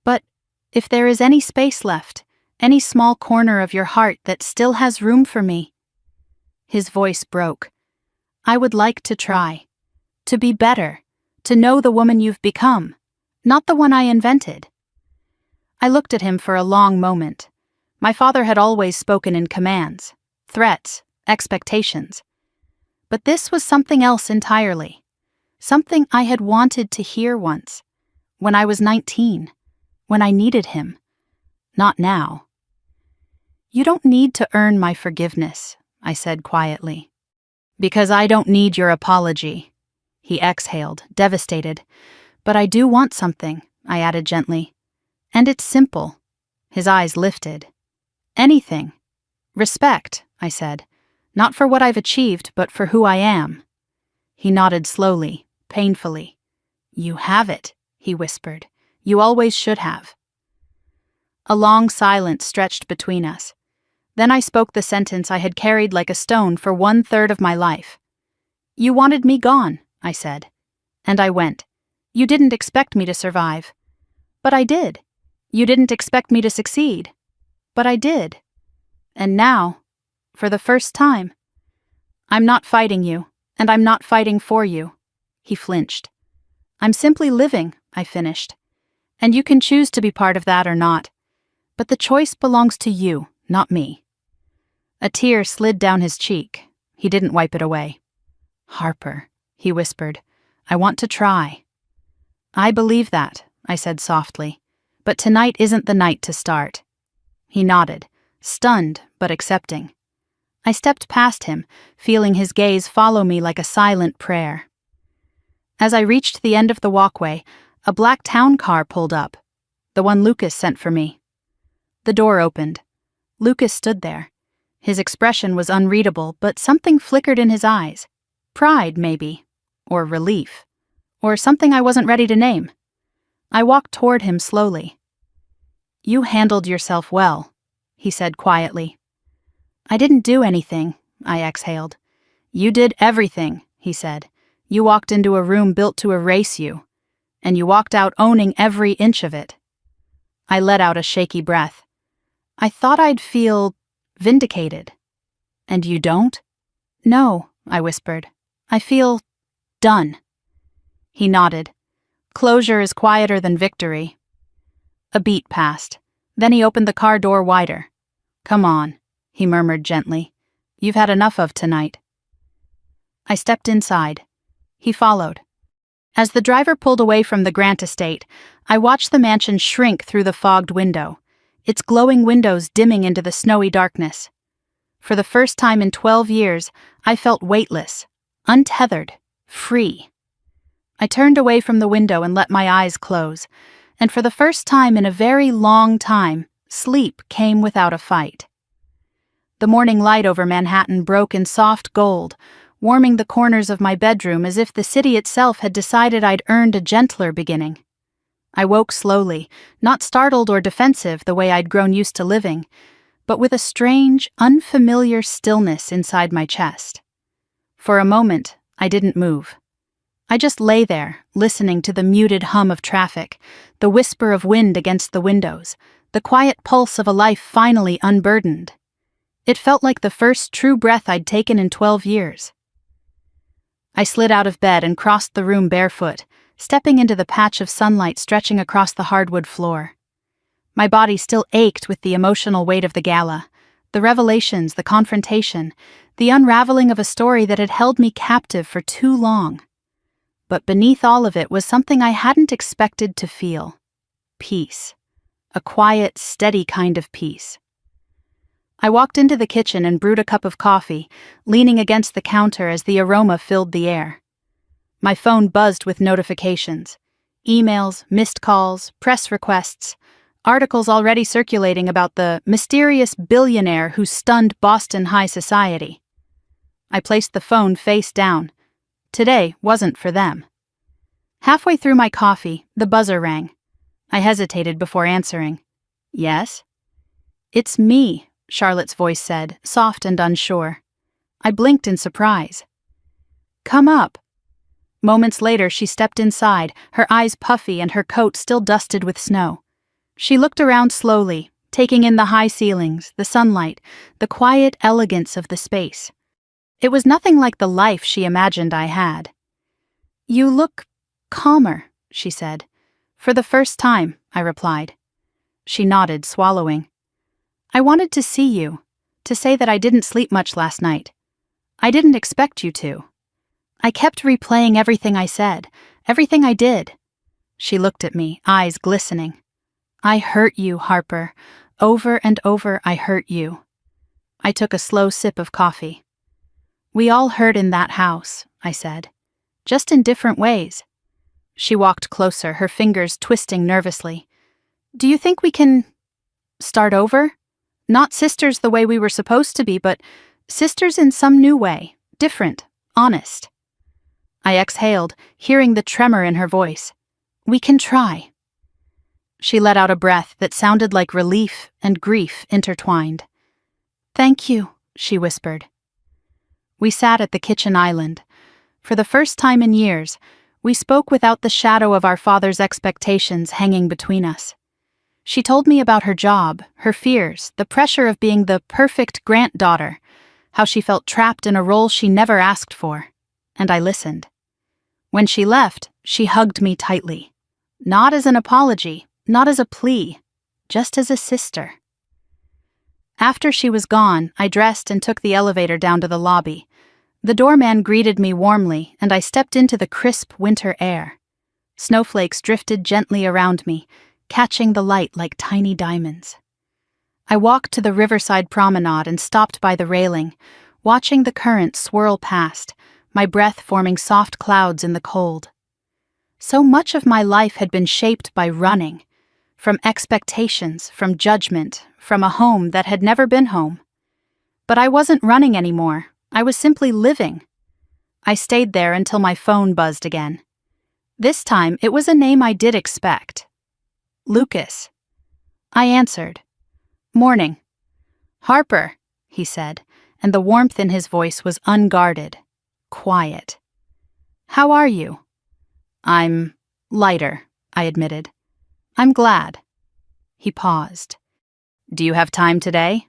But if there is any space left, any small corner of your heart that still has room for me—" His voice broke. "I would like to try. To be better. To know the woman you've become. Not the one I invented." I looked at him for a long moment. My father had always spoken in commands, threats, expectations. But this was something else entirely. Something I had wanted to hear once, when I was 19, when I needed him. Not now. "You don't need to earn my forgiveness," I said quietly. "Because I don't need your apology." He exhaled, devastated. "But I do want something," I added gently. "And it's simple." His eyes lifted. "Anything. Respect," I said. "Not for what I've achieved, but for who I am." He nodded slowly, painfully. "You have it," he whispered. "You always should have." A long silence stretched between us. Then I spoke the sentence I had carried like a stone for 1/3 of my life. "You wanted me gone," I said. "And I went. You didn't expect me to survive. But I did. You didn't expect me to succeed. But I did. And now, for the first time, I'm not fighting you, and I'm not fighting for you." He flinched. "I'm simply living," I finished. "And you can choose to be part of that or not. But the choice belongs to you, not me." A tear slid down his cheek. He didn't wipe it away. "Harper," he whispered, "I want to try." "I believe that," I said softly. "But tonight isn't the night to start." He nodded, stunned but accepting. I stepped past him, feeling his gaze follow me like a silent prayer. As I reached the end of the walkway, a black town car pulled up, the one Lucas sent for me. The door opened. Lucas stood there. His expression was unreadable, but something flickered in his eyes. Pride, maybe, or relief, or something I wasn't ready to name. I walked toward him slowly. "You handled yourself well," he said quietly. "I didn't do anything," I exhaled. "You did everything," he said. "You walked into a room built to erase you, and you walked out owning every inch of it." I let out a shaky breath. "I thought I'd feel vindicated." "And you don't?" "No," I whispered. "I feel done." He nodded. "Closure is quieter than victory." A beat passed. Then he opened the car door wider. "Come on," he murmured gently. "You've had enough of tonight." I stepped inside. He followed. As the driver pulled away from the Grant estate, I watched the mansion shrink through the fogged window, its glowing windows dimming into the snowy darkness. For the first time in 12 years, I felt weightless, untethered, free. I turned away from the window and let my eyes close, and for the first time in a very long time, sleep came without a fight. The morning light over Manhattan broke in soft gold, warming the corners of my bedroom as if the city itself had decided I'd earned a gentler beginning. I woke slowly, not startled or defensive the way I'd grown used to living, but with a strange, unfamiliar stillness inside my chest. For a moment, I didn't move. I just lay there, listening to the muted hum of traffic, the whisper of wind against the windows, the quiet pulse of a life finally unburdened. It felt like the first true breath I'd taken in 12 years. I slid out of bed and crossed the room barefoot, stepping into the patch of sunlight stretching across the hardwood floor. My body still ached with the emotional weight of the gala, the revelations, the confrontation, the unraveling of a story that had held me captive for too long. But beneath all of it was something I hadn't expected to feel. Peace. A quiet, steady kind of peace. I walked into the kitchen and brewed a cup of coffee, leaning against the counter as the aroma filled the air. My phone buzzed with notifications. Emails, missed calls, press requests, articles already circulating about the mysterious billionaire who stunned Boston high society. I placed the phone face down. Today wasn't for them. Halfway through my coffee, the buzzer rang. I hesitated before answering. "Yes?" "It's me," Charlotte's voice said, soft and unsure. I blinked in surprise. Come up. Moments later, she stepped inside, her eyes puffy and her coat still dusted with snow. She looked around slowly, taking in the high ceilings, the sunlight, the quiet elegance of the space. It was nothing like the life she imagined I had. You look calmer, she said. For the first time, I replied. She nodded, swallowing. I wanted to see you, to say that I didn't sleep much last night. I didn't expect you to. I kept replaying everything I said, everything I did. She looked at me, eyes glistening. I hurt you, Harper. Over and over, I hurt you. I took a slow sip of coffee. We all hurt in that house, I said. Just in different ways. She walked closer, her fingers twisting nervously. Do you think we can start over? Not sisters the way we were supposed to be, but sisters in some new way, different, honest. I exhaled, hearing the tremor in her voice. We can try. She let out a breath that sounded like relief and grief intertwined. Thank you, she whispered. We sat at the kitchen island. For the first time in years, we spoke without the shadow of our father's expectations hanging between us. She told me about her job, her fears, the pressure of being the perfect granddaughter, how she felt trapped in a role she never asked for, and I listened. When she left, she hugged me tightly. Not as an apology, not as a plea, just as a sister. After she was gone, I dressed and took the elevator down to the lobby. The doorman greeted me warmly, and I stepped into the crisp winter air. Snowflakes drifted gently around me, catching the light like tiny diamonds. I walked to the riverside promenade and stopped by the railing, watching the current swirl past, my breath forming soft clouds in the cold. So much of my life had been shaped by running, from expectations, from judgment, from a home that had never been home. But I wasn't running anymore. I was simply living. I stayed there until my phone buzzed again. This time, it was a name I did expect. Lucas. I answered. Morning. Harper, he said, and the warmth in his voice was unguarded, quiet. How are you? I'm lighter, I admitted. I'm glad. He paused. Do you have time today?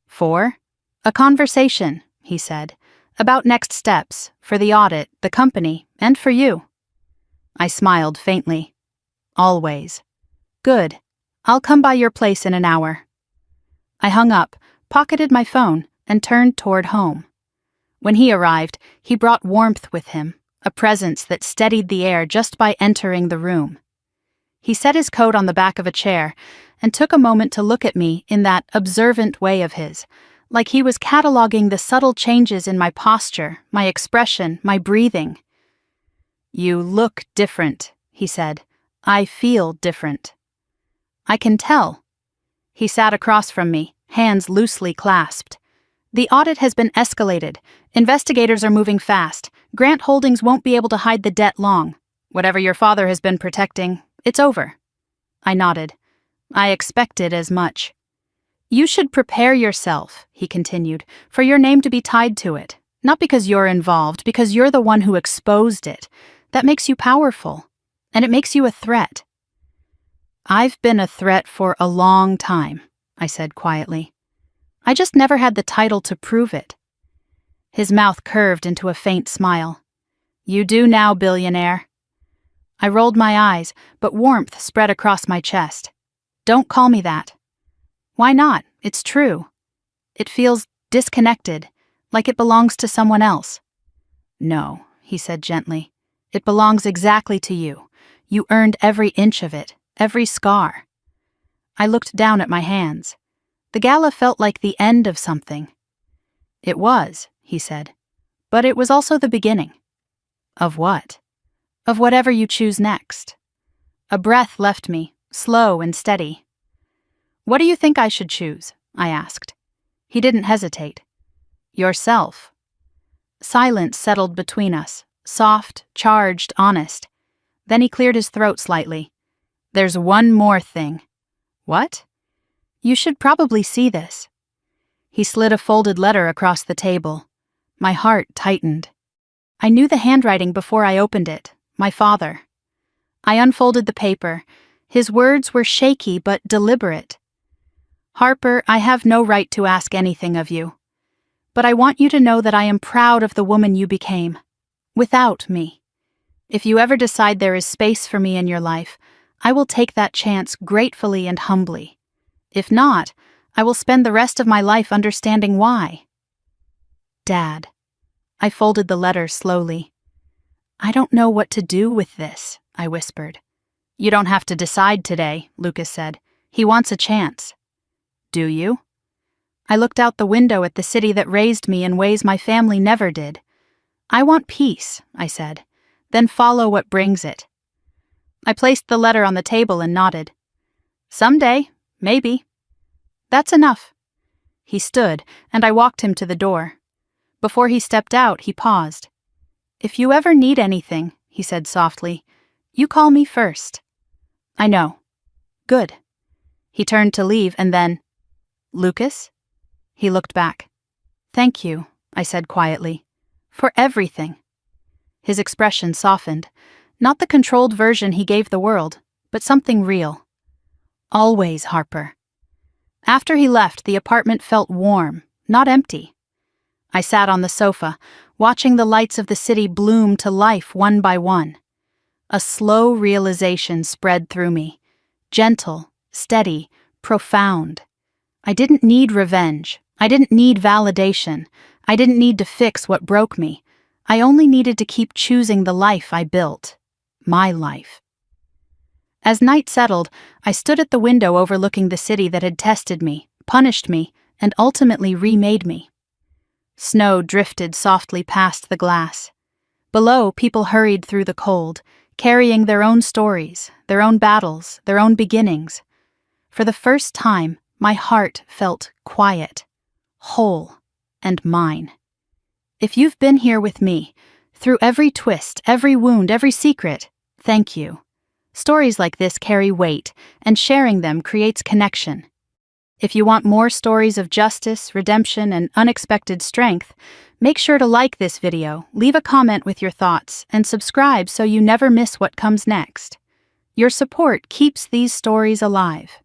For? A conversation, he said, about next steps, for the audit, the company, and for you. I smiled faintly. Always. Good. I'll come by your place in an hour. I hung up, pocketed my phone, and turned toward home. When he arrived, he brought warmth with him, a presence that steadied the air just by entering the room. He set his coat on the back of a chair and took a moment to look at me in that observant way of his, like he was cataloging the subtle changes in my posture, my expression, my breathing. You look different, he said. I feel different. I can tell. He sat across from me, hands loosely clasped. The audit has been escalated. Investigators are moving fast. Grant Holdings won't be able to hide the debt long. Whatever your father has been protecting, it's over. I nodded. I expected as much. You should prepare yourself, he continued, for your name to be tied to it. Not because you're involved, because you're the one who exposed it. That makes you powerful. And it makes you a threat. I've been a threat for a long time, I said quietly. I just never had the title to prove it. His mouth curved into a faint smile. You do now, billionaire. I rolled my eyes, but warmth spread across my chest. Don't call me that. Why not? It's true. It feels disconnected, like it belongs to someone else. No, he said gently. It belongs exactly to you. You earned every inch of it, every scar. I looked down at my hands. The gala felt like the end of something. It was, he said, but it was also the beginning. Of what? Of whatever you choose next. A breath left me, slow and steady. What do you think I should choose? I asked. He didn't hesitate. Yourself. Silence settled between us, soft, charged, honest. Then he cleared his throat slightly. There's one more thing. What? You should probably see this. He slid a folded letter across the table. My heart tightened. I knew the handwriting before I opened it. My father. I unfolded the paper. His words were shaky but deliberate. Harper, I have no right to ask anything of you. But I want you to know that I am proud of the woman you became. Without me. If you ever decide there is space for me in your life, I will take that chance gratefully and humbly. If not, I will spend the rest of my life understanding why. Dad. I folded the letter slowly. I don't know what to do with this, I whispered. You don't have to decide today, Lucas said. He wants a chance. Do you? I looked out the window at the city that raised me in ways my family never did. I want peace, I said, then follow what brings it. I placed the letter on the table and nodded. Someday, maybe. That's enough. He stood, and I walked him to the door. Before he stepped out, he paused. If you ever need anything, he said softly, you call me first. I know. Good. He turned to leave and then, Lucas? He looked back. Thank you, I said quietly, for everything. His expression softened, not the controlled version he gave the world, but something real. Always, Harper. After he left, the apartment felt warm, not empty. I sat on the sofa, watching the lights of the city bloom to life one by one. A slow realization spread through me, gentle, steady, profound. I didn't need revenge. I didn't need validation. I didn't need to fix what broke me. I only needed to keep choosing the life I built. My life. As night settled, I stood at the window overlooking the city that had tested me, punished me, and ultimately remade me. Snow drifted softly past the glass. Below, people hurried through the cold, carrying their own stories, their own battles, their own beginnings. For the first time, my heart felt quiet, whole, and mine. If you've been here with me, through every twist, every wound, every secret, thank you. Stories like this carry weight, and sharing them creates connection. If you want more stories of justice, redemption, and unexpected strength, make sure to like this video, leave a comment with your thoughts, and subscribe so you never miss what comes next. Your support keeps these stories alive.